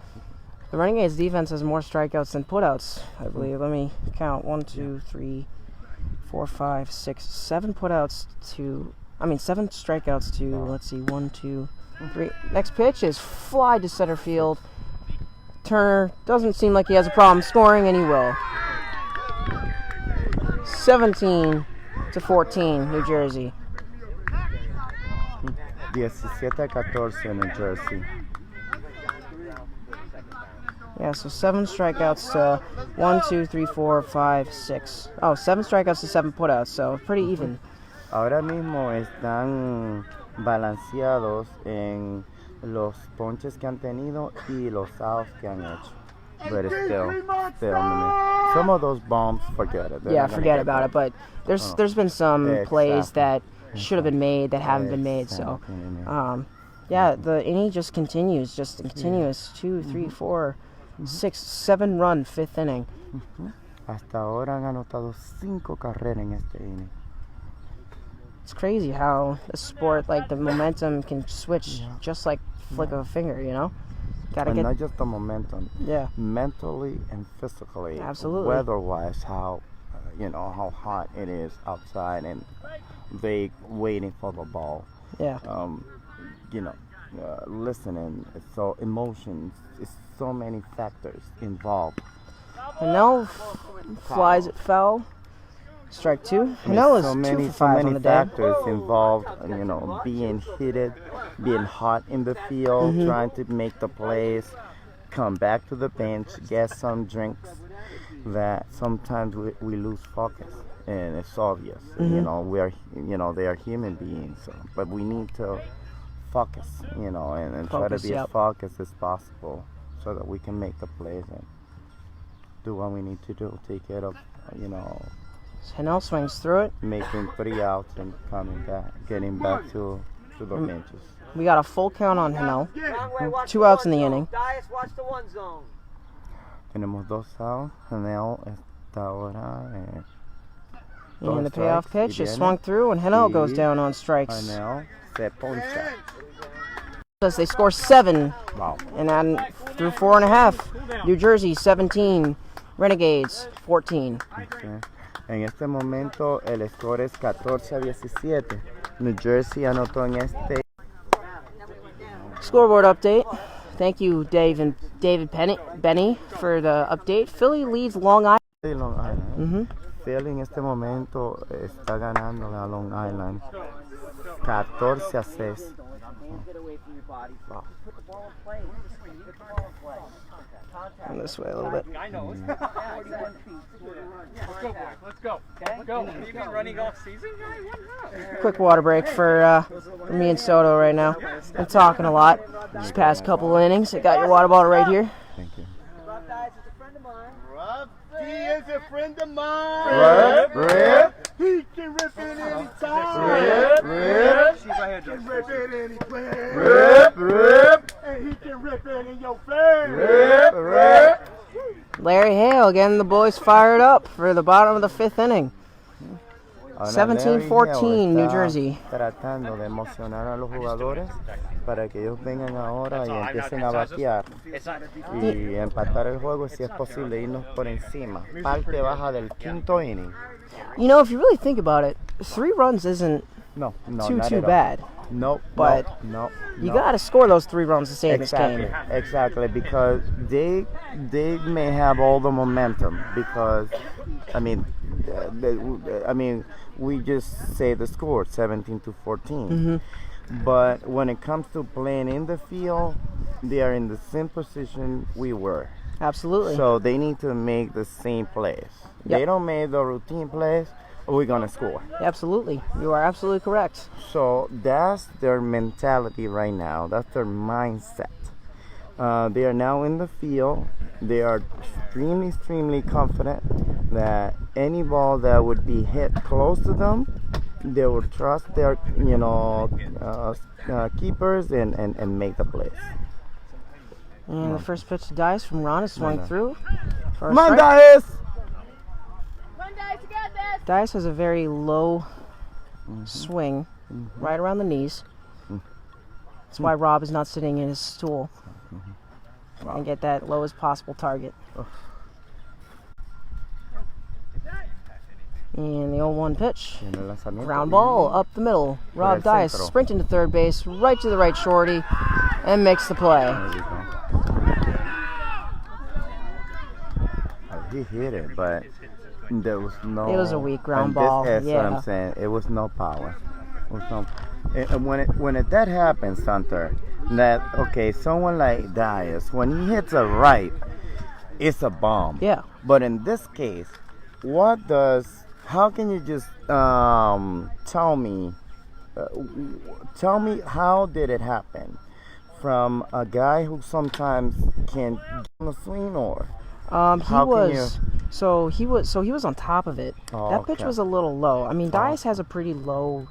Renegades defense has more strikeouts than putouts, I believe. Let me count. 1, 2, 3, 4, 5, 6, 7 putouts to, 7 strikeouts to, let's see, 1, 2, 3. Next pitch is fly to center field. Turner doesn't seem like he has a problem scoring, and he will. 17-14, New Jersey. 17-14 New Jersey. Yeah, Yeah, so 7 strikeouts to 1, 2, 3, 4, 5, 6. Oh, 7 strikeouts to 7 putouts, so pretty even. Ahora mismo están balanceados en los ponches que han tenido y los outs que han hecho. But it's still, some of those bombs, forget it. They're Yeah, not gonna forget get about it. back. But there's been some plays Exactly. that should have been made that haven't been made. So, yeah, the inning just continues, just continuous 2, 3, 4, 6, 7 run 5th inning. Hasta ahora han anotado 5 carreras en este inning. It's crazy how a sport like the momentum can switch just like flick of a finger, you know? Gotta And get not just the momentum, yeah. mentally and physically, Absolutely. weather-wise, how how hot it is outside, and they waiting for the ball. Yeah. Listening. So emotions, it's so many factors involved. Hanel flies it foul. Strike 2. Hanel is so 2 many, for so 5 many on the day. factors involved. Being heated, being hot in the field, trying to make the plays, come back to the bench, get some drinks. That sometimes we lose focus, and it's obvious. We are, they are human beings, but we need to focus, and try to Focus, be yep. as focused as possible, so that we can make the plays and do what we need to do. Take care of, Hanel swings through it. making 3 outs and coming back, getting back to the benches. We got a full count on Hanel. Wrong way, watch 2 the outs in one the zone. inning. Dias, watch the 1 zone. Tenemos 2 outs. Hanel está ahora. And the Dos payoff strikes, pitch y is viene. swung through, and Hanel Y goes down on strikes. Hanel se poncha. As they score 7, Wow. and then through 4.5. New Jersey 17, Renegades 14. Okay. En este momento el score es 14-17. New Jersey anotó en este. Scoreboard update. Thank you, David Benny, for the update. Philly leads Long Island. Long Island. Mm-hmm. Philly en este momento está ganando a Long Island 14-6. Get away from your body. Just put the ball in play. Just put the ball in play. Contact. And this way a little bit. I know. 41 feet. Let's go, boys. Let's go. Let's go. Have you been running off season, guys? Quick water break for me and Soto right now. I'm talking a lot these past couple innings. I got your water bottle right here. Thank you. Rob Dias is a friend of mine. Rob D is a friend of mine. Rip. He can rip it anytime. Rip. He can rip it anywhere. Rip. And he can rip it in your face. Rip. Larry Hale getting the boys fired up for the bottom of the 5th inning. 17-14 New Jersey. Tratando de emocionar a los jugadores para que ellos vengan ahora y empiecen a batear y empatar el juego, si es posible irnos por encima. Parte baja del 5th inning. You know, if you really think about it, 3 runs isn't No, too not at all. bad. No, But no. You got to score those 3 runs to stay in this game. Exactly, because they may have all the momentum, because we just say the score 17-14. But when it comes to playing in the field, they are in the same position we were. Absolutely. So they need to make the same plays. Yep. They don't make the routine plays, we're gonna score. Absolutely. You are absolutely correct. So that's their mentality right now. That's their mindset. They are now in the field. They are extremely confident that any ball that would be hit close to them, they will trust their keepers and make the plays. And the first pitch to Dice from Ron is swung through. For a Come on, strike. Dias! Dice has a very low swing, right around the knees. That's why Rob is not sitting in his stool. And get that lowest possible target. And the 0-1 pitch. Ground ball up the middle. Rob Dias sprinting to third base, right to the right shorty, and makes the play. He hit it, but there was no. It was a weak ground and ball. That's what Yeah. I'm saying. It was no power. It was no. And when that happens, Hunter, that someone like Dias, when he hits a right, it's a bomb. Yeah. But in this case, how can you just tell me how did it happen from a guy who sometimes can get on the swing, or He was on top of it. Oh, That pitch okay. was a little low. I mean, Dias has a pretty low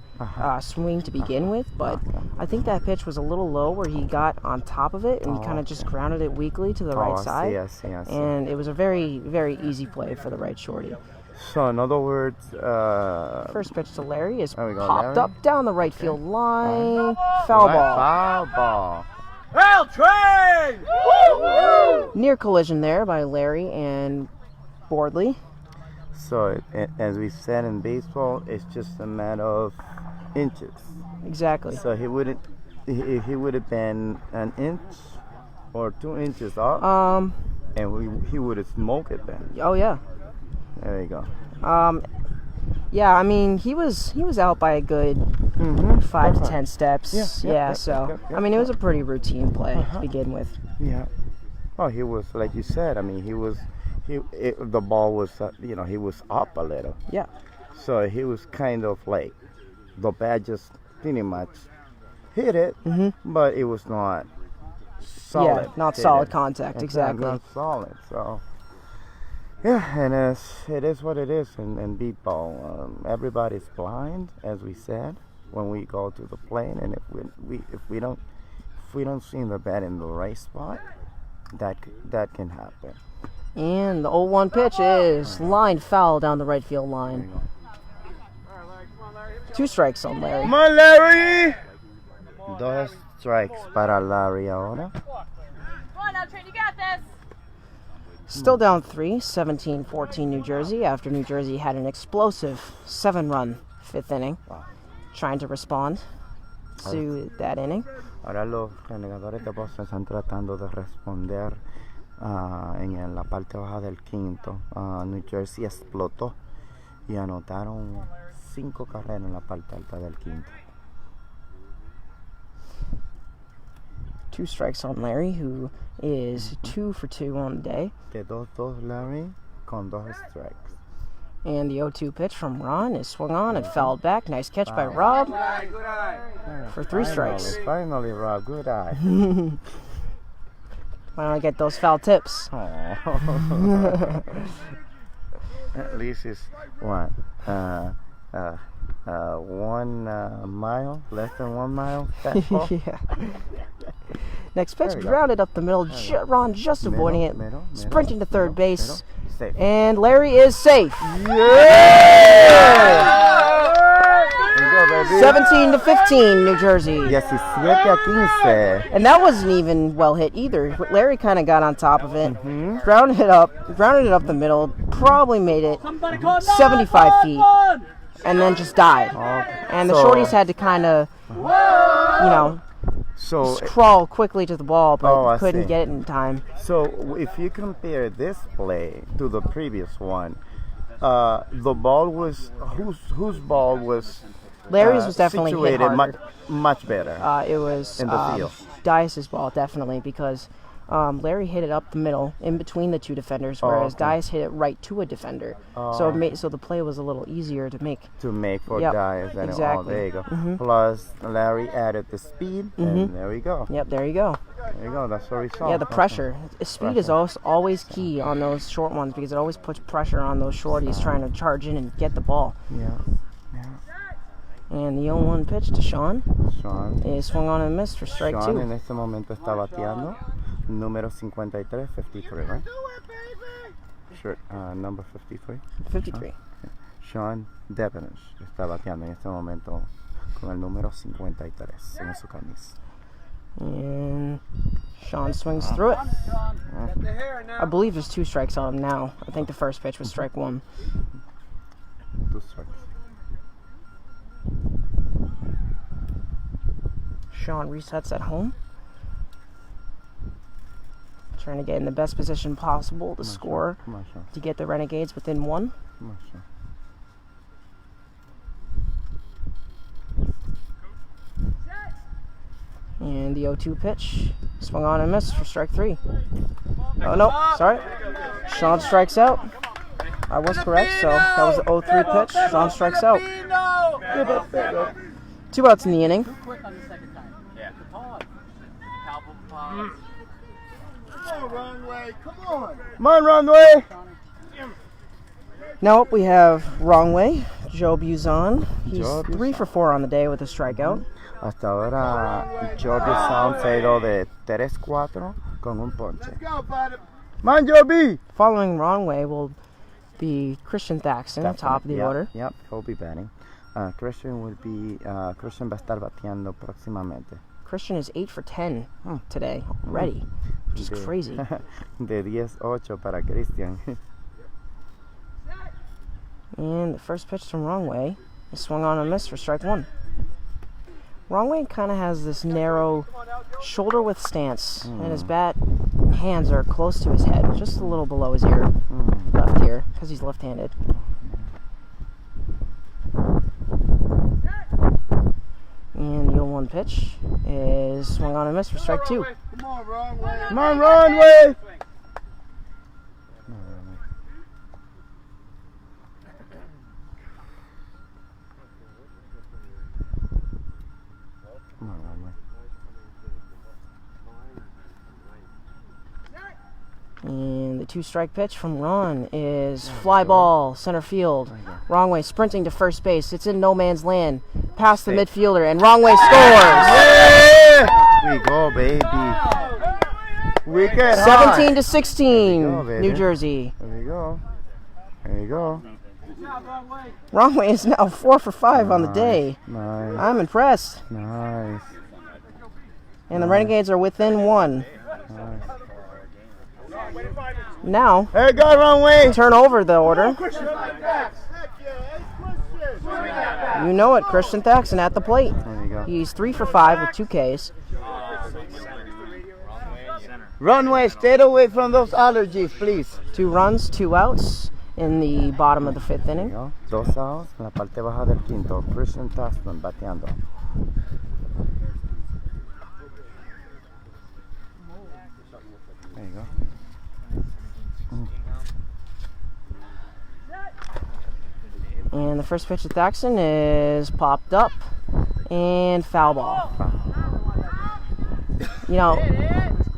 swing to begin with, but I think that pitch was a little low where he got on top of it and he kind of just grounded it weakly to the right side. I see. And it was a very, very easy play for the right shorty. So in other words, First pitch to Larry is There we go, popped Larry. up down the right field line. Foul ball. Foul ball. Hail train! Near collision there by Larry and Boardley. So as we said in baseball, it's just a matter of inches. Exactly. So he would have been an inch or 2 inches off, and he would have smoked it then. Oh yeah. There you go. Yeah, I mean, he was out by a good 5 to 10 steps. Yeah, So yeah, I mean, it was a pretty routine play to begin with. Yeah. Oh, he was, like you said. I mean, the ball was, he was up a little. Yeah. So he was kind of like, the bat just pretty much hit it, but it was not solid. Yeah, not hit solid it. contact. It's Exactly. Not solid. So yeah, and it is what it is in b-ball. Everybody's blind, as we said, when we go to the plane, and if we don't see the bat in the right spot, that can happen. And the 0-1 pitch is line foul down the right field line. 2 strikes on Larry. Come on, Larry! 2 strikes para Larry ahora. Come on now, Trent, you got this. Still down 3, 17-14 New Jersey, after New Jersey had an explosive 7-run 5th inning, trying to respond to that inning. Ahora los Renegadores de Boston están tratando de responder en la parte baja del quinto. New Jersey explotó y anotaron 5 carreras en la parte alta del quinto. 2 strikes on Larry, who is 2 for 2 on the day. De 2-2 Larry con 2 strikes. And the 0-2 pitch from Ron is swung on and fouled back. Nice catch by Rob for 3 strikes. Finally, Rob, good eye. Why don't I get those foul tips? At least it's what? 1 mile, less than 1 mile. Yeah. Next pitch, grounded up the middle. Ron just avoiding it, sprinting to third base, Safe. and Larry is safe. Yeah! 17-15, New Jersey. 17-15. And that wasn't even well hit either. Larry kind of got on top of it, grounded it up the middle, probably made it 75 feet, and then just died. And the shorties had to kind of, crawl quickly to the ball, but couldn't get it in time. So if you compare this play to the previous one, the ball was whose ball was Larry's was definitely hit situated harder. much better. It was in the field. Dias' ball, definitely, because Larry hit it up the middle in between the 2 defenders, whereas Dias hit it right to a defender. So the play was a little easier to make. For Dias. Exactly. There you go. Plus, Larry added the speed, and there we go. Yep, there you go. There you go. That's the result. Yeah, the pressure. Speed is always key on those short ones because it always puts pressure on those shorties trying to charge in and get the ball. Yeah. And the 0-1 pitch to Sean is swung on and missed for strike 2. Sean en este momento está bateando número 53, 53, right? Sure, number 53. 53. Sean Devenish está bateando en este momento con el número 53 en su camisa. And Sean swings through it. I believe there's 2 strikes on him now. I think the first pitch was strike 1. 2 strikes. Sean resets at home. Trying to get in the best position possible to score to get the Renegades within 1. And the 0-2 pitch. Swung on and missed for strike 3. Oh, no. Sorry. Sean strikes out. I was correct, so that was the 0-3 pitch. Sean strikes out. 2 outs in the inning. Come on, Runway. Come on. Come on, Runway. Now up we have Wrong Way, Joe Buzon. He's Joe 3 for 4 on the day with a strikeout. Hasta ahora, Joe Buzon se ha ido de 3-4 con un ponche. Let's go, bud. Come on, Joe B. Following Wrong Way will be Christian Thaxton, top of the order. Yep, he'll be batting. Christian va a estar bateando próximamente. Christian is 8 for 10 today already, which is crazy. De 10-8 para Christian. And the first pitch from Wrong Way is swung on and missed for strike 1. Wrong Way kind of has this narrow shoulder width stance, and his bat and hands are close to his head, just a little below his ear, left ear, because he's left-handed. And the 0-1 pitch is swung on and missed for strike 2. Come on, Runway. Come on, Runway. Come on, Runway. And the 2-strike pitch from Ron is fly ball, center field. Wrong Way sprinting to first base. It's in no man's land. Past the midfielder, and Wrong Way scores. Yeah! We go, baby. We get 17-16, New Jersey. There we go. There you go. Wrong Way is now 4 for 5 on the day. Nice. I'm impressed. Nice. And the Renegades are within 1. Nice. Now, Hey, go, Runway. turn over the order. You know it, Christian Thaxton at the plate. There you go. He's 3 for 5 with 2 Ks. Runway, stay away from those allergies, please. 2 runs, 2 outs in the bottom of the 5th inning. There you go. 2 outs en la parte baja del quinto. Christian Thaxton bateando. There you go. And the first pitch of Thaxton is popped up and foul ball. You know,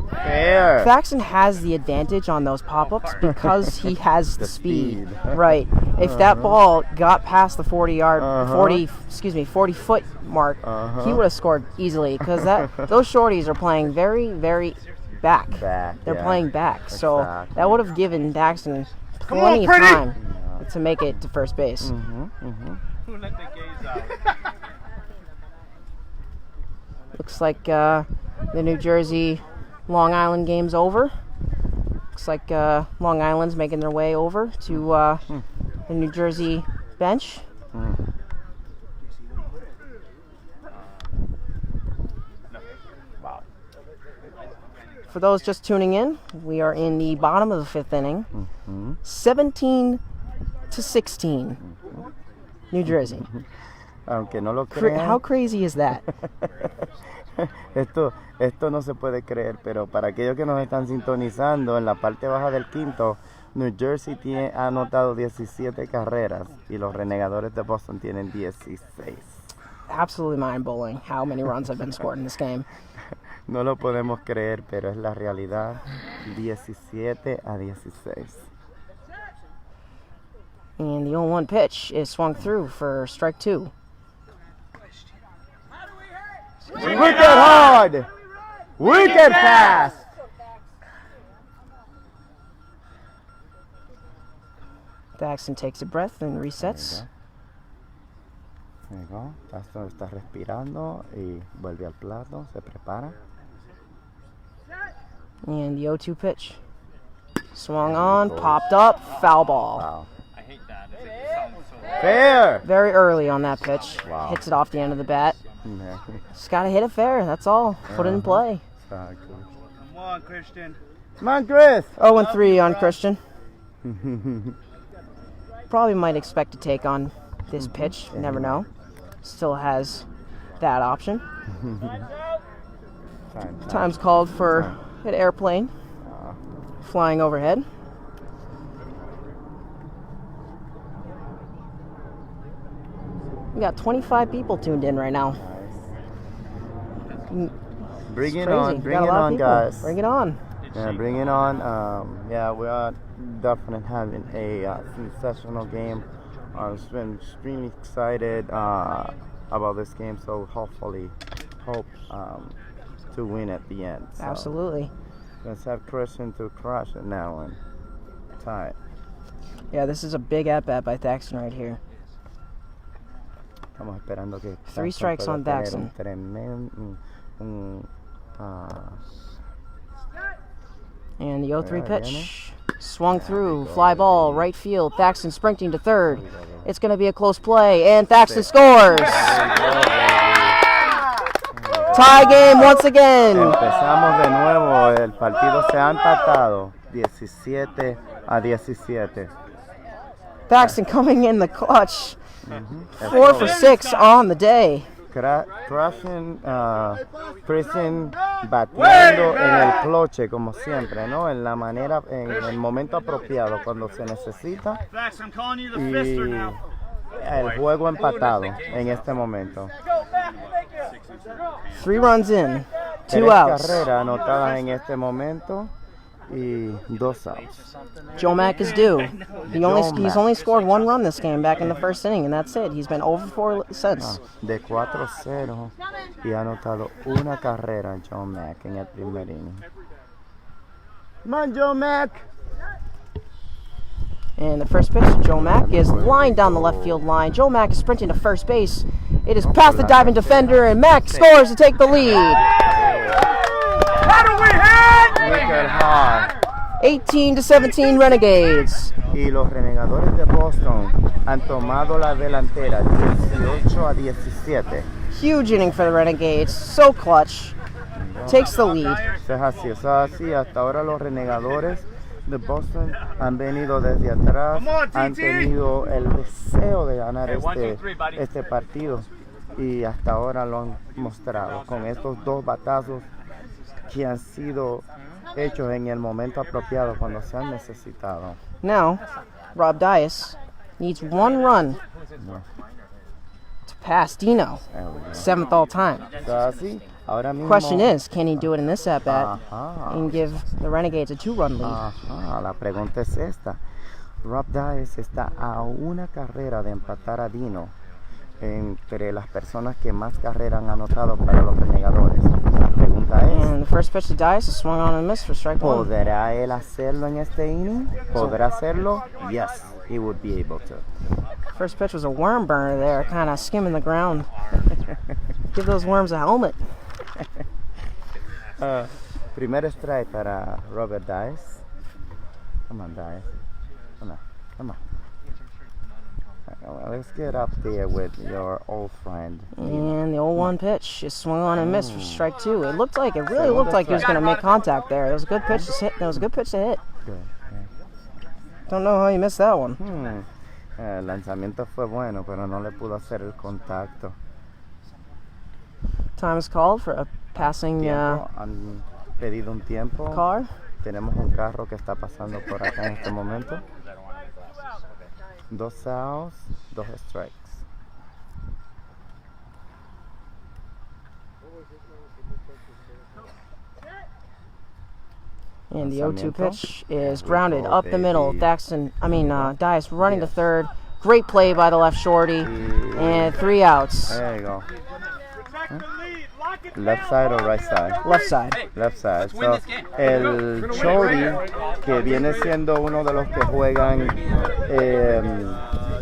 Fair. Thaxton has the advantage on those pop-ups because he has the speed. Right. If that ball got past the 40-foot mark, he would have scored easily because those shorties are playing very, very back. They're playing back. So that would have given Thaxton plenty of time to make it to first base. Who let the gays out? Looks like the New Jersey Long Island game's over. Looks like Long Island's making their way over to the New Jersey bench. For those just tuning in, we are in the bottom of the 5th inning. 17-16, New Jersey. Aunque no lo crean. How crazy is that? Esto no se puede creer, pero para aquellos que nos están sintonizando, en la parte baja del quinto, New Jersey ha anotado 17 carreras y los Renegadores de Boston tienen 16. Absolutely mind-blowing how many runs have been scored in this game. No lo podemos creer, pero es la realidad. 17-16. And the 0-1 pitch is swung through for strike 2. Wicked hard! Wicked fast! Thaxton takes a breath and resets. There you go. Thaxton está respirando y vuelve al plato, se prepara. And the 0-2 pitch. Swung on, popped up, foul ball. Wow. I hate that. It sounds so Fair! Very early on that pitch. Wow. Hits it off the end of the bat. Yeah. Just gotta hit it fair, that's all. Put it in play. Exactly. Come on, Christian. Come on, Chris! 0-3 on Christian. Probably might expect to take on this pitch. You never know. Still has that option. Time's called for an airplane flying overhead. We got 25 people tuned in right now. Bring it Crazy. on, We got a lot of people. guys. Bring it on. Yeah, bring it on. Yeah, we are definitely having a sensational game. I've been extremely excited about this game, so hopefully hope to win at the end. So Absolutely. let's have Christian to crush it now and tie it. Yeah, this is a big at-bat by Thaxton right here. Estamos esperando que 3 strikes on Thaxton. And the 0-3 pitch. Swung through. Fly ball, right field. Thaxton sprinting to third. It's going to be a close play, and Thaxton scores. Tie game once again. Empezamos de nuevo. El partido se ha empatado 17-17. Thaxton coming in the clutch. 4 for 6 on the day. Christian batiendo en el cloche como siempre, ¿no? En la manera, en el momento apropiado cuando se necesita y el juego empatado en este momento. 3 runs in, 2 3 outs. carreras anotadas en este momento y 2 outs. Joe Mack is due. He's only scored 1 run this game back in the first inning, and that's it. He's been over 4 since. De 4-0 y ha anotado 1 carrera Joe Mack en el primer inning. Come on, Joe Mack! And the first pitch to Joe Mack is lined down the left field line. Joe Mack is sprinting to first base. It is past the diving defender, and Mack scores to take the lead. Look at hard. 18-17 Renegades. Y los Renegadores de Boston han tomado la delantera 18-17. Huge inning for the Renegades. So clutch. Takes the lead. Eso es así. Hasta ahora los Renegadores de Boston han venido desde atrás, han tenido el deseo de ganar este partido y hasta ahora lo han mostrado con estos 2 batazos que han sido hechos en el momento apropiado cuando se han necesitado. Now, Rob Dias needs 1 run to pass Dino, 7th all time. Así, ahora mismo, Question is, can he do it in this at-bat and give the Renegades a 2-run lead? La pregunta es esta. Rob Dias está a 1 carrera de empatar a Dino entre las personas que más carreras han anotado para los Renegadores. La pregunta es, And the first pitch to Dias is swung on and missed for strike 1. ¿podrá él hacerlo en este inning? ¿Podrá hacerlo? Yes, he would be able to. First pitch was a worm burner there, kind of skimming the ground. Give those worms a helmet. Primer strike para Robert Dias. Come on, Dias. Come on. Let's get up there with your old friend. And the 0-1 pitch is swung on and missed for strike 2. It really looked like he was going to make contact there. It was a good pitch to hit. Good. Don't know how he missed that one. El lanzamiento fue bueno, pero no le pudo hacer el contacto. Time is called for a passing Han pedido un tiempo. car. Tenemos un carro que está pasando por acá en este momento. 2 outs, 2 strikes. And the 0-2 pitch is grounded up the middle. Dias running to third. Great play by the left shorty. And 3 outs. There you go. Left side or right side? Left side. Left side. So, el shorty, que viene siendo uno de los que juegan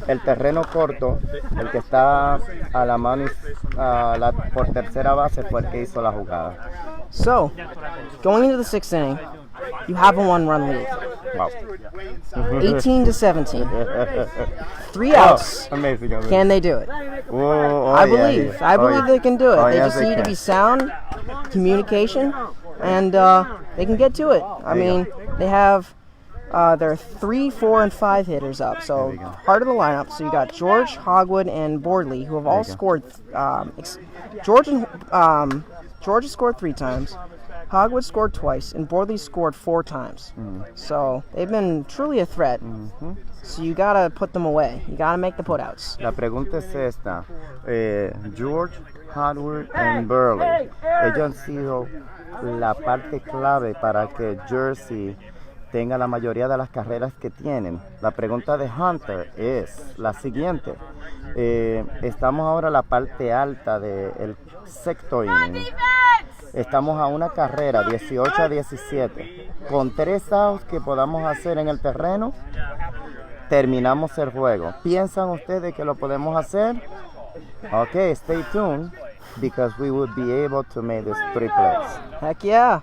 el terreno corto, el que está a la mano por tercera base, fue el que hizo la jugada. So, going into the 6th inning, you have a 1-run lead. Wow. 18-17. 3 outs. Amazing. Can they do it? I believe they can do it. They just need to be sound communication, and they can get to it. I mean, they have there are 3, 4, and 5 hitters up, so part of the lineup. So you got George, Hogwood, and Bordley, who have all scored. George and George has scored 3 times, Hogwood scored twice, and Borley scored 4 times. So they've been truly a threat. So you gotta put them away. You gotta make the putouts. La pregunta es esta. George, Howard y Burley. Ellos han sido la parte clave para que Jersey tenga la mayoría de las carreras que tienen. La pregunta de Hunter es la siguiente. Estamos ahora en la parte alta del sexto inning. Estamos a una carrera, 18-17. Con 3 outs que podamos hacer en el terreno, terminamos el juego. ¿Piensan ustedes que lo podemos hacer? Ok, stay tuned, because we would be able to make these 3 plays. Heck yeah.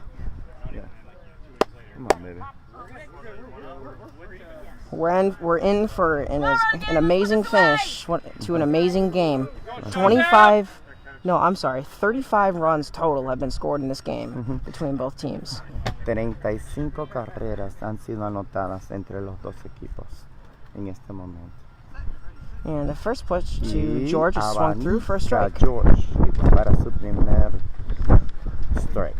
Come on, baby. We're in for an amazing finish to an amazing game. 35 runs total have been scored in this game between both teams. 35 carreras han sido anotadas entre los dos equipos en este momento. And the first pitch to George is swung through for a strike. George para su primer strike.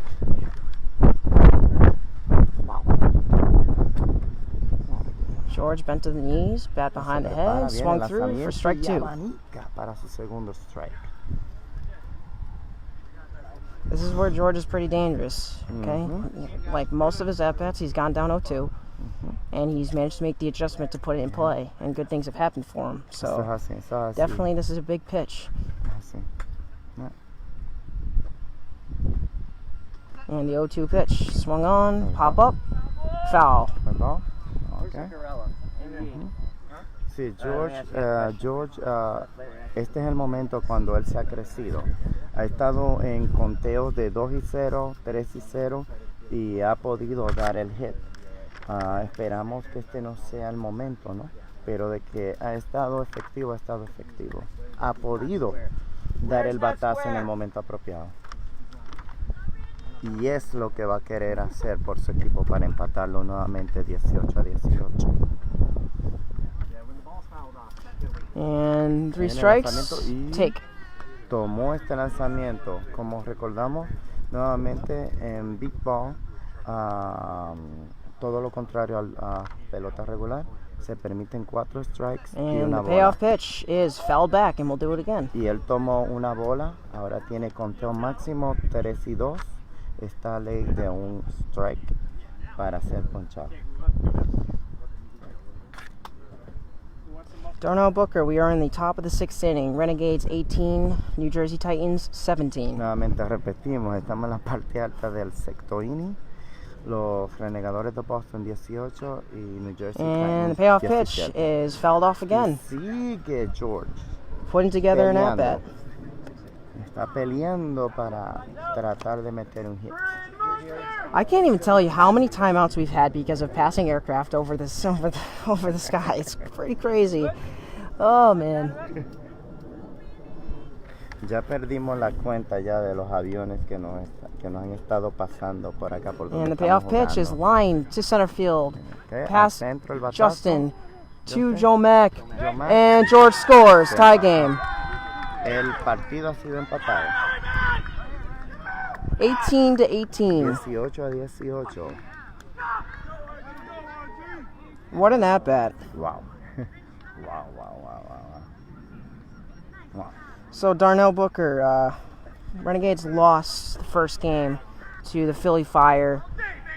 George bent to the knees, bat behind the head, swung through for strike 2. Para su segundo strike. This is where George is pretty dangerous, okay? Like most of his at-bats, he's gone down 0-2, and he's managed to make the adjustment to put it in play, and good things have happened for him. So definitely this is a big pitch. And the 0-2 pitch, swung on, pop up, foul. Okay. Sí, George, este es el momento cuando él se ha crecido. Ha estado en conteos de 2-0, 3-0 y ha podido dar el hit. Esperamos que este no sea el momento, ¿no? Pero de que ha estado efectivo, ha podido dar el batazo en el momento apropiado. Y es lo que va a querer hacer por su equipo para empatarlo nuevamente 18-18. And 3 strikes, take. Tomó este lanzamiento, como recordamos, nuevamente en Big Ball, todo lo contrario a pelota regular, se permiten 4 strikes y And una the bola. payoff pitch is fouled back, and we'll do it again. Y él tomó una bola, ahora tiene conteo máximo 3-2. Está ley de un strike para ser ponchado. Darnell Booker, we are in the top of the 6th inning. Renegades 18, New Jersey Titans 17. Nuevamente repetimos, estamos en la parte alta del sexto inning. Los Renegadores de Boston 18 y New Jersey And the Titans payoff 17. pitch is fouled off again. Sigue George Putting together an peleando. at-bat. Está peleando para tratar de meter un hit. I can't even tell you how many timeouts we've had because of passing aircraft over the sky. It's pretty crazy. Oh, man. Ya perdimos la cuenta ya de los aviones que nos han estado pasando por acá por donde And the estamos payoff pitch is jugando. lined to center field. Okay, Pass al centro el batazo. Justin to Joe Mack. Joe Mack. And George scores. Tie game. El partido ha sido empatado. 18-18. 18-18. What an at-bat. Wow. Wow. So Darnell Booker, Renegades lost the first game to the Philly Fire,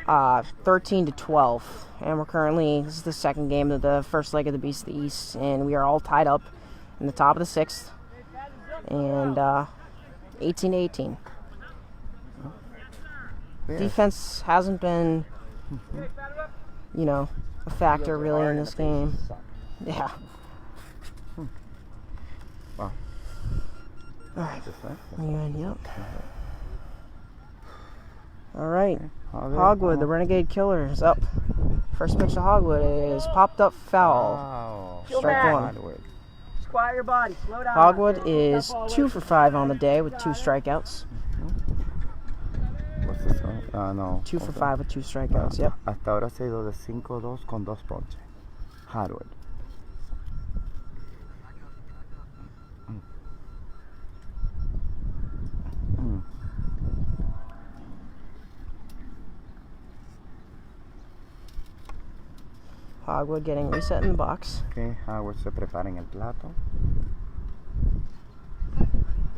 13-12, and this is the second game of the first leg of the Beast of the East, and we are all tied up in the top of the 6th, and 18-18. Yeah. Defense hasn't been, a factor really in this game. Yeah. Wow. All right. Just like that. Yep. All right. Hogwood. Hogwood, the Renegade Killer, is up. First pitch to Hogwood is popped up foul. Wow. Strike 1. Hogwood. Just quiet your body. Slow down. Hogwood is 2 for 5 on the day with 2 strikeouts. What's this one? No. 2 for 5 with 2 strikeouts. Yep. Hasta ahora se ha ido de 5-2 con 2 ponches. Hogwood. Hogwood getting reset in the box. Okay, Howard se prepara en el plato.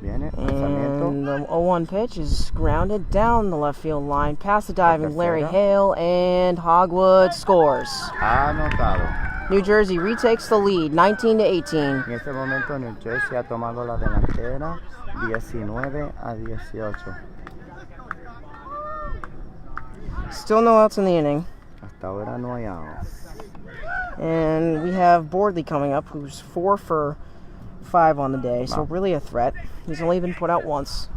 Viene, lanzamiento. And the 0-1 pitch is grounded down the left field line, past the diving Larry Hale, and Hogwood scores. Anotado. New Jersey retakes the lead, 19-18. En este momento New Jersey ha tomado la delantera 19-18. Still no outs in the inning. Hasta ahora no hay outs. And we have Bordley coming up, who's 4 for 5 on the day, so really a threat. He's only been put out once.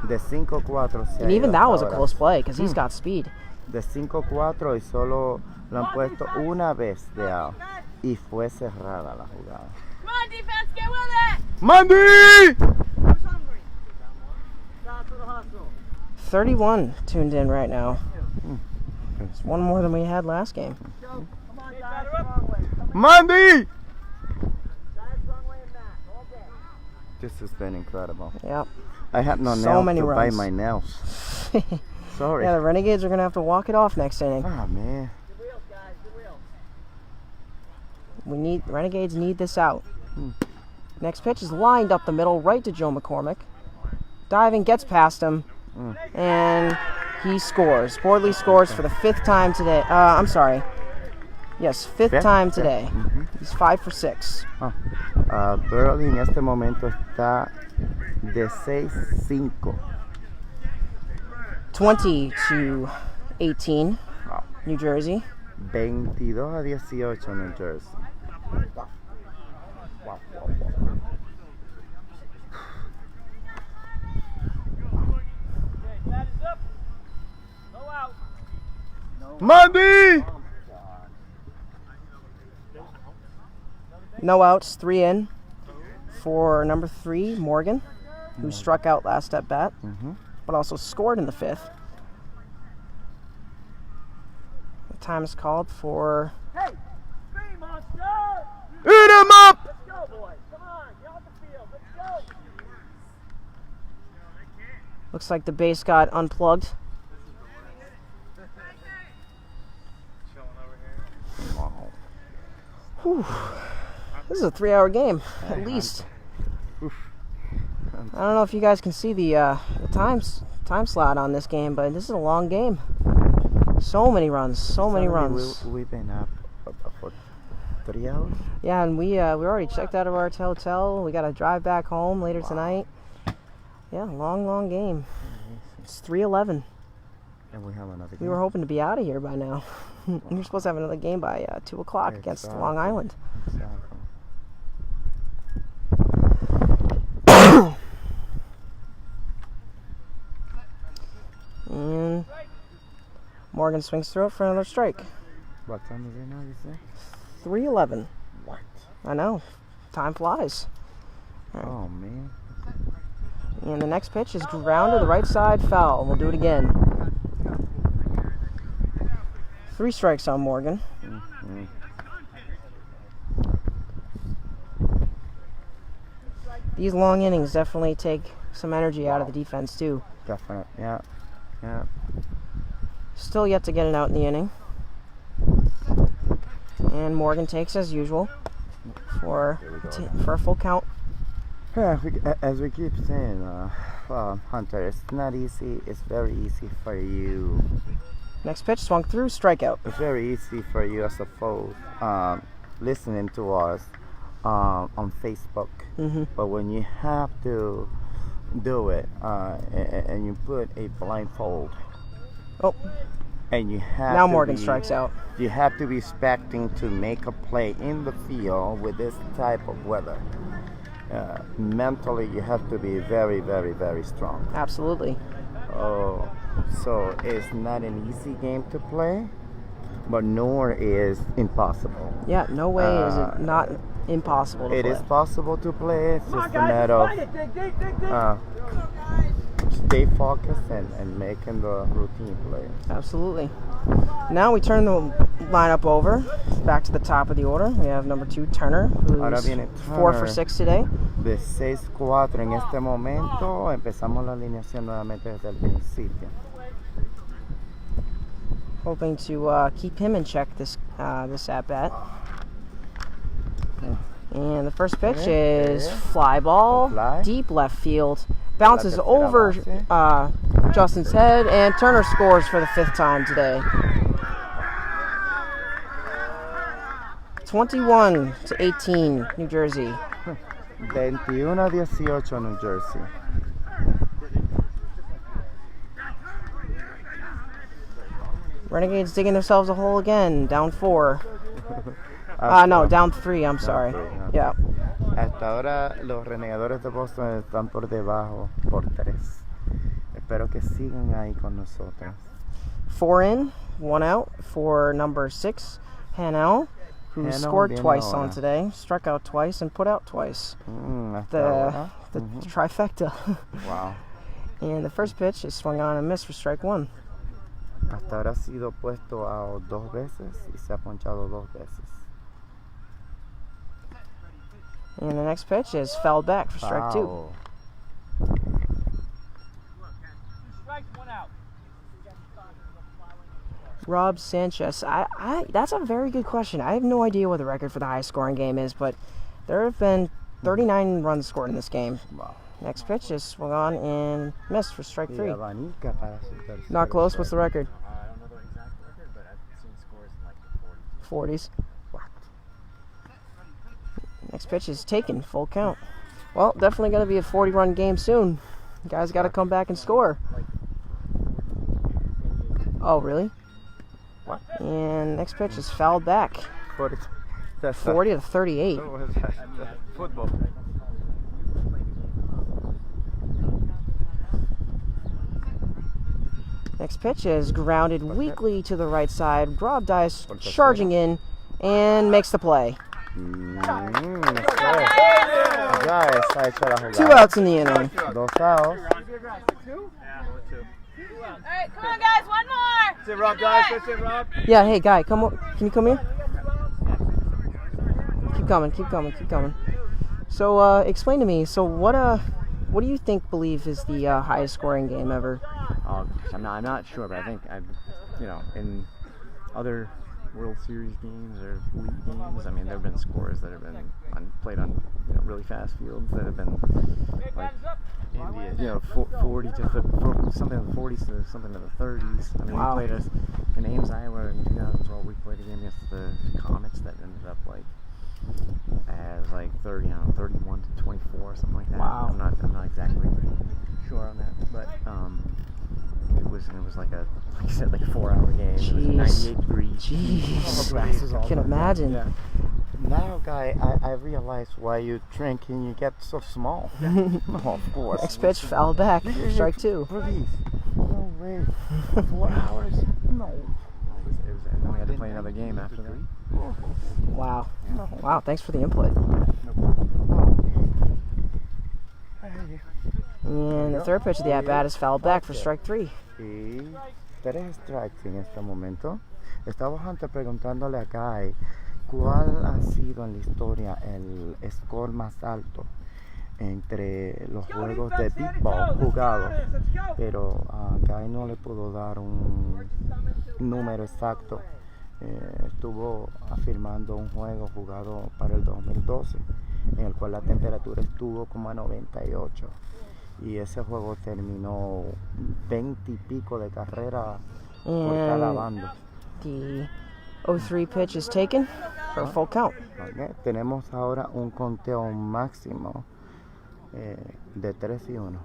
De 5-4 se ha And even ido that was a hasta ahora. close play, because he's got speed. De 5-4 y solo lo han puesto una vez de out. Y fue cerrada la jugada. Come on, defense, get with it! ¡Mandy! 31 tuned in right now. It's one more than we had last game. ¡Mandy! This has been incredible. Yep. I have no So nails many to bite runs. my nails. Sorry. Yeah, the Renegades are going to have to walk it off next inning. Ah, man. Renegades need this out. Next pitch is lined up the middle, right to Joe McCormick. Diving, gets past him, and he scores. Bordley scores for the 5th time today. I'm sorry. Yes, 5th time today. He's 5 for 6. Burley en este momento está de 6-5. 20-18, New Jersey. 22-18 New Jersey. ¡Mandy! No outs, 3 in for number 3, Morgan, who struck out last at bat, but also scored in the 5th. The time is called for. Hey, speed monster! Eat him up! Let's go, boys. Come on, get off the field. Let's go. Looks like the base got unplugged. Whew. This is a 3-hour game, at least. I don't know if you guys can see the time slot on this game, but this is a long game. So many runs, so many runs. We've been up for 3 hours? Yeah, and we already checked out of our hotel. We got to drive back home later tonight. Yeah, long game. It's 3:11. And we have another game. We were hoping to be out of here by now. We were supposed to have another game by 2 o'clock against Long Island. And Morgan swings through it for another strike. What time is it now, you say? 3:11. What? I know. Time flies. Oh, man. And the next pitch is ground to the right side, foul. We'll do it again. 3 strikes on Morgan. These long innings definitely take some energy out of the defense too. Definitely, yeah. Still yet to get it out in the inning. And Morgan takes as usual for a full count. Yeah, as we keep saying, Hunter, it's not easy. It's very easy for you. Next pitch swung through, strikeout. It's very easy for you, I suppose, listening to us on Facebook. But when you have to do it and you put a blindfold, and you have now to Morgan be, strikes out. You have to be expecting to make a play in the field with this type of weather. Mentally, you have to be very, very, very strong. Absolutely. Oh, so it's not an easy game to play, but nor is impossible. Yeah, no way is it not impossible to It play. is possible to play. It's Come on, just a guys. matter Let's fight it. Dig, dig, dig, dig. of stay focused and making the routine play. Absolutely. Now we turn the lineup over, back to the top of the order. We have number 2, Turner, Ahora who's viene 4 for 6 today. De 6-4 en este momento. Empezamos la alineación nuevamente desde el principio. hoping to keep him in check this at bat. And the first pitch is fly ball, deep left field. Bounces over Justin's head, and Turner scores for the 5th time today. 21-18, New Jersey. 21-18, New Jersey. Renegades digging themselves a hole again, down 4. No, down 3, I'm sorry. Yeah. Hasta ahora los Renegadores de Boston están por debajo por 3. Espero que sigan ahí con nosotros. 4 in, 1 out for number 6, Hanel, who scored twice on today, struck out twice, and put out twice. The trifecta. Wow. And the first pitch is swung on and missed for strike 1. Hasta ahora ha sido puesto out 2 veces y se ha ponchado 2 veces. And the next pitch is fouled back for strike 2. Rob Sanchez. That's a very good question. I have no idea what the record for the highest scoring game is, but there have been 39 runs scored in this game. Wow. Next pitch is swung on and missed for strike 3. Not close. What's the record? I don't know the exact record, but I've seen scores in like the 40s. Next pitch is taken, full count. Well, definitely going to be a 40-run game soon. You guys got to come back and score. Oh, really? What? And next pitch is fouled back. 40 to 38. Football. Next pitch is grounded weakly to the right side. Rob Dice charging in and makes the play. 2 outs in the inning. 2 outs. Alright, come on guys, one more! That's it, Rob, guys. That's it, Rob. Yeah, hey, guy, come on. Can you come here? Keep coming. So, explain to me, so what do you believe is the highest scoring game ever? I'm not sure, but I think in other World Series games or league games, I mean, there have been scores that have been played on really fast fields that have been like 40 to something in the 40s to something in the 30s. I mean, Wow. we played in Ames, Iowa in 2012. We played a game against the Comets that ended up as 31 to 24, something like that. Wow. I'm not exactly sure on that, but it was like I said, like a 4-hour game. It was 98 degrees. Jeez, I can imagine. Yeah. Now, guy, I realize why you drink and you get so small. No, of course. Next pitch, foul back, strike 2. Please. No way. 4 hours? No. And then we had to play another game after that. Wow. Wow, thanks for the input. And the third pitch of the at-bat is fouled back for strike 3. Y 3 strikes en este momento. Estamos antes preguntándole a Guy cuál ha sido en la historia el score más alto entre los juegos de béisbol jugados, pero a Guy no le pudo dar un número exacto. Estuvo afirmando un juego jugado para el 2012 en el cual la temperatura estuvo como a 98 y ese juego terminó 20 y pico de carrera por cada bando. The 0-3 pitch is taken for a full count. Okay. Tenemos ahora un conteo máximo de 3-1.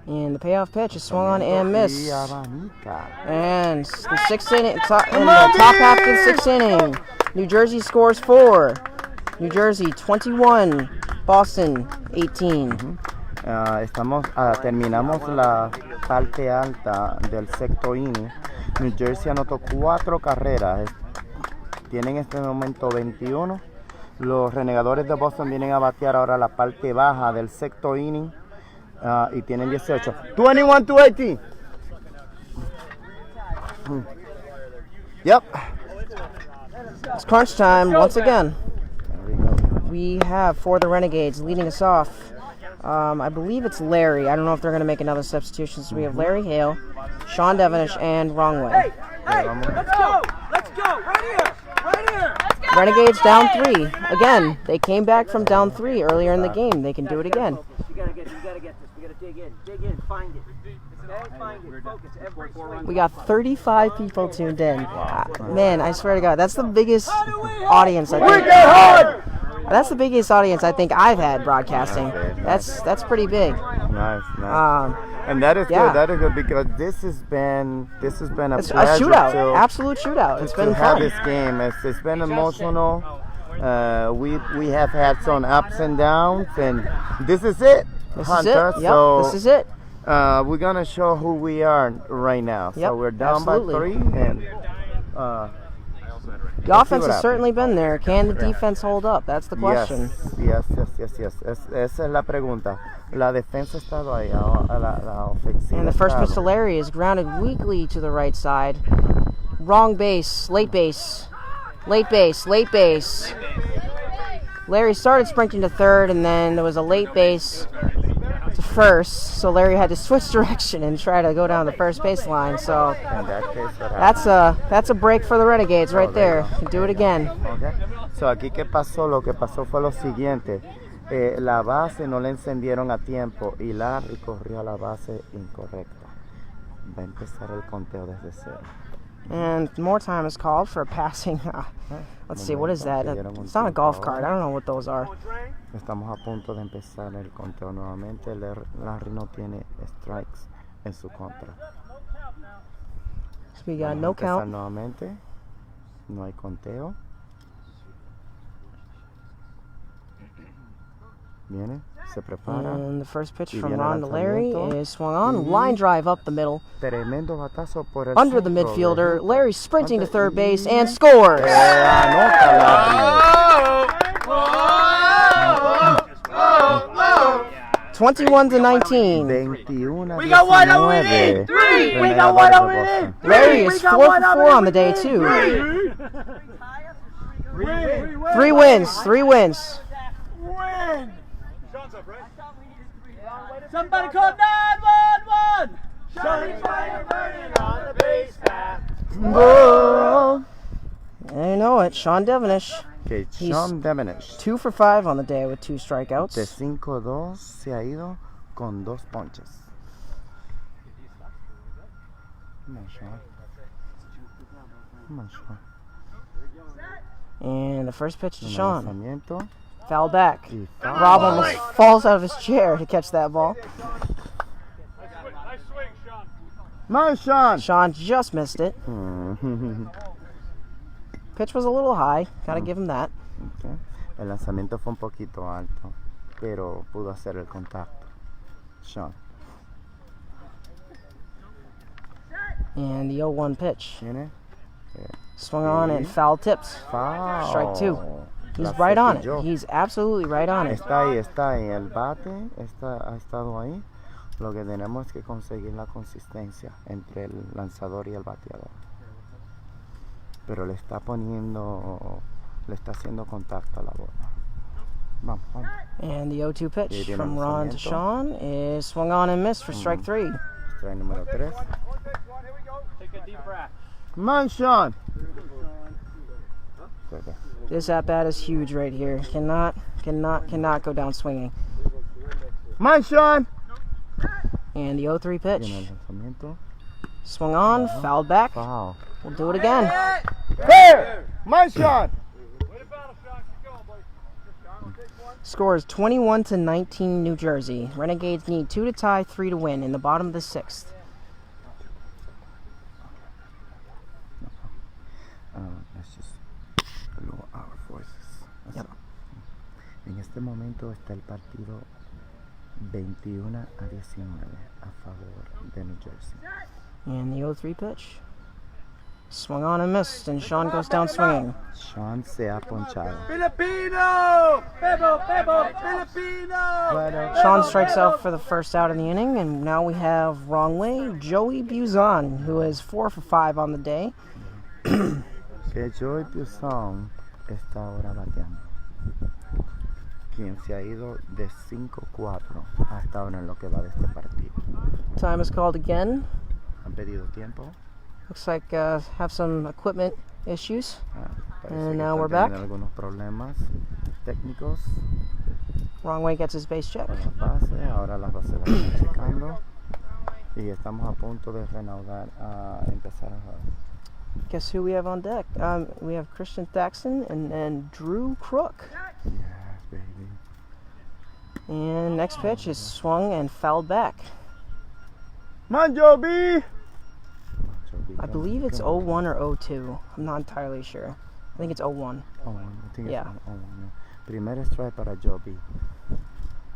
And the payoff pitch is swung on and missed. And the 6th inning, in the top half of the 6th inning, New Jersey scores 4. New Jersey 21, Boston 18. Terminamos la parte alta del 6º inning. New Jersey anotó 4 carreras. Tienen en este momento 21. Los Renegadores de Boston vienen a batear ahora la parte baja del 6º inning. Y tienen 18. 21-18. Yep. It's crunch time once again. There we go. We have, for the Renegades, leading us off, I believe it's Larry. I don't know if they're going to make another substitution. So we have Larry Hale, Sean Devonish, and Wrong Way. Hey, let's go! Let's go! Right here! Right here! Renegades down 3. Again, they came back from down 3 earlier in the game. They can do it again. You gotta get this. We gotta dig in, find it. Okay, find it. Focus every swing. We got 35 people tuned in. Man, I swear to God, that's the biggest audience I think. That's the biggest audience I think I've had broadcasting. That's pretty big. Nice. And that is good. That is good because this has been a It's pleasure a shootout, to, absolute shootout. It's been to have fun. this game. It's been emotional. We have had some ups and downs, and this is it, Hunter. Yep, So this is it. we're gonna show who we are right now. Yep, So we're down absolutely. by 3, and The offense has certainly been there. Can the defense hold up? That's the question. Yes. Esa es la pregunta. La defensa ha estado ahí, la ofensiva. And the first ha pitch estado. to Larry is grounded weakly to the right side. Wrong base, late base. Late base. Larry started sprinting to third, and then there was a late base to first. So Larry had to switch direction and try to go down the first base line. So In that case, what happened? that's a break for the Renegades right there. Do it again. Okay. So aquí qué pasó, lo que pasó fue lo siguiente, la base no la encendieron a tiempo y Larry corrió a la base incorrecta. Va a empezar el conteo desde cero. And more time is called for passing. Let's see, what is that? It's not a golf cart. I don't know what those are. Estamos a punto de empezar el conteo nuevamente. Larry no tiene strikes en su contra. So we got Vamos no a empezar count. nuevamente. No hay conteo. Viene, se prepara. And the first pitch Y from viene el Ron to Larry lanzamiento. is swung on. Y Line drive up the middle. Tremendo batazo por el Under the centro, midfielder. de- Larry sprinting to third base and Y- scores. Anota Larry. 21-19. 21 We got one over in 19. three. We got one over in. Larry is 4 for 4 on the day too. 3 wins. Win. Somebody call 911. Shawty's fire burning on the base path. Gol. I know it. Sean Devonish. Okay, He's- Sean Devonish. 2 for 5 on the day with 2 De strikeouts. 5-2 se ha ido con 2 ponches. Come on, Sean. Come on, Sean. And the first pitch to Un Sean. lanzamiento Foul back. y foul. Rob almost falls out of his chair to catch that ball. Nice, Sean. Sean just missed it. Mm. Pitch was a little high. Gotta give him that. Okay. El lanzamiento fue un poquito alto, pero pudo hacer el contacto. Sean. And the 0-1 pitch. Viene. Swung on and foul tips. Foul. Strike 2. He's La right on it. cepilló. He's absolutely right on it. Está ahí. El bate ha estado ahí. Lo que tenemos es que conseguir la consistencia entre el lanzador y el bateador. Pero le está haciendo contacto a la bola. Vamos. And the 0-2 pitch Y viene from el Ron to lanzamiento. Sean is swung on and missed for strike 3. Strike número 3. Take a deep breath. Come on, Sean. Okay. This at-bat is huge right here. Cannot go down swinging. Come on, Sean. And the 0-3 pitch. Viene el lanzamiento. Swung on, fouled back. Foul. We'll do it again. Fair. Come on, Sean. Score is 21-19 New Jersey. Renegades need 2 to tie, 3 to win in the bottom of the 6th. Let's just lower our voices. Yep. En este momento está el partido 21-19 a favor de New Jersey. And the 0-3 pitch. Swung on and missed, and Sean goes down swinging. Sean se ha ponchado. Filipino. Filipino. Sean strikes out for the first out of the inning, and now we have wrong way Joey Buzan, who is 4 for 5 on the day. Que Joey Buzan está ahora bateando. quien se ha ido de 5-4 hasta ahora en lo que va de este partido. Time is called again. Han pedido tiempo. Looks like have some equipment issues. Parece And que now están we're back. teniendo algunos problemas técnicos Wrong way gets his base check. con las bases. Ahora las bases las están checando. Y estamos a punto de reanudar a empezar a jugar. Guess who we have on deck? We have Christian Thaxton and Drew Crook. Yeah, baby. And next pitch is swung and fouled back. Manjobi! I believe it's 0-1 or 0-2. I'm not entirely sure. I think it's 0-1. Oh, I think Yeah. it's Primer strike para Joby.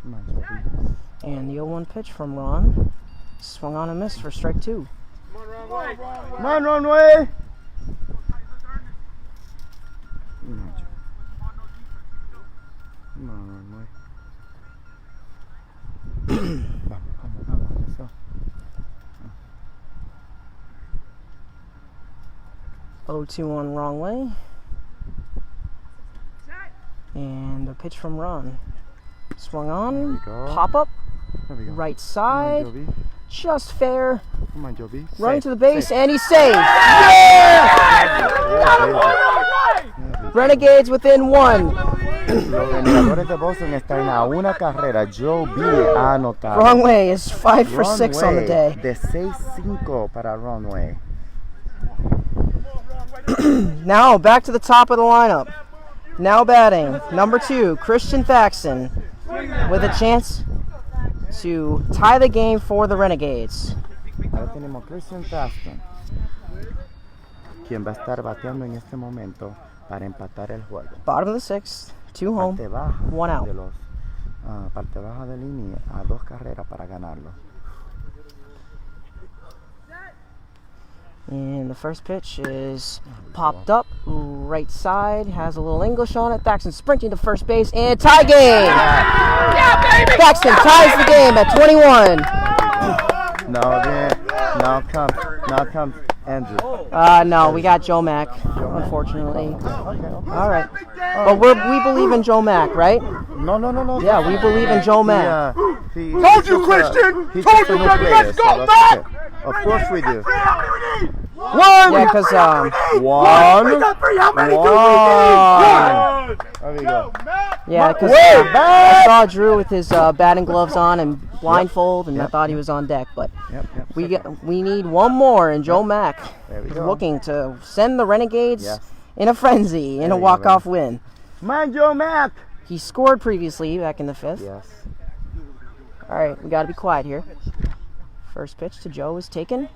Manjobi. And the 0-1 pitch from Ron. Swung on and missed for strike 2. Man, run away! Vamos, let's go. 0-2 on wrong way. And the pitch from Ron. Swung on, There we go. pop up, There we go. right Come side, on, Joby. just fair. Come on, Joby. Running Safe, to the base, safe. and he's safe. Renegades within 1. Los Vengadores de Boston están a una carrera. Joby ha anotado. Wrong way is 5 for 6 on the Runway day. De 6-5 para Runway. Now back to the top of the lineup. Now batting, number 2, Christian Thaxton, with a chance to tie the game for the Renegades. Ahora tenemos Christian Thaxton, quien va a estar bateando en este momento para empatar el juego. Bottom of the 6th, 2 home, Parte baja 1 out. de los parte baja de línea a 2 carreras para ganarlo. And the first pitch is popped up, right side, has a little English on it. Thaxton sprinting to first base and tie game! Thaxton ties the game at 21. Now comes Andrew. No, we got Joe Mack, unfortunately. Okay. All right. But we believe in Joe Mack, right? No. Yeah, we believe in Joe Mack. Told you, Christian! He's Told just a you, new baby, player, let's so go, that's back! okay. Of course we do. Yeah, because We got 3, how many do we need? There we go. yeah, because Wait, I saw Drew with his batting gloves on and blindfold, and I thought he was on deck. But Yep. we need one more, and Joe Mack There we is go. looking to send the Renegades Yes. in a frenzy in There a you go, walk-off win. Man, Joe Mack. He scored previously back in the 5th. Yes. All right, we got to be quiet here. First pitch to Joe is taken.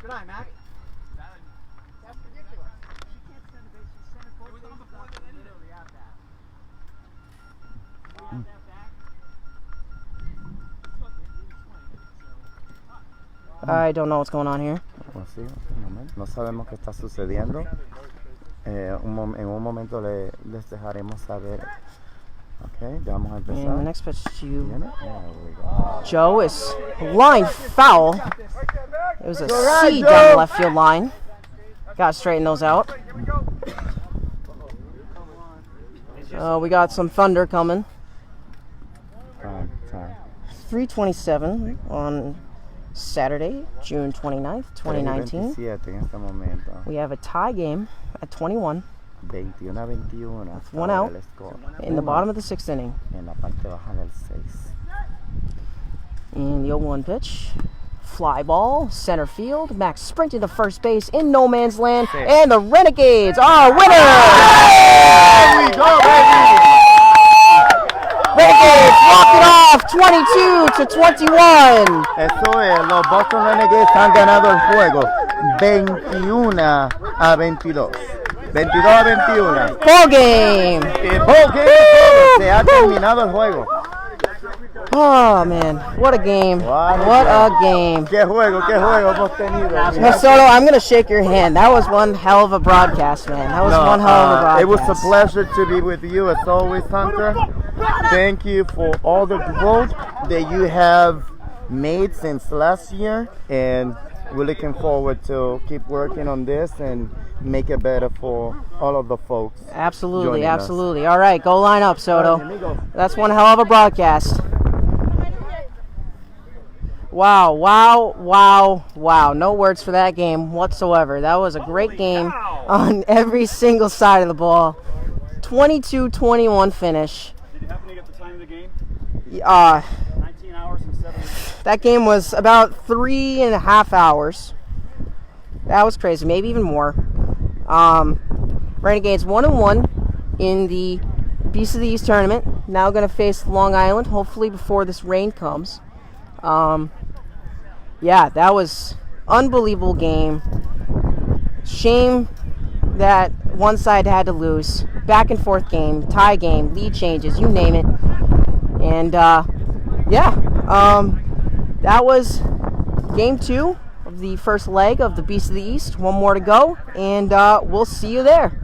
Good night, Mac. I don't know what's going on here. Pues sí, un momento. No sabemos qué está sucediendo. En un momento les dejaremos saber. Ok, ya vamos a And the empezar. next pitch to Viene. There we go. Joe is line foul. It was a right, C Joe. down the left field line. Got to straighten those out. We got some thunder coming. Time. 3:27 on Saturday, June 29th, 2019. 27 en este momento. We have a tie game at 21 21-21. hasta one ahora out el score. in the bottom of the 6th inning. En la parte baja del 6. And the 0-1 pitch. Fly ball, center field. Max sprinting to first base in no man's land. And the Renegades are winners! There we go, baby! Renegades walk it off 22-21. Eso es, los Boston Renegades han ganado el juego 21-22. 22-21. Ball game. Se ha terminado el juego. Oh man, what a game. What a game. Qué juego hemos tenido. Solo, I'm going to shake your hand. That was one hell of a broadcast, man. That was one hell of a broadcast. It was a pleasure to be with you as always, Hunter. Thank you for all the growth that you have made since last year, and we're looking forward to keep working on this and make it better for all of the folks. Absolutely, joining us. absolutely. All right, go line up, Soto. Here we go. That's one hell of a broadcast. Wow, wow, wow, wow. No words for that game whatsoever. That was a great game on every single side of the ball. 22-21 finish. Did you happen to get the time of the game? 19 Uh, hours and 7 minutes. that game was about 3.5 hours. That was crazy, maybe even more. Renegades 1-1 in the Beast of the East tournament. Now going to face Long Island, hopefully before this rain comes. Yeah, that was unbelievable game. Shame that one side had to lose. Back and forth game, tie game, lead changes, you name it. And yeah, that was game 2 of the first leg of the Beast of the East. One more to go, and we'll see you there.